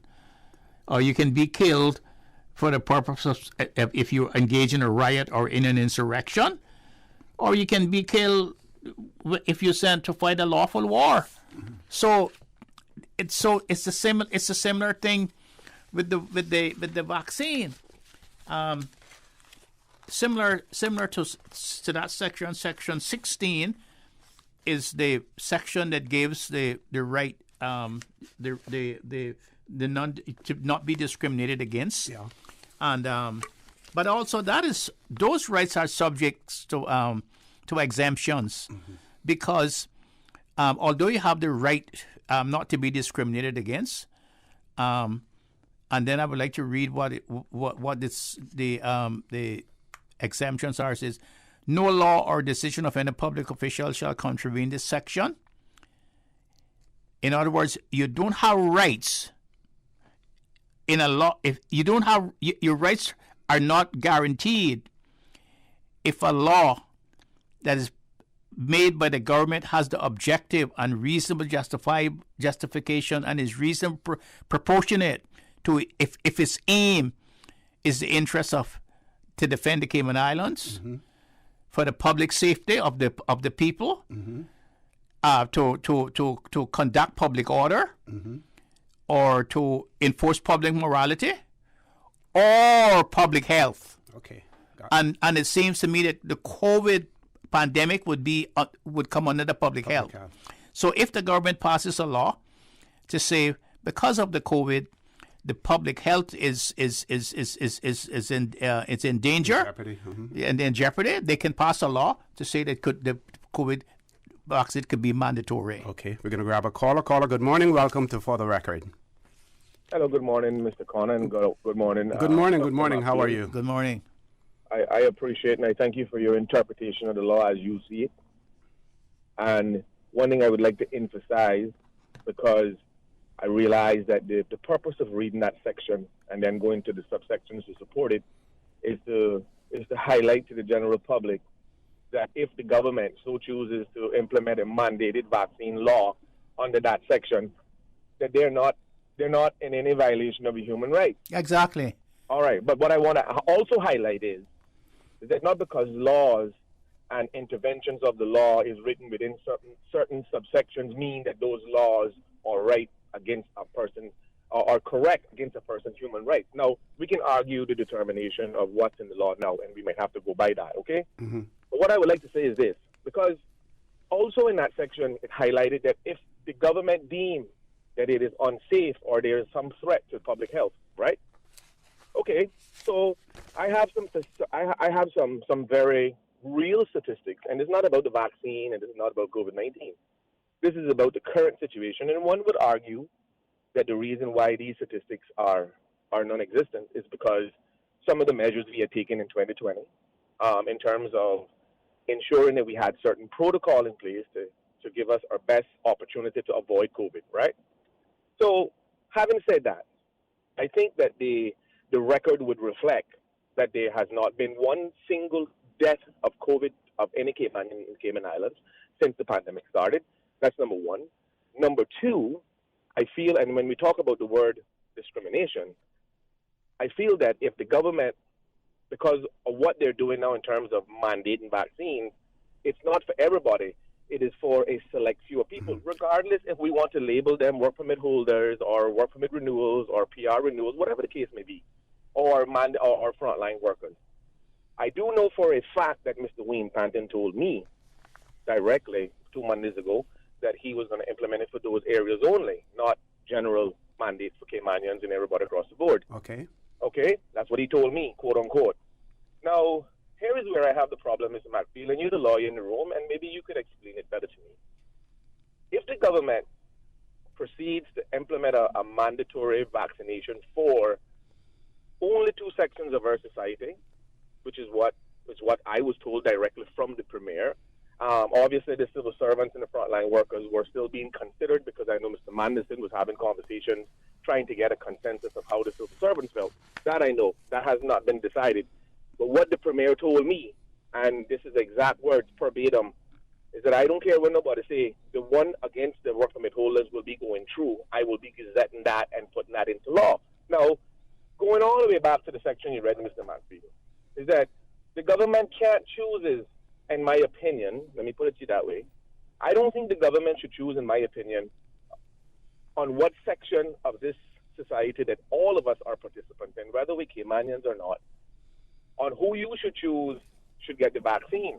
or you can be killed for the purpose of if you engage in a riot or in an insurrection, or you can be killed if you're sent to fight a lawful war. Mm-hmm. So it's a similar thing with the vaccine. Similar to that section. Section 16 is the section that gives the right the non to not be discriminated against. Yeah. And but also those rights are subject to exemptions. Mm-hmm. Because although you have the right not to be discriminated against, and then I would like to read what the exemptions are. It says, no law or decision of any public official shall contravene this section. In other words, you don't have rights in a law. If you don't have your rights are not guaranteed if a law that is made by the government has the objective and reasonable justification and is reasonably proportionate to if its aim is the interest to defend the Cayman Islands, mm-hmm. for the public safety of the people, mm-hmm. To conduct public order, mm-hmm. or to enforce public morality, or public health. Okay. And it seems to me that the COVID pandemic would come under the public health. So if the government passes a law to say because of the COVID, the public health is in danger, jeopardy. Mm-hmm. And in jeopardy, they can pass a law to say that the COVID vaccine could be mandatory. Okay, we're going to grab a caller. Caller, good morning. Welcome to For the Record. Hello, good morning, Mr. Conan. Good morning. Good morning. Good morning. How are you? Good morning. I appreciate and I thank you for your interpretation of the law as you see it. And one thing I would like to emphasize, because I realize that the purpose of reading that section and then going to the subsections to support it is to highlight to the general public that if the government so chooses to implement a mandated vaccine law under that section, that they're not in any violation of a human right. Exactly. All right, but what I want to also highlight is that not because laws and interventions of the law is written within certain subsections mean that those laws are right against a person or correct against a person's human rights. Now, we can argue the determination of what's in the law now, and we may have to go by that, okay? Mm-hmm. But what I would like to say is this, because also in that section, it highlighted that if the government deems that it is unsafe or there is some threat to public health, right? Okay, so I have some very real statistics, and it's not about the vaccine, and it's not about COVID-19. This is about the current situation, and one would argue that the reason why these statistics are are non-existent is because some of the measures we had taken in 2020, in terms of ensuring that we had certain protocol in place to give us our best opportunity to avoid COVID, right? So, having said that, I think that the record would reflect that there has not been one single death of COVID of any Caymanian in Cayman Islands since the pandemic started. That's number one. Number two, I feel, and when we talk about the word discrimination, I feel that if the government, because of what they're doing now in terms of mandating vaccines, it's not for everybody. It is for a select few people, regardless if we want to label them work permit holders or work permit renewals or PR renewals, whatever the case may be, or frontline workers. I do know for a fact that Mr. Wayne Panton told me directly 2 Mondays ago that he was going to implement it for those areas only, not general mandates for Caymanians and everybody across the board. Okay. Okay? That's what he told me, quote unquote. Now, here is where I have the problem, Mr. Macfield, and you're the lawyer in the room, and maybe you could explain it better to me. If the government proceeds to implement a mandatory vaccination for only 2 sections of our society, which is what I was told directly from the Premier. Obviously, the civil servants and the frontline workers were still being considered because I know Mr. Manderson was having conversations trying to get a consensus of how the civil servants felt. That I know. That has not been decided. But what the Premier told me, and this is exact words verbatim, is that I don't care what nobody say. The one against the work permit holders will be going through. I will be gazetting that and putting that into law. Now, going all the way back to the section you read, Mr. Mansfield, is that the government can't choose, in my opinion, let me put it to you that way, I don't think the government should choose, in my opinion, on what section of this society that all of us are participants in, whether we Caymanians or not, on who you should choose should get the vaccine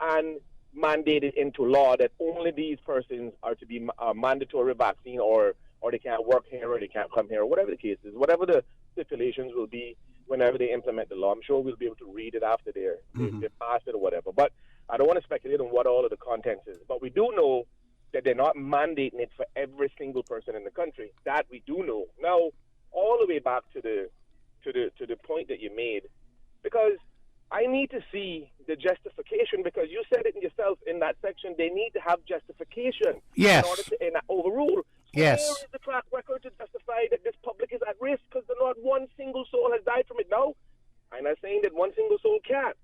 and mandate it into law that only these persons are to be mandatory vaccine or they can't work here or they can't come here, whatever the case is, whatever the stipulations will be whenever they implement the law. I'm sure we'll be able to read it after they pass it or whatever. But I don't want to speculate on what all of the contents is. But we do know that they're not mandating it for every single person in the country. That we do know. Now, all the way back to the point that you made, because I need to see the justification, because you said it yourself in that section, they need to have justification in order to overrule. So where is the track record to justify that this public is at risk because not one single soul has died from it? No, I'm not saying that one single soul can't,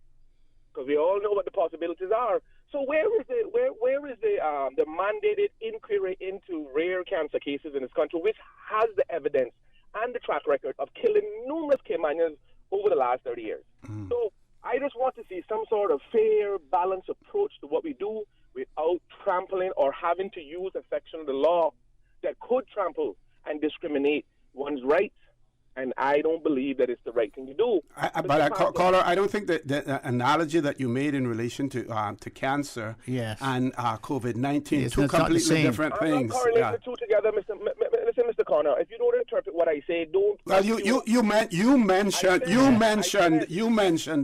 because we all know what the possibilities are. So where is the mandated inquiry into rare cancer cases in this country, which has the evidence and the track record of killing numerous Caymanians over the last 30 years? So I just want to see some sort of fair, balanced approach to what we do without trampling or having to use a section of the law that could trample and discriminate one's rights. And I don't believe that it's the right thing to do. Caller, I don't think that the analogy that you made in relation to cancer and COVID-19, two completely different things. I'm not correlating the two together, listen, Mr. Connor. If you don't interpret what I say, don't. Well, you mentioned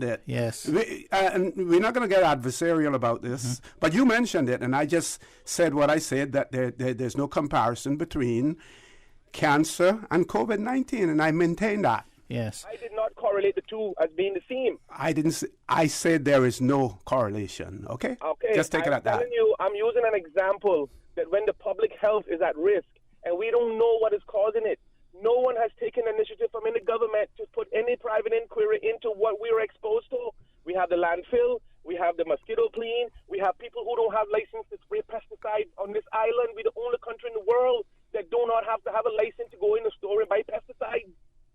it. Yes. And we're not going to get adversarial about this, but you mentioned it, and I just said what I said, that there's no comparison between cancer and COVID-19, and I maintain that. Yes. I did not correlate the two as being the same. I said there is no correlation. Okay. Okay. Just take it at that. I'm telling you, I'm using an example that when the public health is at risk and we don't know what is causing it, no one has taken initiative from any government to put any private inquiry into what we are exposed to. We have the landfill, we have the mosquito clean, we have people who don't have license to spray pesticides on this island. We're the only country in the world that do not have to have a license to go in the store and buy pesticides.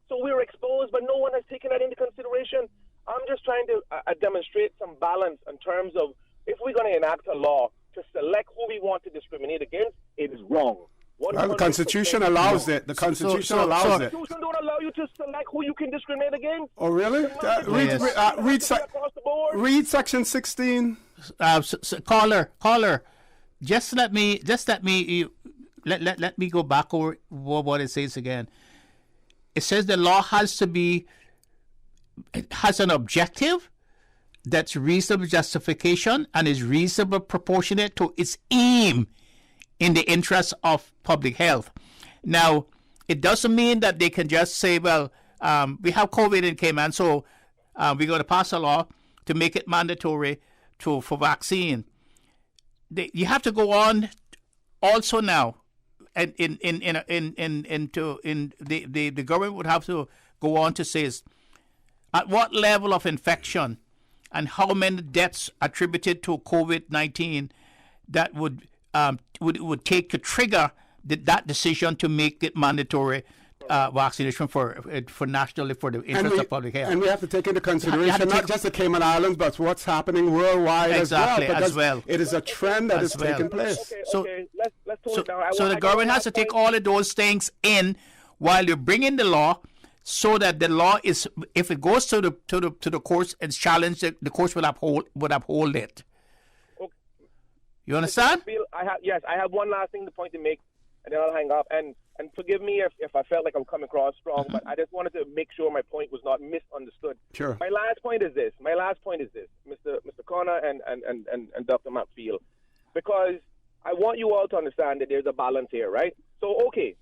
So we're exposed, but no one has taken that into consideration. I'm just trying to demonstrate some balance in terms of if we're going to enact a law to select who we want to discriminate against, it is wrong. Well, the Constitution allows it. The Constitution allows it. The Constitution don't allow you to select who you can discriminate against. Oh, really? Read Section 16. Caller, just let me go back over what it says again. It says the law has an objective that's reasonable justification and is reasonable proportionate to its aim in the interest of public health. Now, it doesn't mean that they can just say, well, we have COVID in Cayman, so we're going to pass a law to make it mandatory for vaccine. You have to go on also now, and the government would have to go on to say at what level of infection and how many deaths attributed to COVID-19 that would take to trigger that decision to make it mandatory vaccination for nationally for the interest of public health. And we have to take into consideration not just the Cayman Islands, but what's happening worldwide as well. It is a trend that is taking place. Okay, let's tone it down. So the government has to take all of those things in while you're bringing the law, so that the law is, if it goes to the courts and challenged, the courts will uphold it. Okay. You understand? I have one last thing to point to make, and then I'll hang up. And forgive me if I felt like I'm coming across strong, but I just wanted to make sure my point was not misunderstood. Sure. My last point is this, Mr. Connor and Dr. Macfield, because I want you all to understand that there's a balance here, right? So, okay,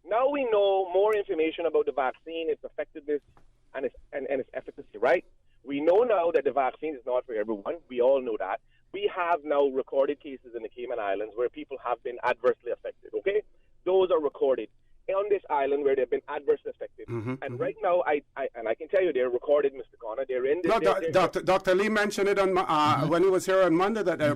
now we know more information about the vaccine, its effectiveness, and its efficacy, right? We know now that the vaccine is not for everyone. We all know that. We have now recorded cases in the Cayman Islands where people have been adversely affected, okay? Those are recorded on this island where they've been adversely affected. And right now, I can tell you they're recorded, Mr. Connor. They're in this. No, Dr. Lee mentioned it on when he was here on Monday that there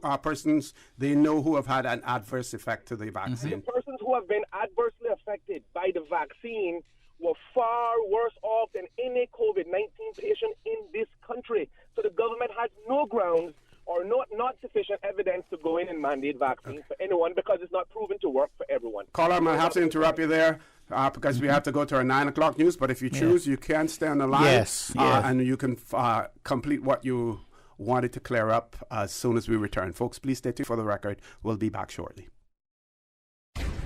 are persons they know who have had an adverse effect to the vaccine. The persons who have been adversely affected by the vaccine were far worse off than any COVID-19 patient in this country. So the government has no grounds or not sufficient evidence to go in and mandate vaccines for anyone because it's not proven to work for everyone. Caller, I'm going to have to interrupt you there because we have to go to our 9 o'clock news. But if you choose, you can stay on the line. Yes. And you can complete what you wanted to clear up as soon as we return. Folks, please stay tuned for the record. We'll be back shortly.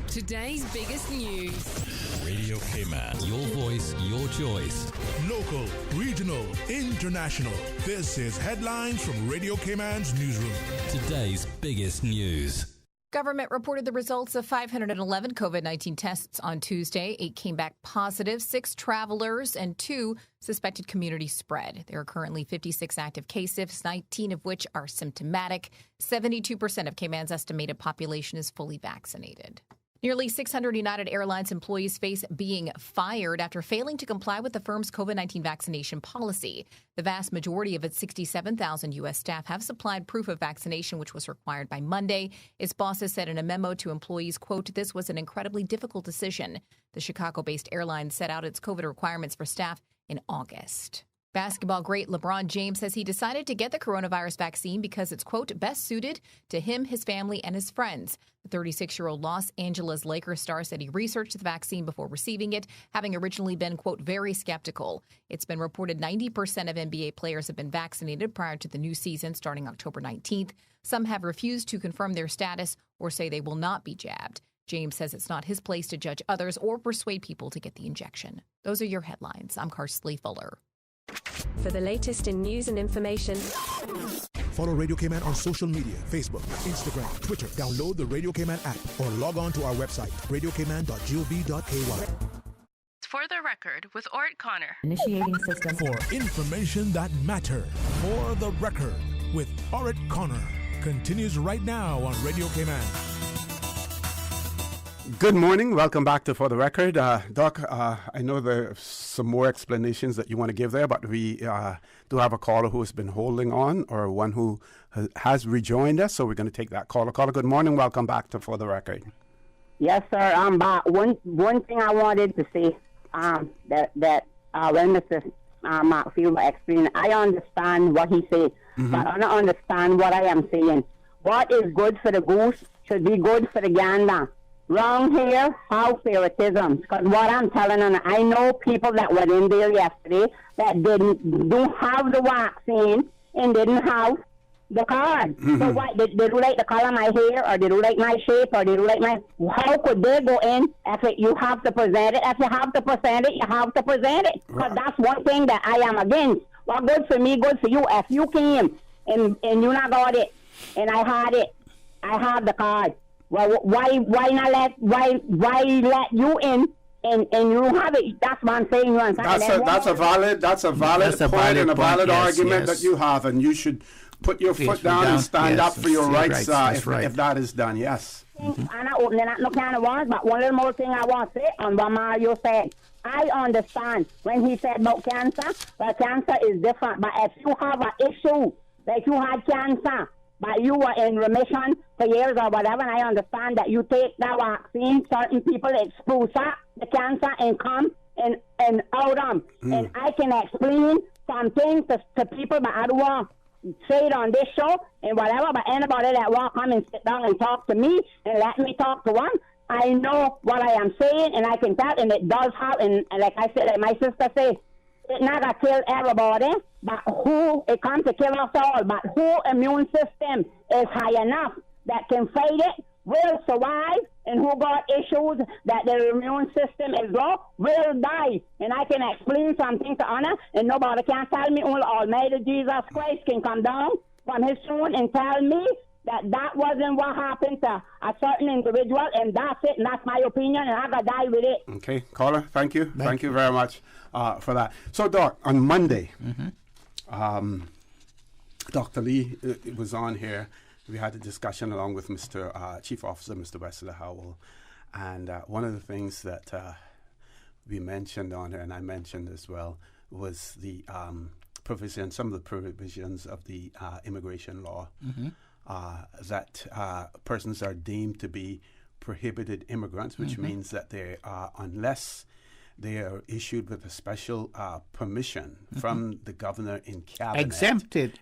Today's biggest news. Radio Cayman, your voice, your choice. Local, regional, international. This is Headlines from Radio Cayman's newsroom. Today's biggest news. Government reported the results of 511 COVID-19 tests on Tuesday. 8 came back positive, 6 travelers, and 2 suspected community spread. There are currently 56 active cases, 19 of which are symptomatic. 72% of Cayman's estimated population is fully vaccinated. Nearly 600 United Airlines employees face being fired after failing to comply with the firm's COVID-19 vaccination policy. The vast majority of its 67,000 U.S. staff have supplied proof of vaccination, which was required by Monday. Its bosses said in a memo to employees, quote, "This was an incredibly difficult decision." The Chicago-based airline set out its COVID requirements for staff in August. Basketball great Lebron James says he decided to get the coronavirus vaccine because it's, quote, best suited to him, his family, and his friends. The 36-year-old Los Angeles Lakers star said he researched the vaccine before receiving it, having originally been, quote, very skeptical. It's been reported 90% of NBA players have been vaccinated prior to the new season starting October 19th. Some have refused to confirm their status or say they will not be jabbed. James says it's not his place to judge others or persuade people to get the injection. Those are your headlines. I'm Karsley Fuller. For the latest in news and information, follow Radio Cayman on social media, Facebook, Instagram, Twitter. Download the Radio Cayman app or log on to our website, radiocayman.gov.ky. For the record, with Ort Connor. Initiating system. For information that matter. For the record, with Ort Connor. Continues right now on Radio Cayman. Good morning. Welcome back to For the Record. Doc, I know there's some more explanations that you want to give there, but we do have a caller who has been holding on, or one who has rejoined us, so we're going to take that caller. Caller, good morning. Welcome back to For the Record. Yes, sir. I'm back. One thing I wanted to say, that when Mr. Macfield explained, I understand what he said, but I don't understand what I am saying. What is good for the goose should be good for the gander. Wrong here, how favoritism. Because what I'm telling you, I know people that were in there yesterday that don't have the vaccine and didn't have the card. So what, they do like the color of my hair, or they do like my shape, or they do like my... How could they go in if you have to present it? If you have to present it, you have to present it. Because that's one thing that I am against. Well, good for me, good for you. If you came and you not got it, and I had it, I have the card. Well, why let you in? And you have it. That's what I'm saying. That's a valid point and a valid argument that you have, and you should put your foot down and stand up for your rights if that is done. Yes. I'm not opening up no can of worms, but one little more thing I want to say on what Mario said. I understand when he said about cancer. Well, cancer is different, but if you have an issue, like you had cancer, but you were in remission for years or whatever, and I understand that you take that vaccine, certain people expose the cancer and come and out them. And I can explain some things to people, but I don't want to say it on this show and whatever, but anybody that will come and sit down and talk to me and let me talk to one, I know what I am saying, and I can tell, and it does happen. And like I said, like my sister said, it not gonna kill everybody, but who it comes to kill us all. But who immune system is high enough that can fight it will survive, and who got issues that their immune system is low will die. And I can explain something to Anna, and nobody can tell me. Only Almighty Jesus Christ can come down from His throne and tell me that wasn't what happened to a certain individual, and that's it, and that's my opinion, and I gotta die with it. Okay, caller, thank you. Thank you very much for that. So, Doc, on Monday, Dr. Lee was on here. We had a discussion along with Mr. Chief Officer, Mr. Wesley Howell, and one of the things that we mentioned on here, and I mentioned as well, was the some of the provisions of the immigration law. That persons are deemed to be prohibited immigrants, which means that they are, unless they are issued with a special permission from the governor in cabinet.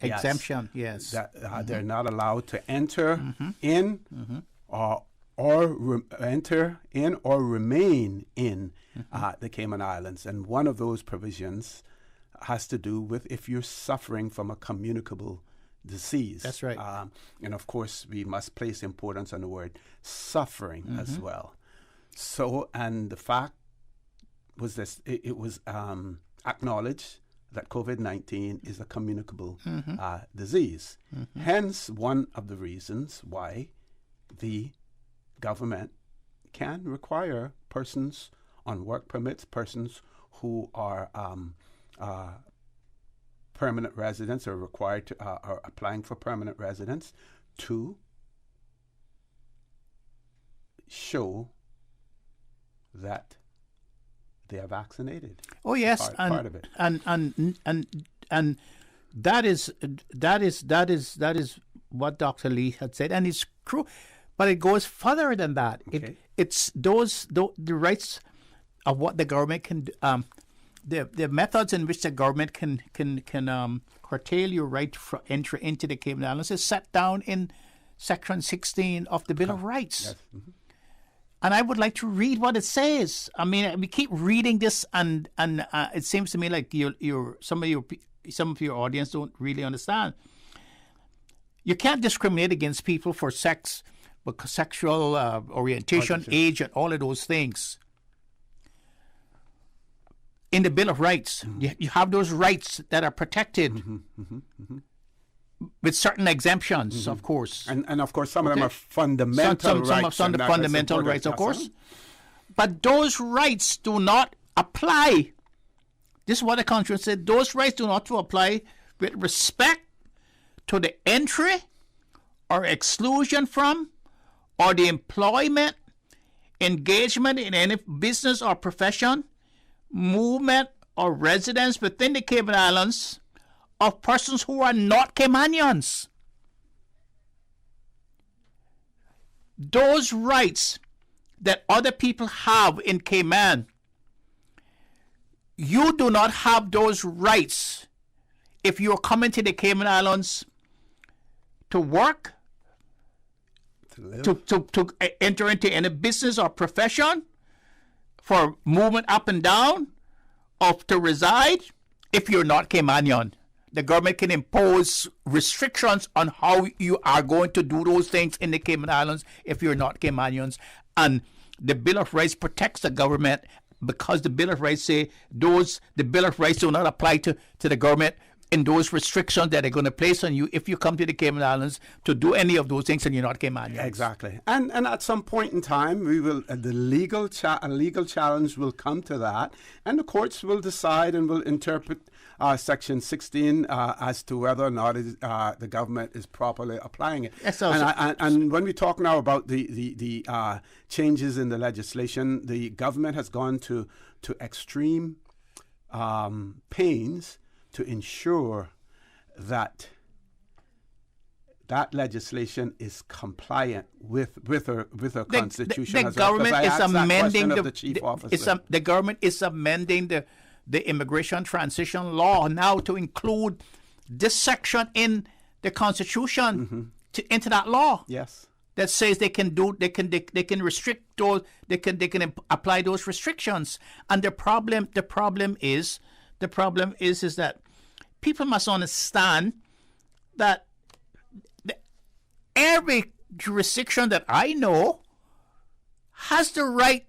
Exemption, yes. That they're not allowed to enter in or enter in or remain in the Cayman Islands. And one of those provisions has to do with if you're suffering from a communicable disease. That's right. And of course, we must place importance on the word suffering as well. So, and the fact was this, it was acknowledged that COVID-19 is a communicable disease. Hence, one of the reasons why the government can require persons on work permits, persons who are permanent residents are required to are applying for permanent residence to show that they are vaccinated. Oh yes, part of it. And that is what Dr. Lee had said, and it's true, but it goes further than that. Okay. It's the rights of what the government can do. The methods in which the government can curtail your right to entry into the Cayman Islands is set down in Section 16 of the Bill of Rights. Yes. And I would like to read what it says. I mean, we keep reading this, and it seems to me like some of your audience don't really understand. You can't discriminate against people for sex, sexual orientation, age, and all of those things. In the Bill of Rights, you have those rights that are protected with certain exemptions, of course. And of course, some of them are fundamental rights. Some of the fundamental rights, of course. But those rights do not apply. This is what the Constitution said. Those rights do not apply with respect to the entry or exclusion from or the employment, engagement in any business or profession, movement or residence within the Cayman Islands of persons who are not Caymanians. Those rights that other people have in Cayman, you do not have those rights if you're coming to the Cayman Islands to work, to enter into any business or profession, for movement up and down, or to reside, if you're not Caymanian. The government can impose restrictions on how you are going to do those things in the Cayman Islands if you're not Caymanians. And the Bill of Rights protects the government because the Bill of Rights say the Bill of Rights do not apply to the government in those restrictions that they're going to place on you if you come to the Cayman Islands to do any of those things and you're not Caymanians. Exactly. And at some point in time, we will the legal challenge will come to that, and the courts will decide and will interpret Section 16 as to whether or not the government is properly applying it. Yes, and when we talk now about the changes in the legislation, the government has gone to extreme pains to ensure that legislation is compliant with our constitution. The government is amending the government is amending the immigration transition law now to include this section in the constitution into that law. Yes. That says they can restrict those, they can apply those restrictions. And the problem is that people must understand that every jurisdiction that I know has the right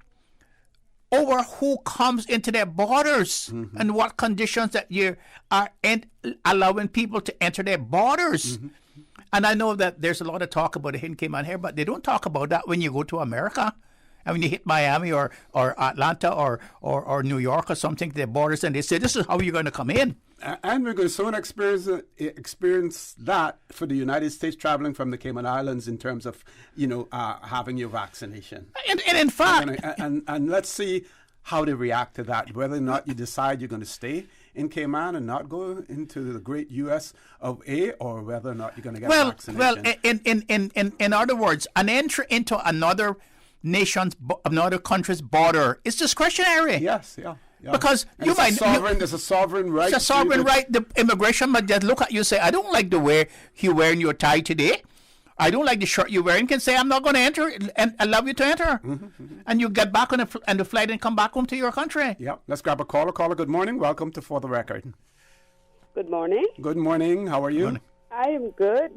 over who comes into their borders and what conditions that you are allowing people to enter their borders. And I know that there's a lot of talk about it in Cayman here, but they don't talk about that when you go to America. And when you hit Miami or Atlanta or New York or something, their borders, and they say, this is how you're going to come in. And we're going to soon experience that for the United States traveling from the Cayman Islands in terms of, having your vaccination. And in fact... And let's see how they react to that, whether or not you decide you're going to stay in Cayman and not go into the great U.S. of A, or whether or not you're going to get a vaccination. Well, in other words, an entry into another country's border is discretionary. Yes, yeah. Because there's a sovereign right. It's a sovereign right. The immigration might just look at you and say, I don't like the way you're wearing your tie today. I don't like the shirt you're wearing. Can say, I'm not going to enter and allow you to enter. And you get back on the flight and come back home to your country. Yeah. Let's grab a caller. Caller, good morning. Welcome to For the Record. Good morning. Good morning. How are you? Morning. I am good.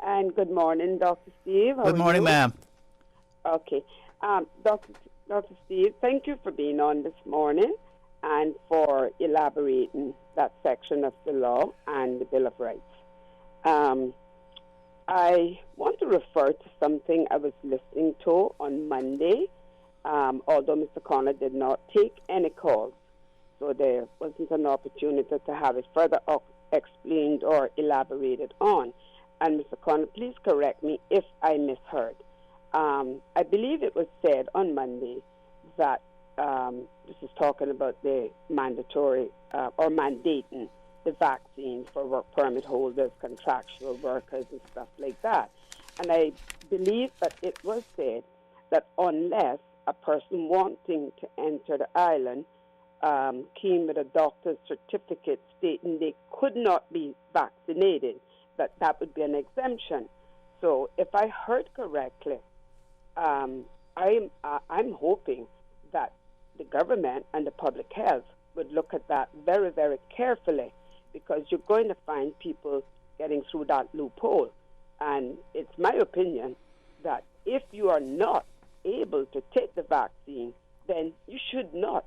And good morning, Dr. Steve. Good morning, ma'am. Okay. Dr. Steve, thank you for being on this morning and for elaborating that section of the law and the Bill of Rights. I want to refer to something I was listening to on Monday, although Mr. Connor did not take any calls, so there wasn't an opportunity to have it further explained or elaborated on. And Mr. Connor, please correct me if I misheard. I believe it was said on Monday that this is talking about the mandatory or mandating the vaccine for work permit holders, contractual workers, and stuff like that. And I believe that it was said that unless a person wanting to enter the island came with a doctor's certificate stating they could not be vaccinated, that would be an exemption. So if I heard correctly, I'm hoping that the government and the public health would look at that very, very carefully, because you're going to find people getting through that loophole. And it's my opinion that if you are not able to take the vaccine, then you should not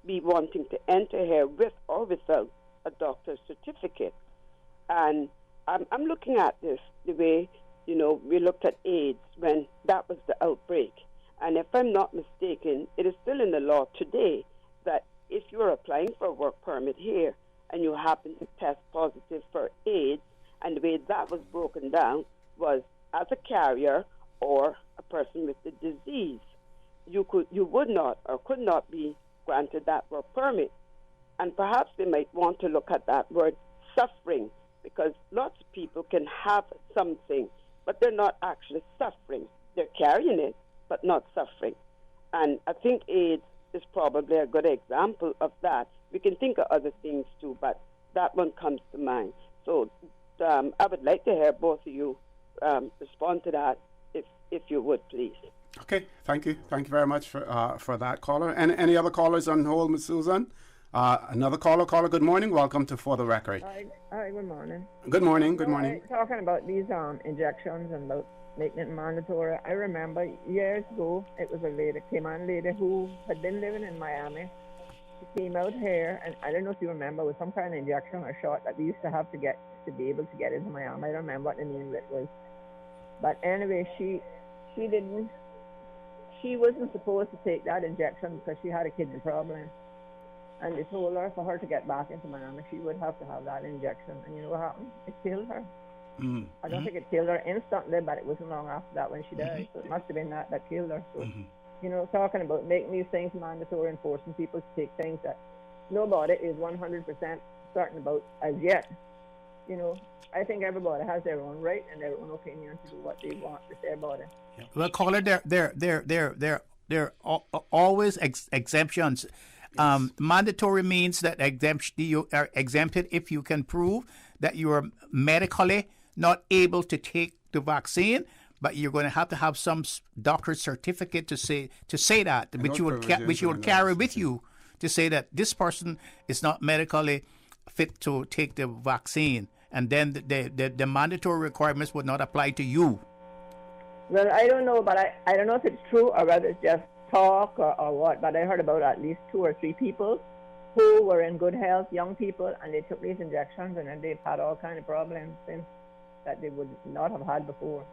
be wanting to enter here with or without a doctor's certificate. And I'm looking at this the way, we looked at AIDS when that was the outbreak. And if I'm not mistaken, it is still in the law today that if you're applying for a work permit here and you happen to test positive for AIDS, and the way that was broken down was as a carrier or a person with the disease, you would not or could not be granted that work permit. And perhaps they might want to look at that word suffering, because lots of people can have something, but they're not actually suffering. They're carrying it, but not suffering. And I think AIDS is probably a good example of that. We can think of other things too, but that one comes to mind. So I would like to hear both of you respond to that, if you would, please. Okay, thank you. Thank you very much for that, caller. And any other callers on hold, Ms. Susan? Another caller, good morning. Welcome to For the Record. Hi, good morning. Good morning, good morning. Talking about these injections and about making it mandatory, I remember years ago, it was a lady, Cayman lady, who had been living in Miami. she came out here, and I don't know if you remember, it was some kind of injection or shot that we used to have to get to be able to get into my arm. I don't remember what the name of it was. But anyway, she wasn't supposed to take that injection because she had a kidney problem. And they told her for her to get back into Miami, she would have to have that injection. And you know what happened? It killed her. I don't think it killed her instantly, but it wasn't long after that when she died. So it must have been that killed her. So, you know, talking about making these things mandatory and forcing people to take things that nobody is 100% certain about as yet. You know, I think everybody has their own right and their own opinion to do what they want with their body. Well, caller, there are always exemptions. Mandatory means that you are exempted if you can prove that you are medically not able to take the vaccine, but you're going to have some doctor's certificate to say that, which you would carry with you to say that this person is not medically fit to take the vaccine, and then the mandatory requirements would not apply to you. Well, I don't know, but I don't know if it's true or whether it's just talk or what, but I heard about at least 2 or 3 people who were in good health, young people, and they took these injections, and then they've had all kind of problems since that they would not have had before.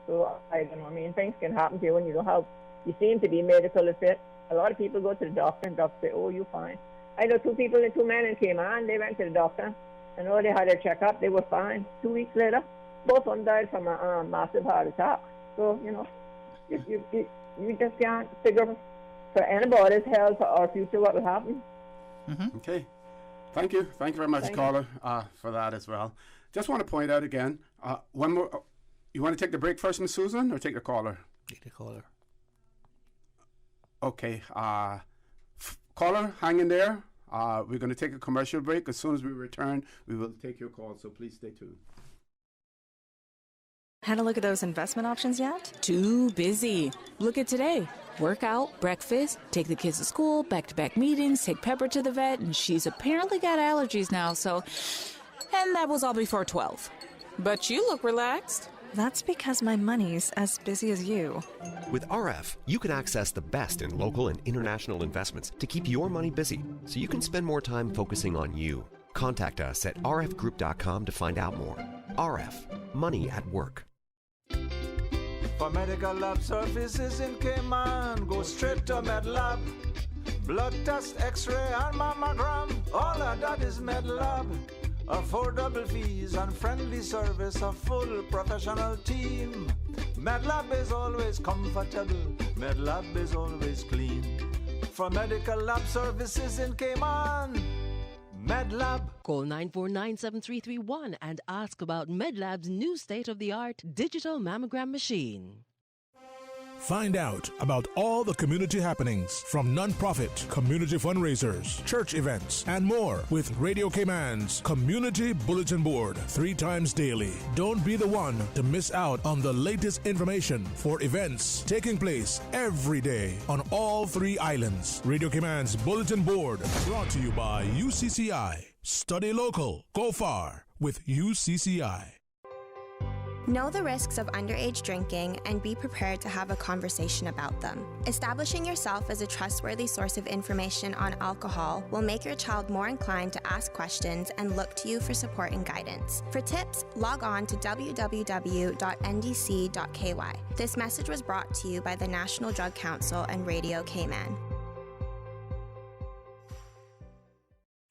So I don't know. I mean, things can happen to you when you don't have. You seem to be medically fit. A lot of people go to the doctor, and doctor say, "Oh, you're fine." I know 2 men in Cayman. They went to the doctor, and they had their checkup. They were fine. 2 weeks later, both of them died from a massive heart attack. So you know, you just can't figure for anybody's health or future what will happen. Okay. Thank you very much, caller, for that as well. Just want to point out again, one more. You want to take the break first, Ms. Susan, or take the caller? Take the caller. Okay. Caller, hang in there. We're going to take a commercial break. As soon as we return, we will take your call, so please stay tuned. Had a look at those investment options yet? Too busy. Look at today. Workout, breakfast, take the kids to school, back-to-back meetings, take Pepper to the vet, and she's apparently got allergies now, so... And that was all before 12. But you look relaxed. That's because my money's as busy as you. With RF, you can access the best in local and international investments to keep your money busy, so you can spend more time focusing on you. Contact us at rfgroup.com to find out more. RF, money at work. For medical lab services in Cayman, go straight to MedLab. Blood test, x-ray, and mammogram, all of that is MedLab. Affordable fees and friendly service, a full professional team. MedLab is always comfortable, MedLab is always clean. For medical lab services in Cayman, MedLab. Call 949-7331 and ask about MedLab's new state-of-the-art digital mammogram machine. Find out about all the community happenings from non-profit, community fundraisers, church events, and more with Radio Cayman's Community Bulletin Board 3 times daily. Don't be the one to miss out on the latest information for events taking place every day on all 3 islands. Radio Cayman's Bulletin Board, brought to you by UCCI. Study local, go far with UCCI. Know the risks of underage drinking and be prepared to have a conversation about them. Establishing yourself as a trustworthy source of information on alcohol will make your child more inclined to ask questions and look to you for support and guidance. For tips, log on to www.ndc.ky. This message was brought to you by the National Drug Council and Radio Cayman.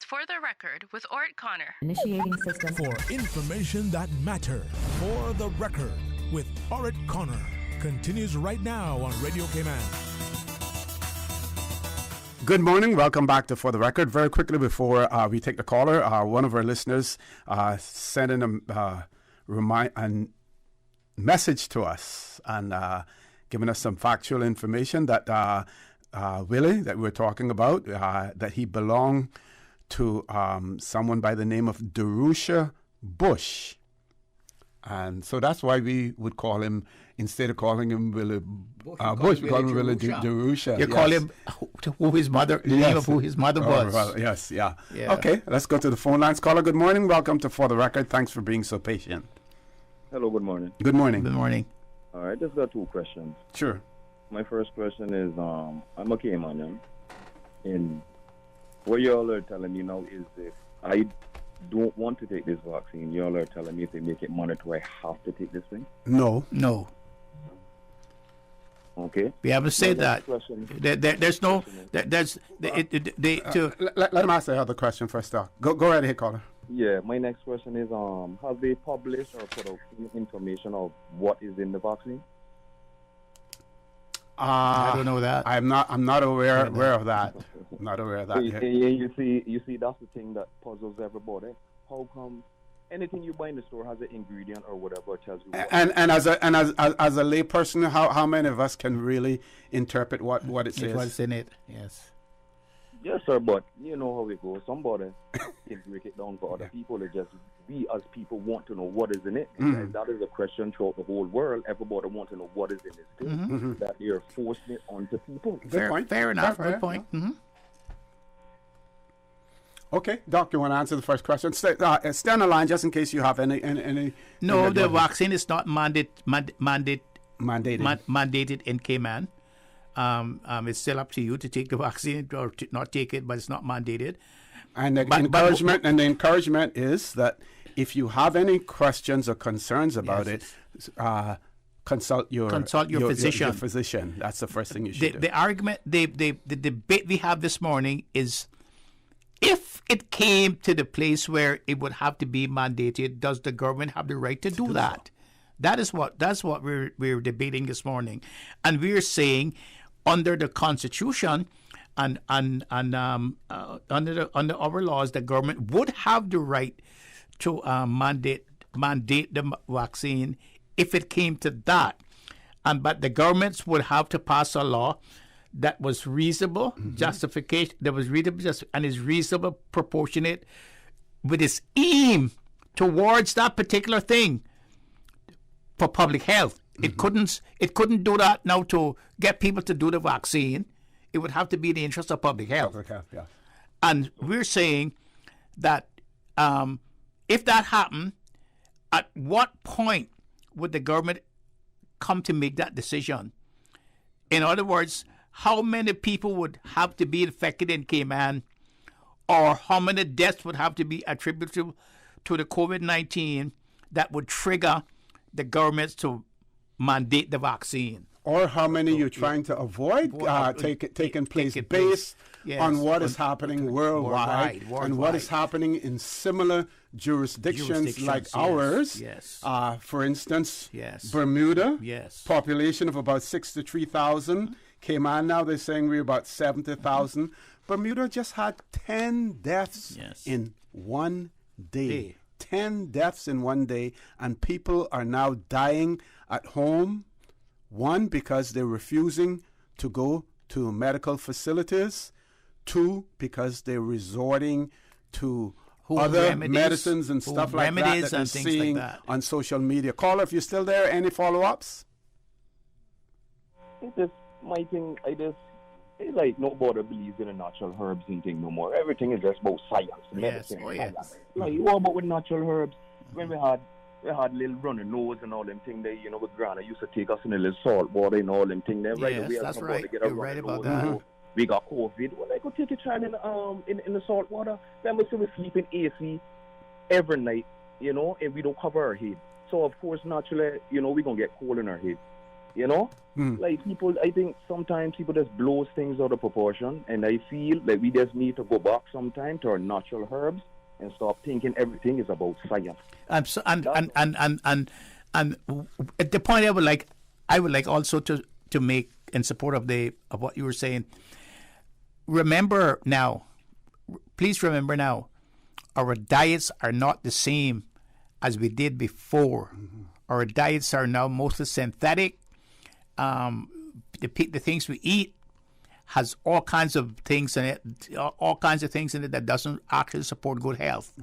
For the record, with Ort Connor. Initiating system. For information that matter. For the record, with Ort Connor. Continues right now on Radio Cayman. Good morning. Welcome back to For the Record. Very quickly before we take the caller, one of our listeners sent in a message to us and giving us some factual information that Willie, that we were talking about, that he belonged to someone by the name of Darusha Bush. And so that's why we would call him, instead of calling him Willie Bush, we call him Willie Darusha. You call him who his mother, the name of who his mother was. Well, yes, yeah. Okay, let's go to the phone lines. Caller, good morning. Welcome to For the Record. Thanks for being so patient. Hello, good morning. Good morning. Good morning. All right, just got 2 questions. Sure. My first question is, I'm a Caymanian in What y'all are telling me now is if I don't want to take this vaccine, y'all are telling me if they make it mandatory, I have to take this thing? No. Okay. We haven't said that. There's no. Let him ask the other question first. Go right ahead, caller. Yeah, my next question is, have they published or put out information of what is in the vaccine? I don't know that. I'm not aware of that. I'm not aware of that yet. You see, that's the thing that puzzles everybody. How come anything you buy in the store has an ingredient or whatever tells you? And as a lay person, how many of us can really interpret what it says? What's in it? Yes. Yes, sir, but you know how it goes. Somebody can break it down for other people. It just, we as people want to know what is in it. And that is a question throughout the whole world. Everybody wants to know what is in this thing, that they are forcing it onto people. Good point. Fair enough. Good point. Yeah. Okay, Doc, you want to answer the first question? Stay on the line just in case you have any. No, the vaccine is not mandated in Cayman. It's still up to you to take the vaccine or to not take it, but it's not mandated. And the encouragement is that if you have any questions or concerns about it, consult your physician. Your physician. That's the first thing you should do. The argument, the debate we have this morning is, if it came to the place where it would have to be mandated, does the government have the right to do that? That's what we're debating this morning, and we're saying under the Constitution and under our laws, the government would have the right to mandate the vaccine if it came to that, but the governments would have to pass a law that was reasonable, justification that was reasonable, and is reasonable, proportionate, with its aim towards that particular thing for public health. It couldn't do that now to get people to do the vaccine. It would have to be in the interest of public health. Public health, yeah. And we're saying that if that happened, at what point would the government come to make that decision? In other words, how many people would have to be infected in Cayman, or how many deaths would have to be attributable to the COVID-19 that would trigger the governments to mandate the vaccine? Or how many you're trying to avoid taking place based on what is happening worldwide and what is happening in similar jurisdictions like ours. Yes. For instance, Bermuda, population of about 63,000. Cayman now, they're saying we're about 70,000. Bermuda just had 10 deaths in one day. 10 deaths in one day, and people are now dying at home. One, because they're refusing to go to medical facilities. Two, because they're resorting to other medicines and stuff like that they're seeing on social media. Caller, if you're still there, any follow-ups? It's like nobody believes in the natural herbs and thing no more. Everything is just about science, medicine. Science. Like, what about with natural herbs? When we had little running nose and all them thing there, with Grandma used to take us in a little salt water and all them thing there. Right away, that's right. You're right about that. We got COVID. Well, I go take a child in the salt water. Then we sleep in AC every night, and we don't cover our head. So of course, naturally, we're gonna get cold in our head. Like people, I think sometimes people just blows things out of proportion, and I feel like we just need to go back sometime to our natural herbs and stop thinking everything is about science. And the point I would like also to make in support of what you were saying. Please remember now, our diets are not the same as we did before. Our diets are now mostly synthetic. The things we eat has all kinds of things in it, that doesn't actually support good health,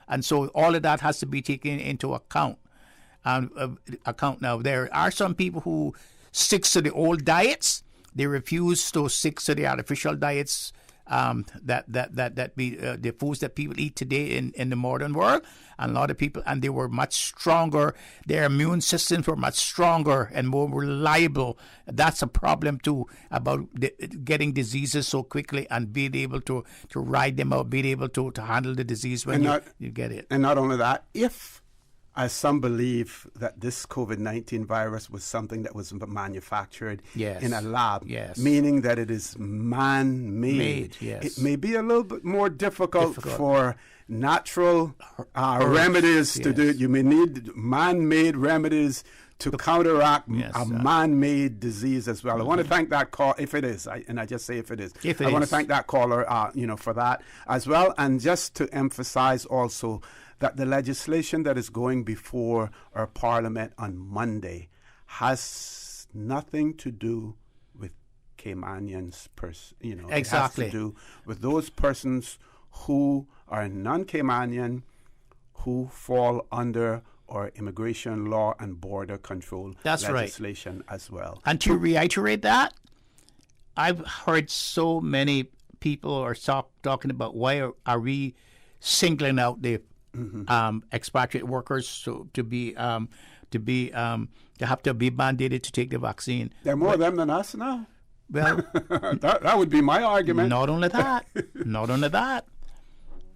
and so all of that has to be taken into account. Now, there are some people who stick to the old diets. They refuse to stick to the artificial diets the foods that people eat today in the modern world, and a lot of people, and they were much stronger. Their immune systems were much stronger and more reliable. That's a problem too, about getting diseases so quickly and being able to ride them out, being able to handle the disease when you get it. And not only that, as some believe that this COVID-19 virus was something that was manufactured in a lab, meaning that it is man-made. It may be a little bit more difficult. For natural remedies to do it. You may need man-made remedies to counteract a man-made disease as well. I want to thank that call, if it is, and I just say if it is. I want to thank that caller, for that as well, and just to emphasize also that the legislation that is going before our Parliament on Monday has nothing to do with Caymanians, Exactly. It has to do with those persons who are non-Caymanian, who fall under our immigration law and border control legislation as well. And to reiterate that, I've heard so many people are talking about why are we singling out the expatriate workers to have to be mandated to take the vaccine. There are more of them than us now. Well, that would be my argument. Not only that,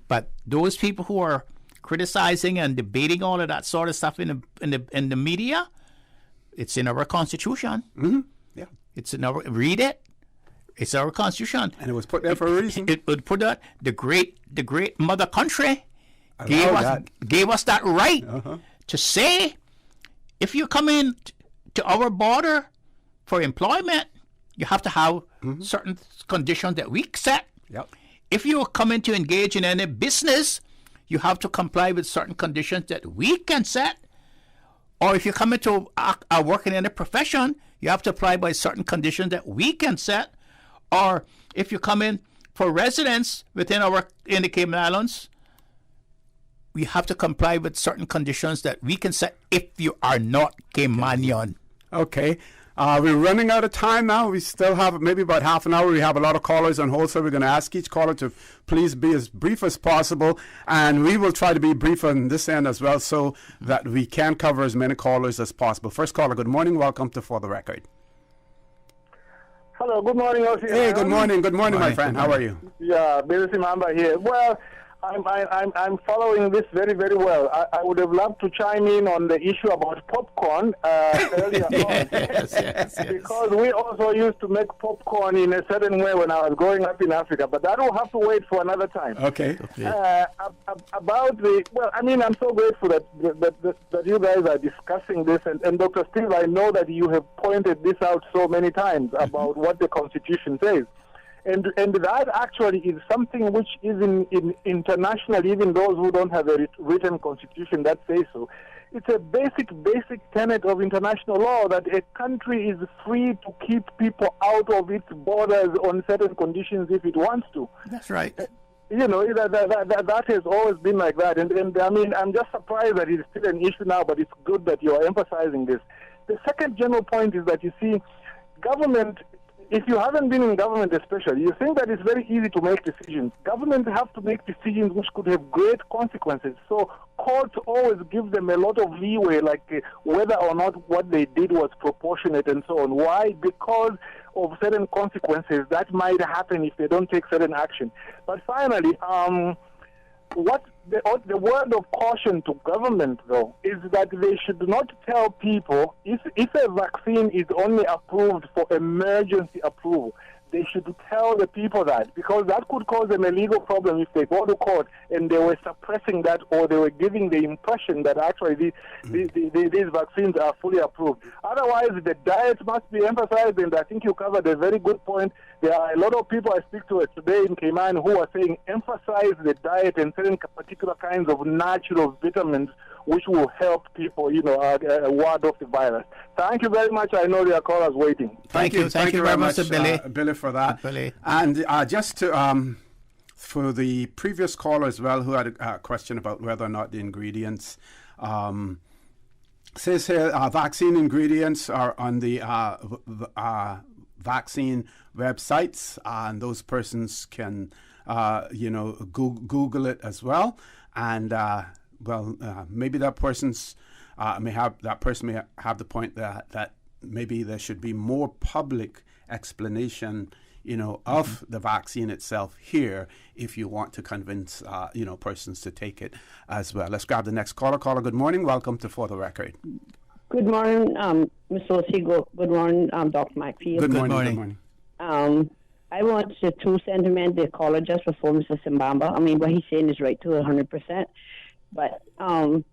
but those people who are criticizing and debating all of that sort of stuff in the media, it's in our Constitution. Yeah, it's in our read it. It's our Constitution, and it was put there for a reason. It would put that the great mother country gave us that right to say, if you come in to our border for employment, you have to have certain conditions that we set. Yep. If you come in to engage in any business, you have to comply with certain conditions that we can set. Or if you come into work in any profession, you have to apply by certain conditions that we can set. Or if you come in for residence in the Cayman Islands, we have to comply with certain conditions that we can set if you are not Caymanian. Okay. We're running out of time now. We still have maybe about half an hour. We have a lot of callers on hold, so we're going to ask each caller to please be as brief as possible. And we will try to be brief on this end as well so that we can cover as many callers as possible. First caller, good morning. Welcome to For the Record. Hello, good morning, Osi. Hey, good morning. Good morning, my friend. How are you? Yeah, Bill Simamba here. Well, I'm following this very, very well. I would have loved to chime in on the issue about popcorn earlier on. Yes. Because we also used to make popcorn in a certain way when I was growing up in Africa, but that will have to wait for another time. Okay. About I'm so grateful that you guys are discussing this, and Dr. Steve, I know that you have pointed this out so many times about what the Constitution says. And that actually is something which is in international, even those who don't have a written constitution that says so. It's a basic tenet of international law that a country is free to keep people out of its borders on certain conditions if it wants to. That's right. That has always been like that. And I'm just surprised that it's still an issue now, but it's good that you are emphasizing this. The second general point is that, you see, government, if you haven't been in government especially, you think that it's very easy to make decisions. Governments have to make decisions which could have great consequences. So courts always give them a lot of leeway, like whether or not what they did was proportionate and so on. Why? Because of certain consequences that might happen if they don't take certain action. But finally, the word of caution to government, though, is that they should not tell people if a vaccine is only approved for emergency approval. They should tell the people that, because that could cause them a legal problem if they go to court and they were suppressing that, or they were giving the impression that actually these vaccines are fully approved. Otherwise, the diet must be emphasized, and I think you covered a very good point. There are a lot of people I speak to today in Cayman who are saying emphasize the diet and certain particular kinds of natural vitamins which will help people, ward off the virus. Thank you very much. I know there are callers waiting. Thank you very much, Billy, for that. Billy. And just to, for the previous caller as well, who had a question about whether or not the ingredients, says here, vaccine ingredients are on the vaccine websites, and those persons can, Google it as well. And maybe that person may have the point that maybe there should be more public explanation, of the vaccine itself here, if you want to convince, persons to take it as well. Let's grab the next caller. Caller, good morning. Welcome to For the Record. Good morning, Ms. Osigo. Good morning, Dr. McPhee. Good morning. I want to sentiment the caller just before Mr. Simbamba. I mean, what he's saying is right to 100%. But our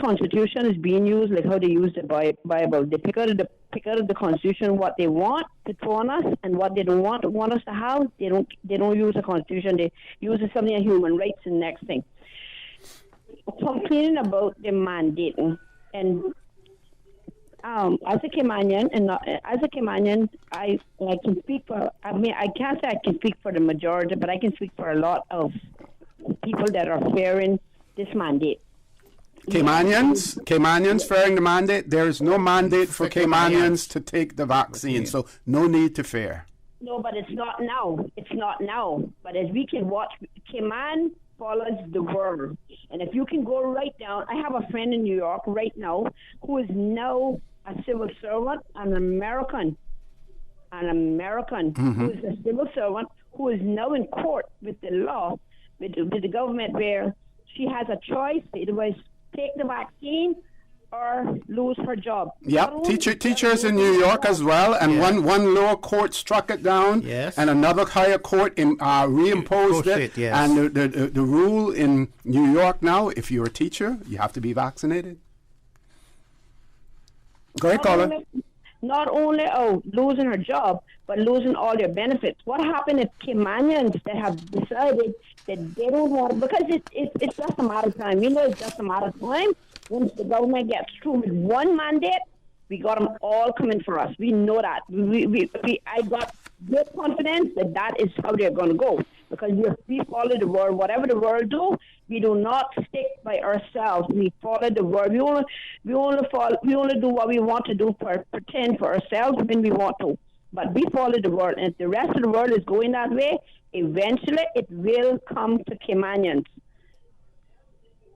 Constitution is being used like how they use the Bible. They pick out of the Constitution what they want to throw on us, and what they don't want us to have. They don't use the Constitution. They use something like human rights and the next thing. Complaining about the mandating, and as a Caymanian, I can speak for. I mean, I can't say I can speak for the majority, but I can speak for a lot of people that are fearing this mandate. Caymanians fearing the mandate. There is no mandate for Caymanians to take the vaccine, so no need to fear. No, but it's not now. It's not now. But as we can watch, Cayman follows the world. And if you can go right down, I have a friend in New York right now who is now a civil servant, an American who is a civil servant, who is now in court with the law, with the government, where she has a choice. It was take the vaccine or lose her job. Yep, teachers in New York as well, and one lower court struck it down, and another higher court reimposed it. And the rule in New York now, if you're a teacher, you have to be vaccinated. Go ahead, caller. Not only losing her job, but losing all their benefits. What happened if Caymanians that have decided that they don't want, because it's just a matter of time. It's just a matter of time. Once the government gets through with one mandate, we got them all coming for us. We know that. I got great confidence that is how they're going to go, because we follow the world. Whatever the world do, we do not stick by ourselves. We follow the world. We only do what we want to do, pretend for ourselves when we want to. But we follow the world, and if the rest of the world is going that way, eventually it will come to Caymanians.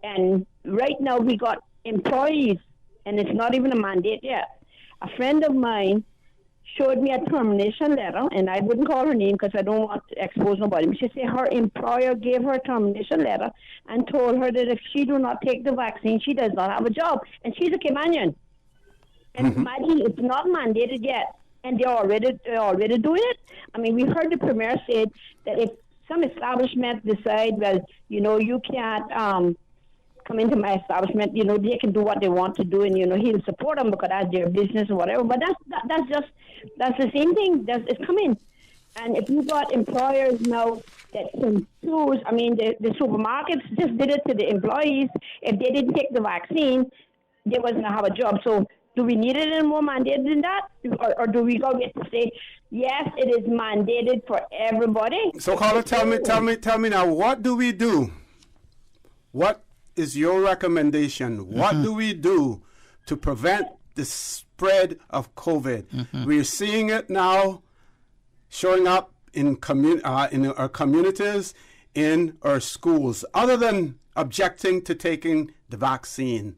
And right now we got employees, and it's not even a mandate yet. A friend of mine showed me a termination letter, and I wouldn't call her name because I don't want to expose nobody. She said her employer gave her a termination letter and told her that if she do not take the vaccine, she does not have a job. And she's a Caymanian. And imagine, it's not mandated yet, and they're already doing it. I mean, we heard the premier say that if some establishments decide, well, you can't come into my establishment, they can do what they want to do, and he'll support them because that's their business or whatever. But that's the same thing. It's coming. And if you got employers now that can choose, I mean, the supermarkets just did it to the employees. If they didn't take the vaccine, they wasn't gonna have a job. So do we need it any more mandated than that, or do we go get to say yes, it is mandated for everybody? So, caller, tell me now, what do we do? What is your recommendation? What do we do to prevent the spread of COVID? We're seeing it now showing up in our communities, in our schools. Other than objecting to taking the vaccine,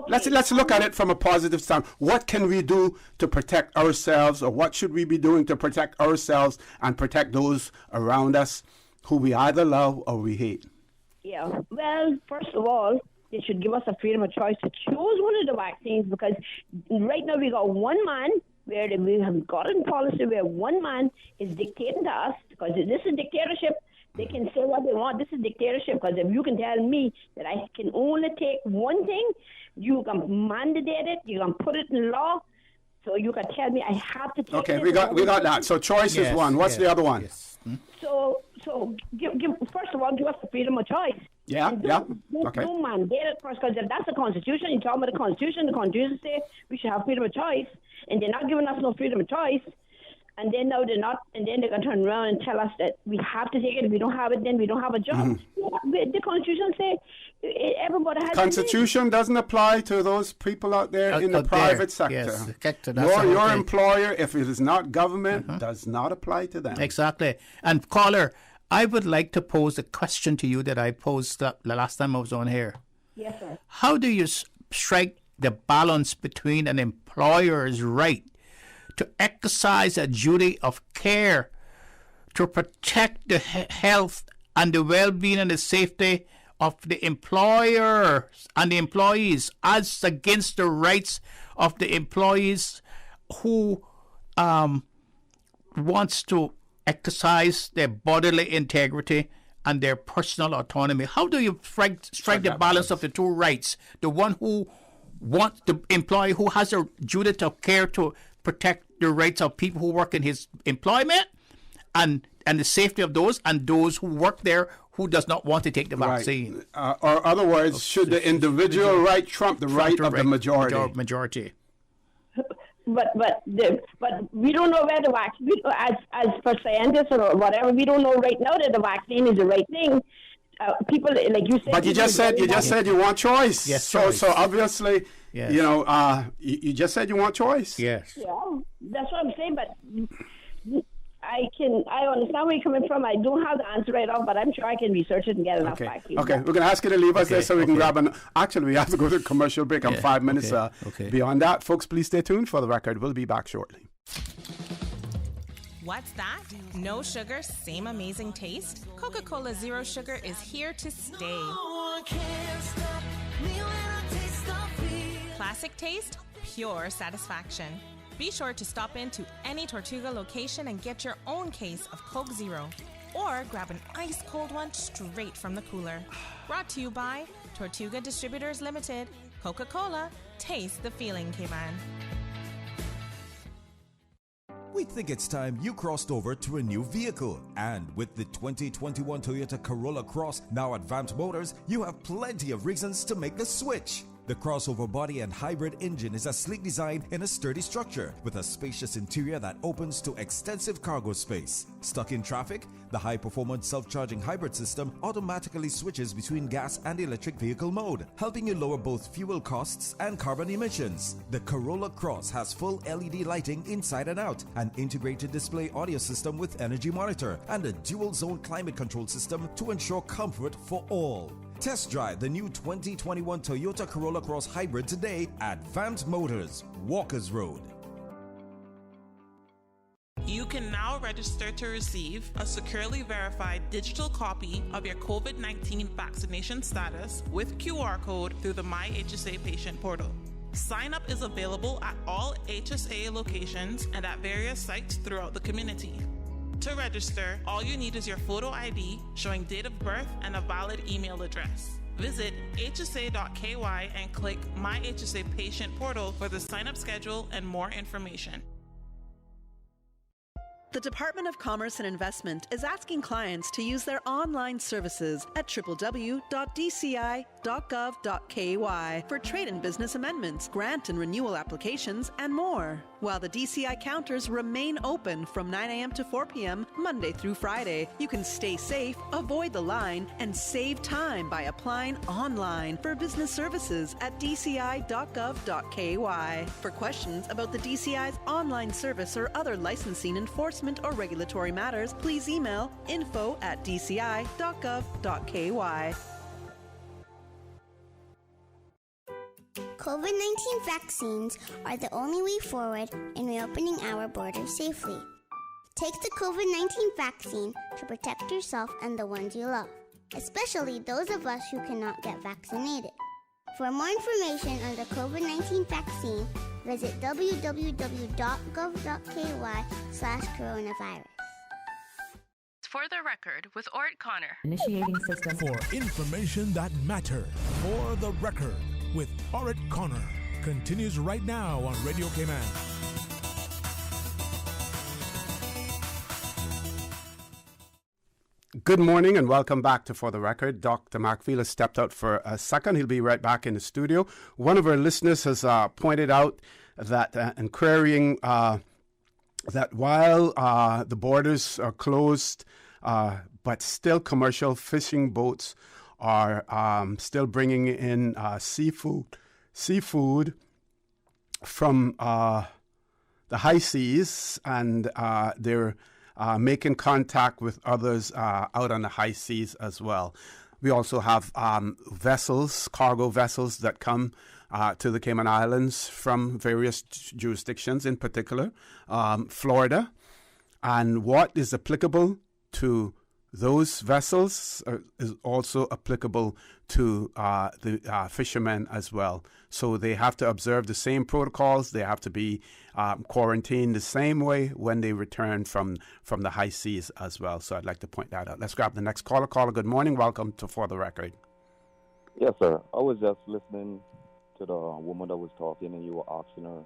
let's look at it from a positive side. What can we do to protect ourselves, or what should we be doing to protect ourselves and protect those around us who we either love or we hate? Yeah, well, first of all, they should give us a freedom of choice to choose one of the vaccines, because right now we got one man where we have gotten policy where one man is dictating to us, because this is dictatorship. They can say what they want. This is dictatorship, because if you can tell me that I can only take one thing, you can mandate it, you can put it in law, so you can tell me I have to take it. Okay, we got that. So choice is one. What's the other one? Yes. So give first of all, give us the freedom of choice. Okay. Don't mandate it first, because if that's the Constitution, you're talking about the Constitution says we should have freedom of choice, and they're not giving us no freedom of choice. And then now they're not, and then they're going to turn around and tell us that we have to take it. If we don't have it, then we don't have a job. The Constitution says everybody has. Constitution doesn't apply to those people out there in the private sector. Yes, your employer, if it is not government, does not apply to them. Exactly. And caller, I would like to pose a question to you that I posed the last time I was on here. Yes, sir. How do you strike the balance between an employer's right to exercise a duty of care to protect the health and the well-being and the safety of the employer and the employees, as against the rights of the employees who wants to exercise their bodily integrity and their personal autonomy? How do you strike the balance of the two rights? The one who wants, the employee who has a duty of care to protect the rights of people who work in his employment and the safety of those, and those who work there who does not want to take the vaccine. Or other words, should the individual right trump the right of the majority? But we don't know where the vaccine, as for scientists or whatever, we don't know right now that the vaccine is the right thing. People, like you said. But you just said you want choice. Yes. So obviously, you know, you just said you want choice. Yes. Yeah, that's what I'm saying. But I understand where you're coming from. I don't have the answer right off, but I'm sure I can research it and get enough vaccine. Okay, we're going to ask you to leave us there so we can grab an. Actually, we have to go to a commercial break. I'm 5 minutes beyond that. Folks, please stay tuned for the record. We'll be back shortly. What's that? No sugar, same amazing taste? Coca-Cola Zero Sugar is here to stay. Classic taste, pure satisfaction. Be sure to stop into any Tortuga location and get your own case of Coke Zero. Or grab an ice-cold one straight from the cooler. Brought to you by Tortuga Distributors Limited. Coca-Cola, taste the feeling, Cayman. We think it's time you crossed over to a new vehicle. And with the 2021 Toyota Corolla Cross now at Vamp Motors, you have plenty of reasons to make the switch. The crossover body and hybrid engine is a sleek design in a sturdy structure with a spacious interior that opens to extensive cargo space. Stuck in traffic? The high-performance self-charging hybrid system automatically switches between gas and electric vehicle mode, helping you lower both fuel costs and carbon emissions. The Corolla Cross has full LED lighting inside and out, an integrated display audio system with energy monitor, and a dual-zone climate control system to ensure comfort for all. Test drive the new 2021 Toyota Corolla Cross Hybrid today at Vamp Motors, Walkers Road. You can now register to receive a securely verified digital copy of your COVID-19 vaccination status with QR code through the My HSA patient portal. Sign up is available at all HSA locations and at various sites throughout the community. To register, all you need is your photo ID showing date of birth and a valid email address. Visit hsa.ky and click My HSA Patient Portal for the sign-up schedule and more information. The Department of Commerce and Investment is asking clients to use their online services at www.dci.gov.ky for trade and business amendments, grant and renewal applications, and more. While the DCI counters remain open from 9 a.m. to 4 p.m. Monday through Friday, you can stay safe, avoid the line, and save time by applying online for business services at dci.gov.ky. For questions about the DCI's online service or other licensing, enforcement, or regulatory matters, please email info@dci.gov.ky. COVID-19 vaccines are the only way forward in reopening our borders safely. Take the COVID-19 vaccine to protect yourself and the ones you love, especially those of us who cannot get vaccinated. For more information on the COVID-19 vaccine, visit www.gov.ky/coronavirus. For the record, with Ort Connor. Initiating system. For information that matters. For the record, with Ort Connor. Continues right now on Radio Cayman. Good morning and welcome back to For the Record. Dr. Mark Field has stepped out for a second. He'll be right back in the studio. One of our listeners has pointed out that in querying that while the borders are closed, but still commercial fishing boats are still bringing in seafood from the high seas, and they're making contact with others out on the high seas as well. We also have vessels, cargo vessels that come to the Cayman Islands from various jurisdictions, in particular Florida. And what is applicable to those vessels is also applicable to the fishermen as well. So they have to observe the same protocols. They have to be quarantined the same way when they return from the high seas as well. So I'd like to point that out. Let's grab the next caller. Caller, good morning. Welcome to For the Record. Yes, sir. I was just listening to the woman that was talking, and you were asking her,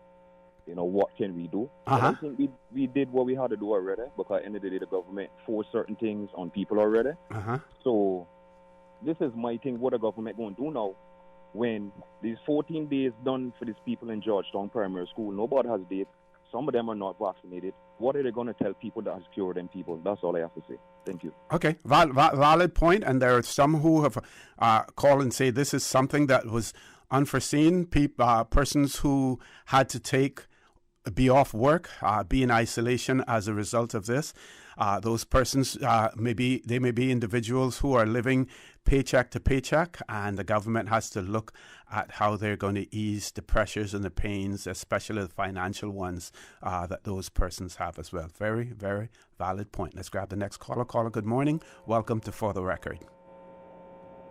what can we do? Uh-huh. I think we did what we had to do already, because at the end of the day, the government forced certain things on people already. Uh-huh. So this is my thing, what the government going to do now when these 14 days done for these people in Georgetown Primary School. Nobody has date. Some of them are not vaccinated. What are they going to tell people that has cured them people? That's all I have to say. Thank you. Okay, valid point. And there are some who have called and say this is something that was unforeseen. Persons who had to be off work, be in isolation as a result of this. Those persons may be individuals who are living paycheck to paycheck, and the government has to look at how they're going to ease the pressures and the pains, especially the financial ones that those persons have as well. Very, very valid point. Let's grab the next caller. Caller, good morning. Welcome to For the Record.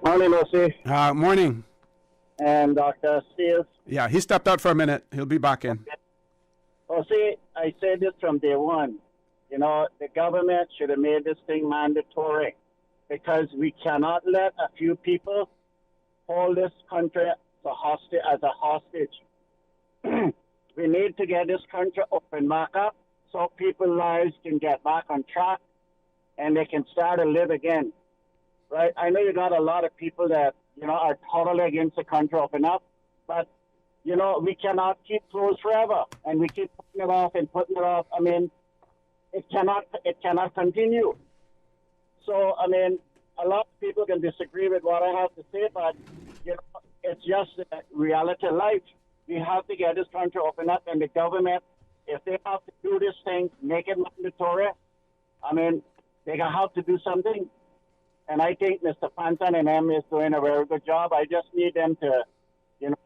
Morning, Lucy. Morning. And Dr. Steele. Yeah, he stepped out for a minute. He'll be back in. Oh, see, I said this from day one. The government should have made this thing mandatory, because we cannot let a few people hold this country as a hostage. We need to get this country open back up so people's lives can get back on track and they can start to live again. Right? I know you got a lot of people that, are totally against the country open up, but, we cannot keep closed forever, and we keep putting it off and putting it off. I mean, it cannot continue. So, I mean, a lot of people can disagree with what I have to say, but, it's just reality of life. We have to get this country open up, and the government, if they have to do this thing, make it mandatory, I mean, they're going to have to do something. And I think Mr. Panton and M is doing a very good job. I just need them to,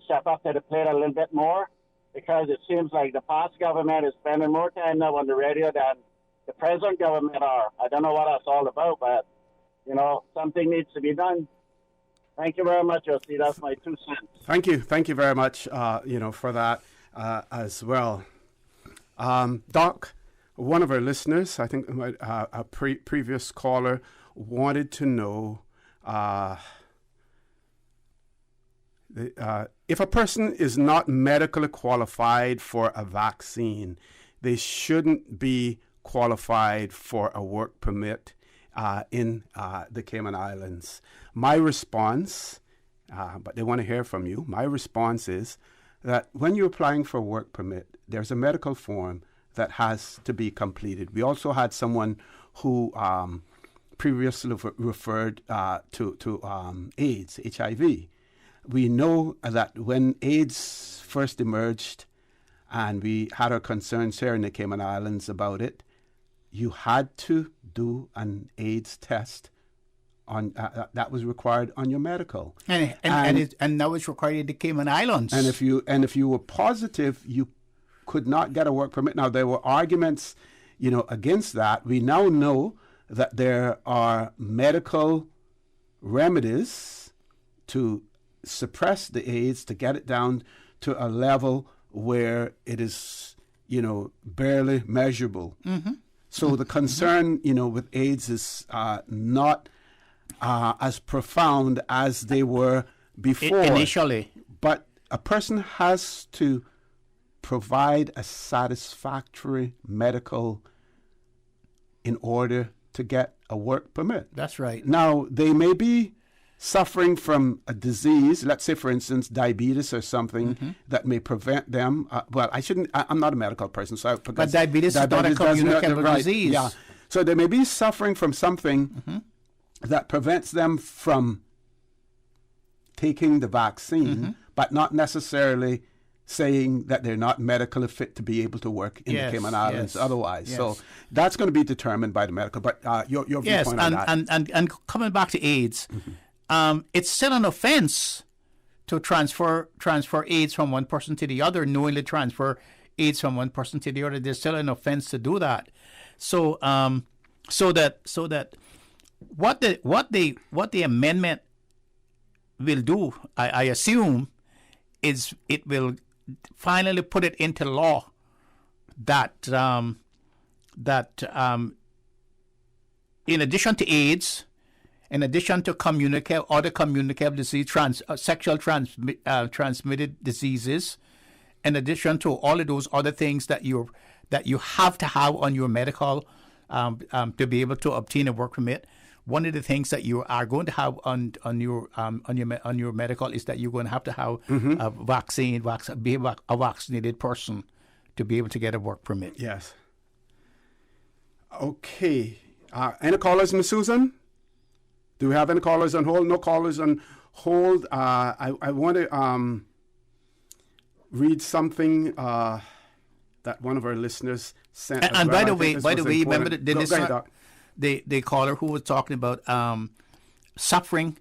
step up to the plate a little bit more, because it seems like the past government is spending more time now on the radio than the present government are. I don't know what that's all about, but, something needs to be done. Thank you very much, Josie. That's my 2 cents. Thank you. Thank you very much, for that as well. Doc, one of our listeners, I think a previous caller, wanted to know if a person is not medically qualified for a vaccine, they shouldn't be qualified for a work permit in the Cayman Islands. My response, but they want to hear from you, my response is that when you're applying for a work permit, there's a medical form that has to be completed. We also had someone who previously referred to AIDS, HIV. We know that when AIDS first emerged, and we had our concerns here in the Cayman Islands about it, you had to do an AIDS test on that was required on your medical, and that was required in the Cayman Islands. And if you were positive, you could not get a work permit. Now there were arguments, against that. We now know that there are medical remedies to suppress the AIDS, to get it down to a level where it is, barely measurable. Mm-hmm. So the concern, with AIDS is not as profound as they were before. Initially. But a person has to provide a satisfactory medical in order to get a work permit. That's right. Now, they may be suffering from a disease, let's say, for instance, diabetes or something that may prevent them. I'm not a medical person, so but diabetes is not a communicable disease. Yeah, so they may be suffering from something that prevents them from taking the vaccine, but not necessarily saying that they're not medically fit to be able to work in the Cayman Islands otherwise. So that's going to be determined by the medical. But your viewpoint on that. And coming back to AIDS, it's still an offense to transfer AIDS from one person to the other, knowingly transfer AIDS from one person to the other. There's still an offense to do that. So that what the amendment will do, I assume, is it will finally put it into law that in addition to AIDS, in addition to other communicable disease, sexual transmitted diseases, in addition to all of those other things that you have to have on your medical to be able to obtain a work permit, one of the things that you are going to have on your medical is that you're going to have a vaccine, be a vaccinated person to be able to get a work permit. Yes. Okay. Any callers, Ms. Susan? Do we have any callers on hold? No callers on hold. I want to read something that one of our listeners sent. And by the way, remember the caller who was talking about suffering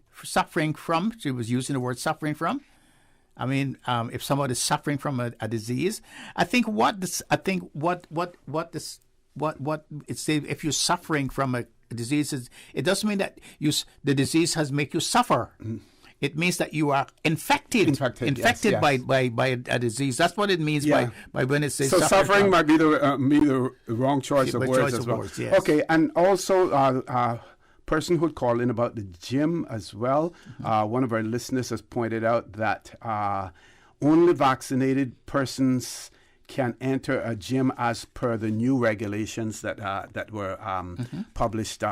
from. She was using the word suffering from. I mean, if somebody is suffering from a disease, I think if you're suffering from a disease, it doesn't mean that the disease has made you suffer. It means that you are infected by a disease. That's what it means by when it says suffering might be the wrong choice of words as well. Yes. Okay, and also person who called in about the gym as well. One of our listeners has pointed out that only vaccinated persons can enter a gym as per the new regulations that were published.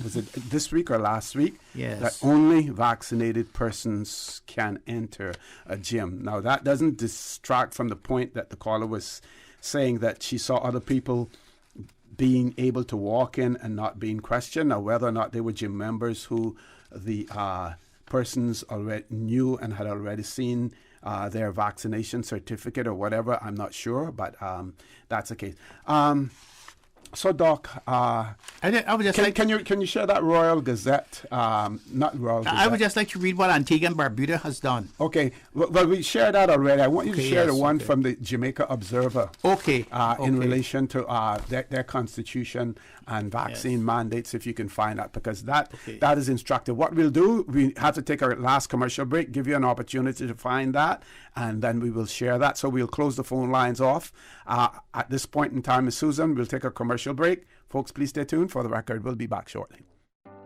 Was it this week or last week? Yes. That only vaccinated persons can enter a gym. Now, that doesn't distract from the point that the caller was saying that she saw other people being able to walk in and not being questioned. Now, whether or not they were gym members who the persons already knew and had already seen their vaccination certificate or whatever, I'm not sure, but that's the case. So, Doc, I would just can you share that Royal Gazette? Not Royal Gazette. I would just like to read what Antigua and Barbuda has done. Okay. Well, we shared that already. I want you to share the one from the Jamaica Observer. Okay. In relation to their constitution and vaccine mandates, if you can find that, because that is instructive. What we'll do, we have to take our last commercial break, give you an opportunity to find that, and then we will share that. So we'll close the phone lines off. At this point in time, Ms. Susan, we'll take a commercial break. Folks, please stay tuned. For the record, we'll be back shortly.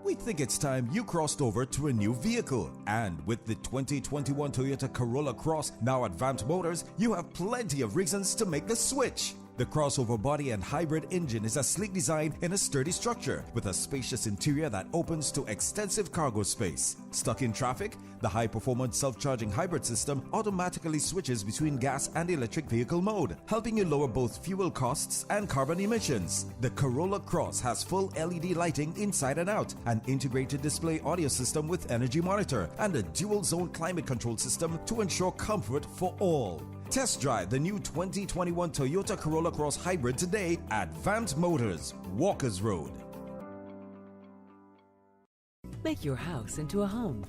We think it's time you crossed over to a new vehicle. And with the 2021 Toyota Corolla Cross now at Vant Motors, you have plenty of reasons to make the switch. The crossover body and hybrid engine is a sleek design in a sturdy structure with a spacious interior that opens to extensive cargo space. Stuck in traffic? The high-performance self-charging hybrid system automatically switches between gas and electric vehicle mode, helping you lower both fuel costs and carbon emissions. The Corolla Cross has full LED lighting inside and out, an integrated display audio system with energy monitor, and a dual-zone climate control system to ensure comfort for all. Test drive the new 2021 Toyota Corolla Cross Hybrid today at Vant Motors, Walkers Road. Make your house into a home.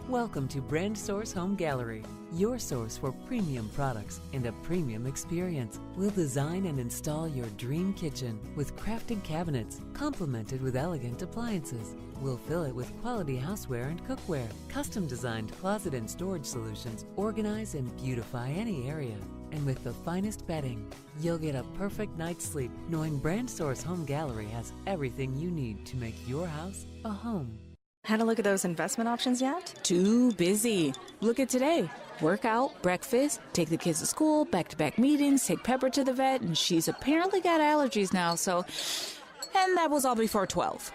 Welcome to Brandsource Home Gallery, your source for premium products and a premium experience. We'll design and install your dream kitchen with crafted cabinets, complemented with elegant appliances. We'll fill it with quality houseware and cookware. Custom-designed closet and storage solutions organize and beautify any area. And with the finest bedding, you'll get a perfect night's sleep knowing Brandsource Home Gallery has everything you need to make your house a home. Had a look at those investment options yet? Too busy. Look at today. Workout, breakfast, take the kids to school, back-to-back meetings, take Pepper to the vet, and she's apparently got allergies now, so... And that was all before 12.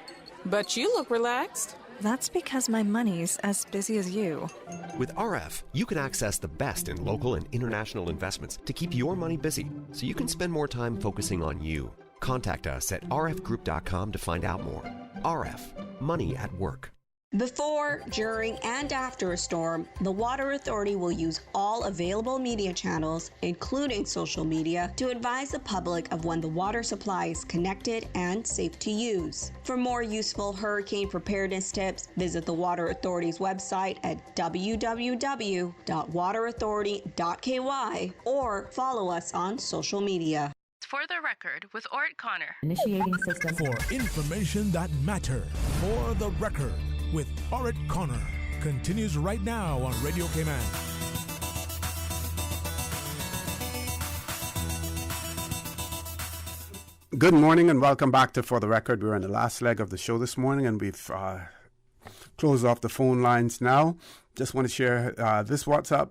But you look relaxed. That's because my money's as busy as you. With RF, you can access the best in local and international investments to keep your money busy, so you can spend more time focusing on you. Contact us at rfgroup.com to find out more. RF, money at work. Before, during, and after a storm, the Water Authority will use all available media channels, including social media, to advise the public of when the water supply is connected and safe to use. For more useful hurricane preparedness tips, visit the Water Authority's website at www.waterauthority.ky or follow us on social media. For the record, with Ort Connor. Initiating system. For information that matters. For the record, with Ort Connor. Continues right now on Radio Cayman. Good morning and welcome back to For the Record. We're in the last leg of the show this morning and we've closed off the phone lines now. Just want to share this WhatsApp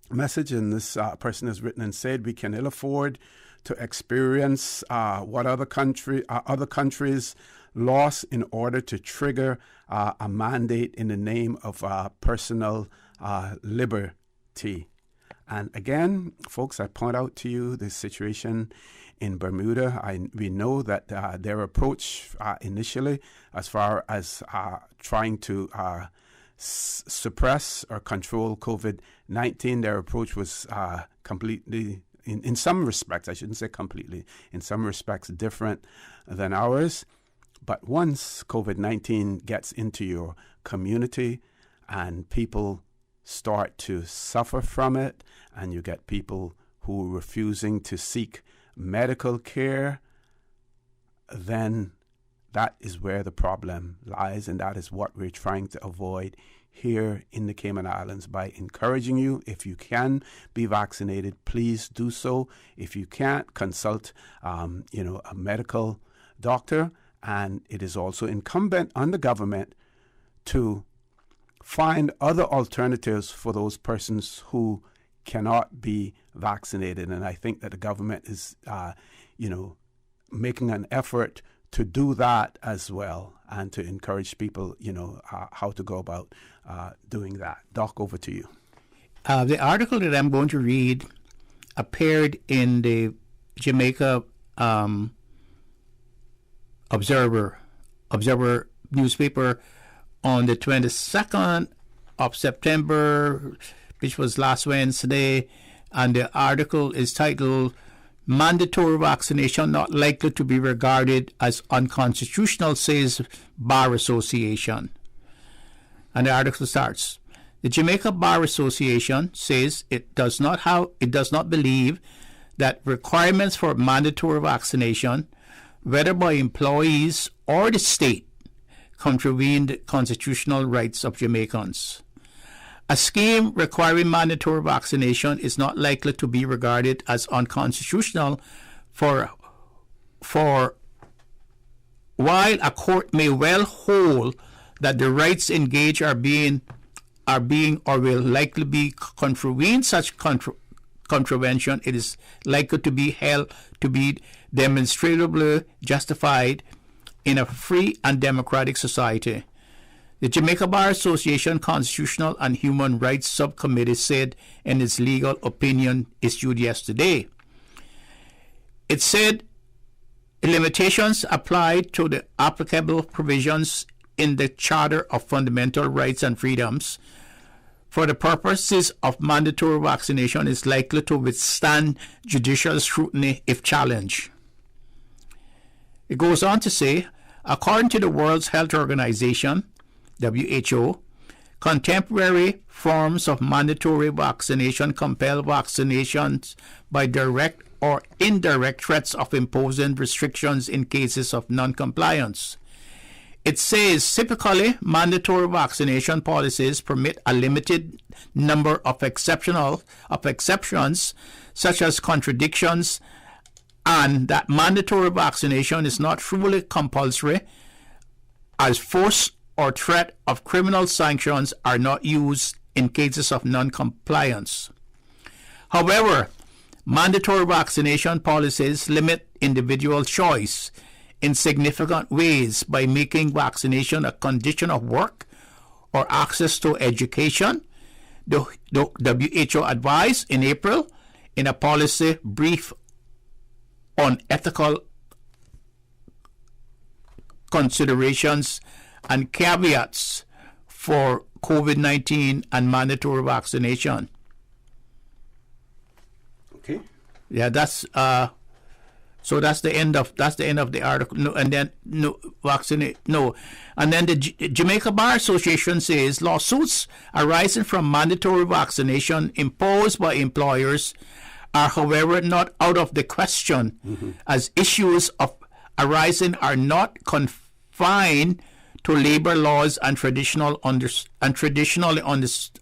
message, and this person has written and said, we can ill afford to experience what other countries lost in order to trigger a mandate in the name of personal liberty. And again, folks, I point out to you the situation in Bermuda. We know that their approach initially, as far as trying to suppress or control COVID-19, their approach was completely, in some respects, I shouldn't say completely, in some respects different than ours. But once COVID-19 gets into your community and people start to suffer from it, and you get people who are refusing to seek medical care, then that is where the problem lies, and that is what we're trying to avoid here in the Cayman Islands by encouraging you, if you can be vaccinated, please do so. If you can't, consult a medical doctor, and it is also incumbent on the government to find other alternatives for those persons who cannot be vaccinated. And I think that the government is, making an effort to do that as well, and to encourage people, how to go about doing that. Doc, over to you. The article that I'm going to read appeared in the Jamaica Observer newspaper on the 22nd of September, which was last Wednesday, and the article is titled, Mandatory Vaccination Not Likely to be Regarded as Unconstitutional, Says Bar Association. And the article starts, the Jamaica Bar Association says it does not believe that requirements for mandatory vaccination, whether by employees or the state, contravene the constitutional rights of Jamaicans. A scheme requiring mandatory vaccination is not likely to be regarded as unconstitutional for while a court may well hold that the rights engaged are being or will likely be contravened, such contravention it is likely to be held to be demonstrably justified in a free and democratic society. The Jamaica Bar Association Constitutional and Human Rights Subcommittee said in its legal opinion issued yesterday. It said limitations applied to the applicable provisions in the Charter of Fundamental Rights and Freedoms for the purposes of mandatory vaccination is likely to withstand judicial scrutiny if challenged. It goes on to say, according to the World Health Organization, WHO, contemporary forms of mandatory vaccination compel vaccinations by direct or indirect threats of imposing restrictions in cases of non-compliance. It says typically mandatory vaccination policies permit a limited number of exceptions, such as contradictions, and that mandatory vaccination is not truly compulsory, as force or threat of criminal sanctions are not used in cases of non-compliance. However, mandatory vaccination policies limit individual choice in significant ways by making vaccination a condition of work or access to education, the WHO advised in April in a policy brief on ethical considerations and caveats for COVID-19 and mandatory vaccination. Okay. Yeah, that's so that's the end of the article. No, and then and then the Jamaica Bar Association says lawsuits arising from mandatory vaccination imposed by employers are, however, not out of the question, as issues of arising are not confined to labor laws and traditionally understood.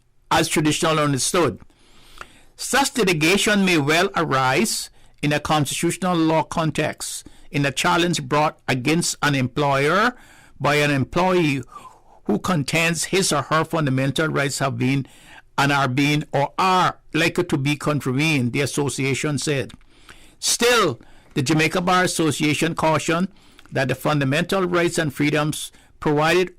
Such litigation may well arise in a constitutional law context, in a challenge brought against an employer by an employee who contends his or her fundamental rights have been and are being or are likely to be contravened, the association said. Still, the Jamaica Bar Association cautioned that the fundamental rights and freedoms provided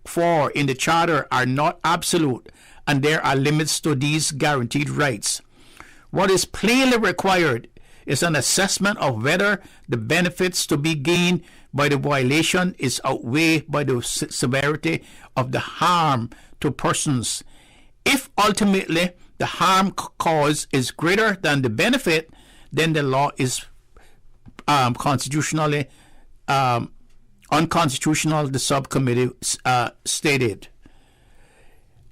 for in the Charter are not absolute, and there are limits to these guaranteed rights. What is plainly required is an assessment of whether the benefits to be gained by the violation is outweighed by the severity of the harm to persons. If ultimately the harm caused is greater than the benefit, then the law is constitutionally unconstitutional, the subcommittee stated.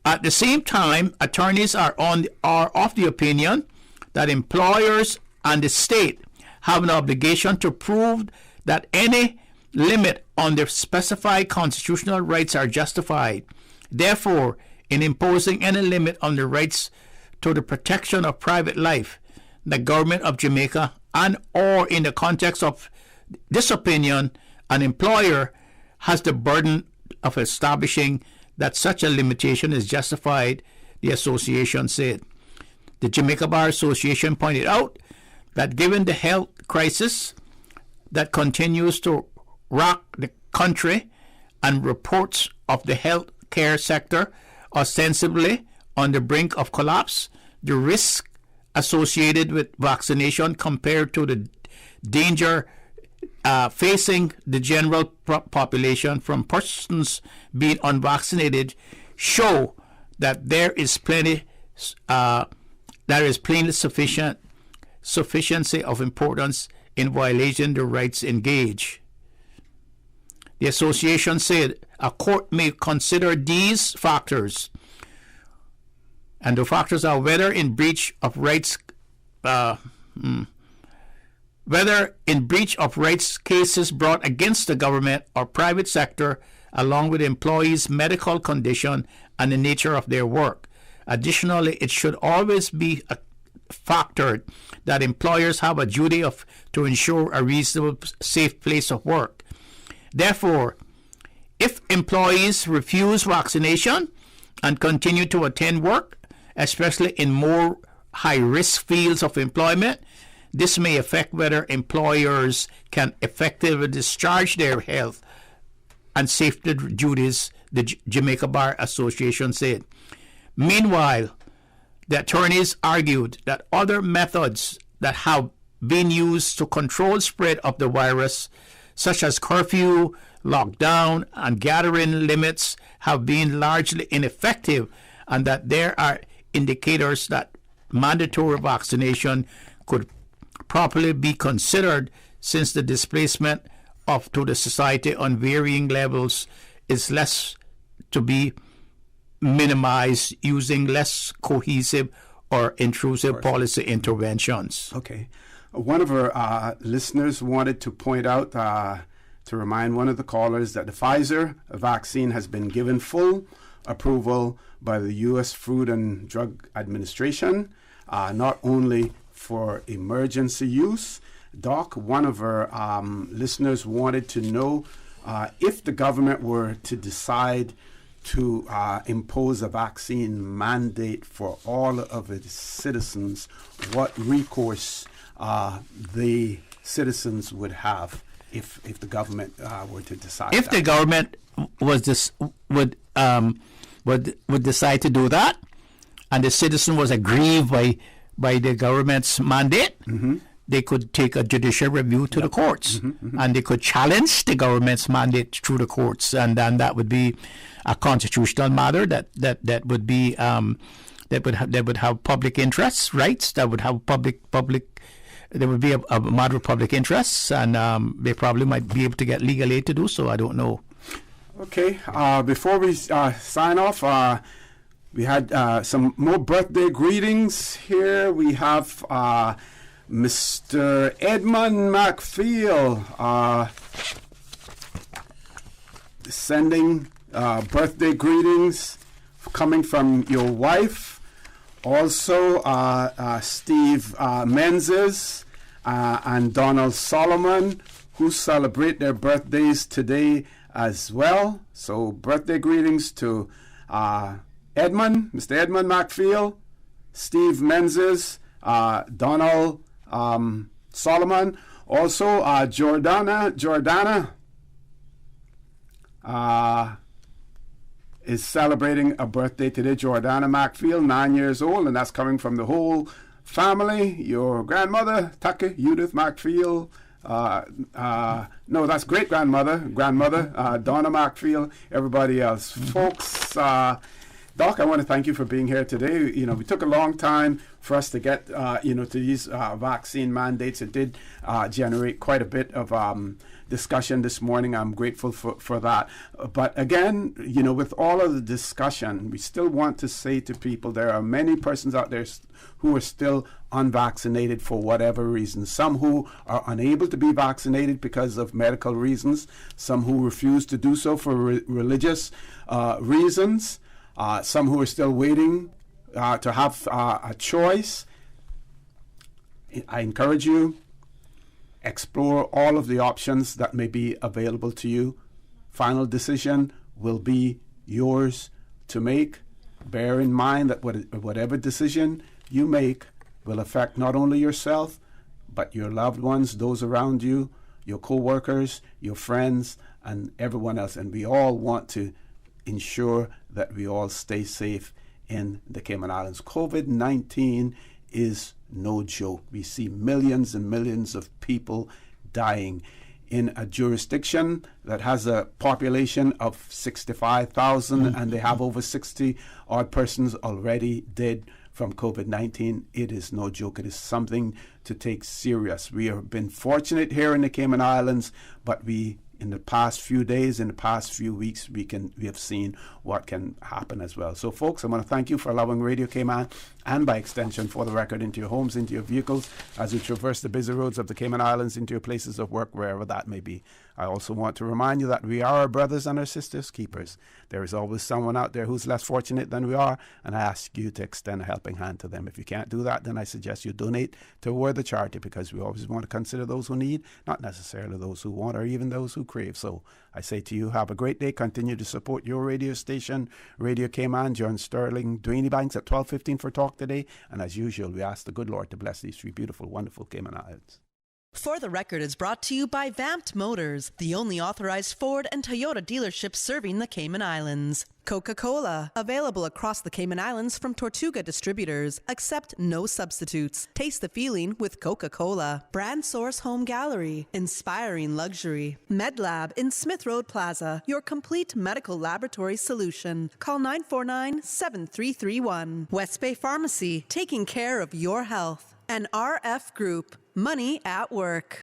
At the same time, attorneys are of the opinion that employers and the state have an obligation to prove that any limit on their specified constitutional rights are justified. Therefore, in imposing any limit on the rights to the protection of private life, the government of Jamaica and or in the context of this opinion, an employer has the burden of establishing that such a limitation is justified, the association said. The Jamaica Bar Association pointed out that given the health crisis that continues to rock the country and reports of the health care sector ostensibly on the brink of collapse, the risk associated with vaccination compared to the danger facing the general population from persons being unvaccinated show that there is plainly sufficiency of importance in violating the rights engaged. The association said a court may consider these factors, and the factors are whether in breach of rights cases brought against the government or private sector, along with employees' medical condition and the nature of their work. Additionally, it should always be factored that employers have a duty to ensure a reasonable, safe place of work. Therefore, if employees refuse vaccination and continue to attend work, especially in more high-risk fields of employment, this may affect whether employers can effectively discharge their health and safety duties, the Jamaica Bar Association said. Meanwhile, the attorneys argued that other methods that have been used to control spread of the virus, such as curfew, lockdown, and gathering limits, have been largely ineffective, and that there are indicators that mandatory vaccination could properly be considered, since the displacement to the society on varying levels is less to be minimized using less cohesive or intrusive policy interventions. Okay. One of our listeners wanted to point out, to remind one of the callers, that the Pfizer vaccine has been given full approval by the U.S. Food and Drug Administration, not only for emergency use. Doc, one of our listeners wanted to know if the government were to decide to impose a vaccine mandate for all of its citizens, what recourse the citizens would have. if the government were to decide. If the government would decide to do that, and the citizen was aggrieved by the government's mandate, they could take a judicial review to the courts, and they could challenge the government's mandate through the courts, and then that would be a constitutional matter that would be that would have public interests, rights, that would have public. There would be a matter of public interests, and they probably might be able to get legal aid to do so. I don't know. Okay. Before we sign off, we had some more birthday greetings here. We have Mr. Edmund McPhail sending birthday greetings coming from your wife. Also, Steve Menzies and Donald Solomon, who celebrate their birthdays today as well. So, birthday greetings to Mr. Edmund McPhail, Steve Menzies, Donald Solomon. Also, Jordana is celebrating a birthday today. Jordana McPhail, 9 years old, and that's coming from the whole family. Your grandmother, Tucker Judith McPhail. No, that's great-grandmother, Donna McPhail, everybody else. Folks, Doc, I want to thank you for being here today. You know, we took a long time for us to get, to these vaccine mandates. It did generate quite a bit of discussion this morning. I'm grateful for that. But again, with all of the discussion, we still want to say to people, there are many persons out there who are still unvaccinated for whatever reason. Some who are unable to be vaccinated because of medical reasons. Some who refuse to do so for religious reasons. Some who are still waiting to have a choice. I encourage you, explore all of the options that may be available to you. Final decision will be yours to make. Bear in mind that whatever decision you make will affect not only yourself, but your loved ones, those around you, your co-workers, your friends, and everyone else. And we all want to ensure that we all stay safe in the Cayman Islands. COVID-19 is no joke. We see millions and millions of people dying in a jurisdiction that has a population of 65,000 and they have over 60 odd persons already dead from COVID-19. It is no joke. It is something to take serious. We have been fortunate here in the Cayman Islands, but in the past few days, in the past few weeks, we have seen what can happen as well. So, folks, I want to thank you for allowing Radio Cayman, and by extension, For the Record, into your homes, into your vehicles, as you traverse the busy roads of the Cayman Islands, into your places of work, wherever that may be. I also want to remind you that we are our brothers and our sisters' keepers. There is always someone out there who's less fortunate than we are, and I ask you to extend a helping hand to them. If you can't do that, then I suggest you donate to a worthy charity, because we always want to consider those who need, not necessarily those who want or even those who crave. So I say to you, have a great day. Continue to support your radio station, Radio Cayman. John Sterling, Dwayne Banks at 12:15 for Talk today. And as usual, we ask the good Lord to bless these three beautiful, wonderful Cayman Islands. For the Record is brought to you by Vamped Motors, the only authorized Ford and Toyota dealership serving the Cayman Islands. Coca-Cola, available across the Cayman Islands from Tortuga distributors. Accept no substitutes. Taste the feeling with Coca-Cola. Brandsource Home Gallery, inspiring luxury. MedLab in Smith Road Plaza, your complete medical laboratory solution. Call 949-7331. West Bay Pharmacy, taking care of your health. And RF Group, money at work.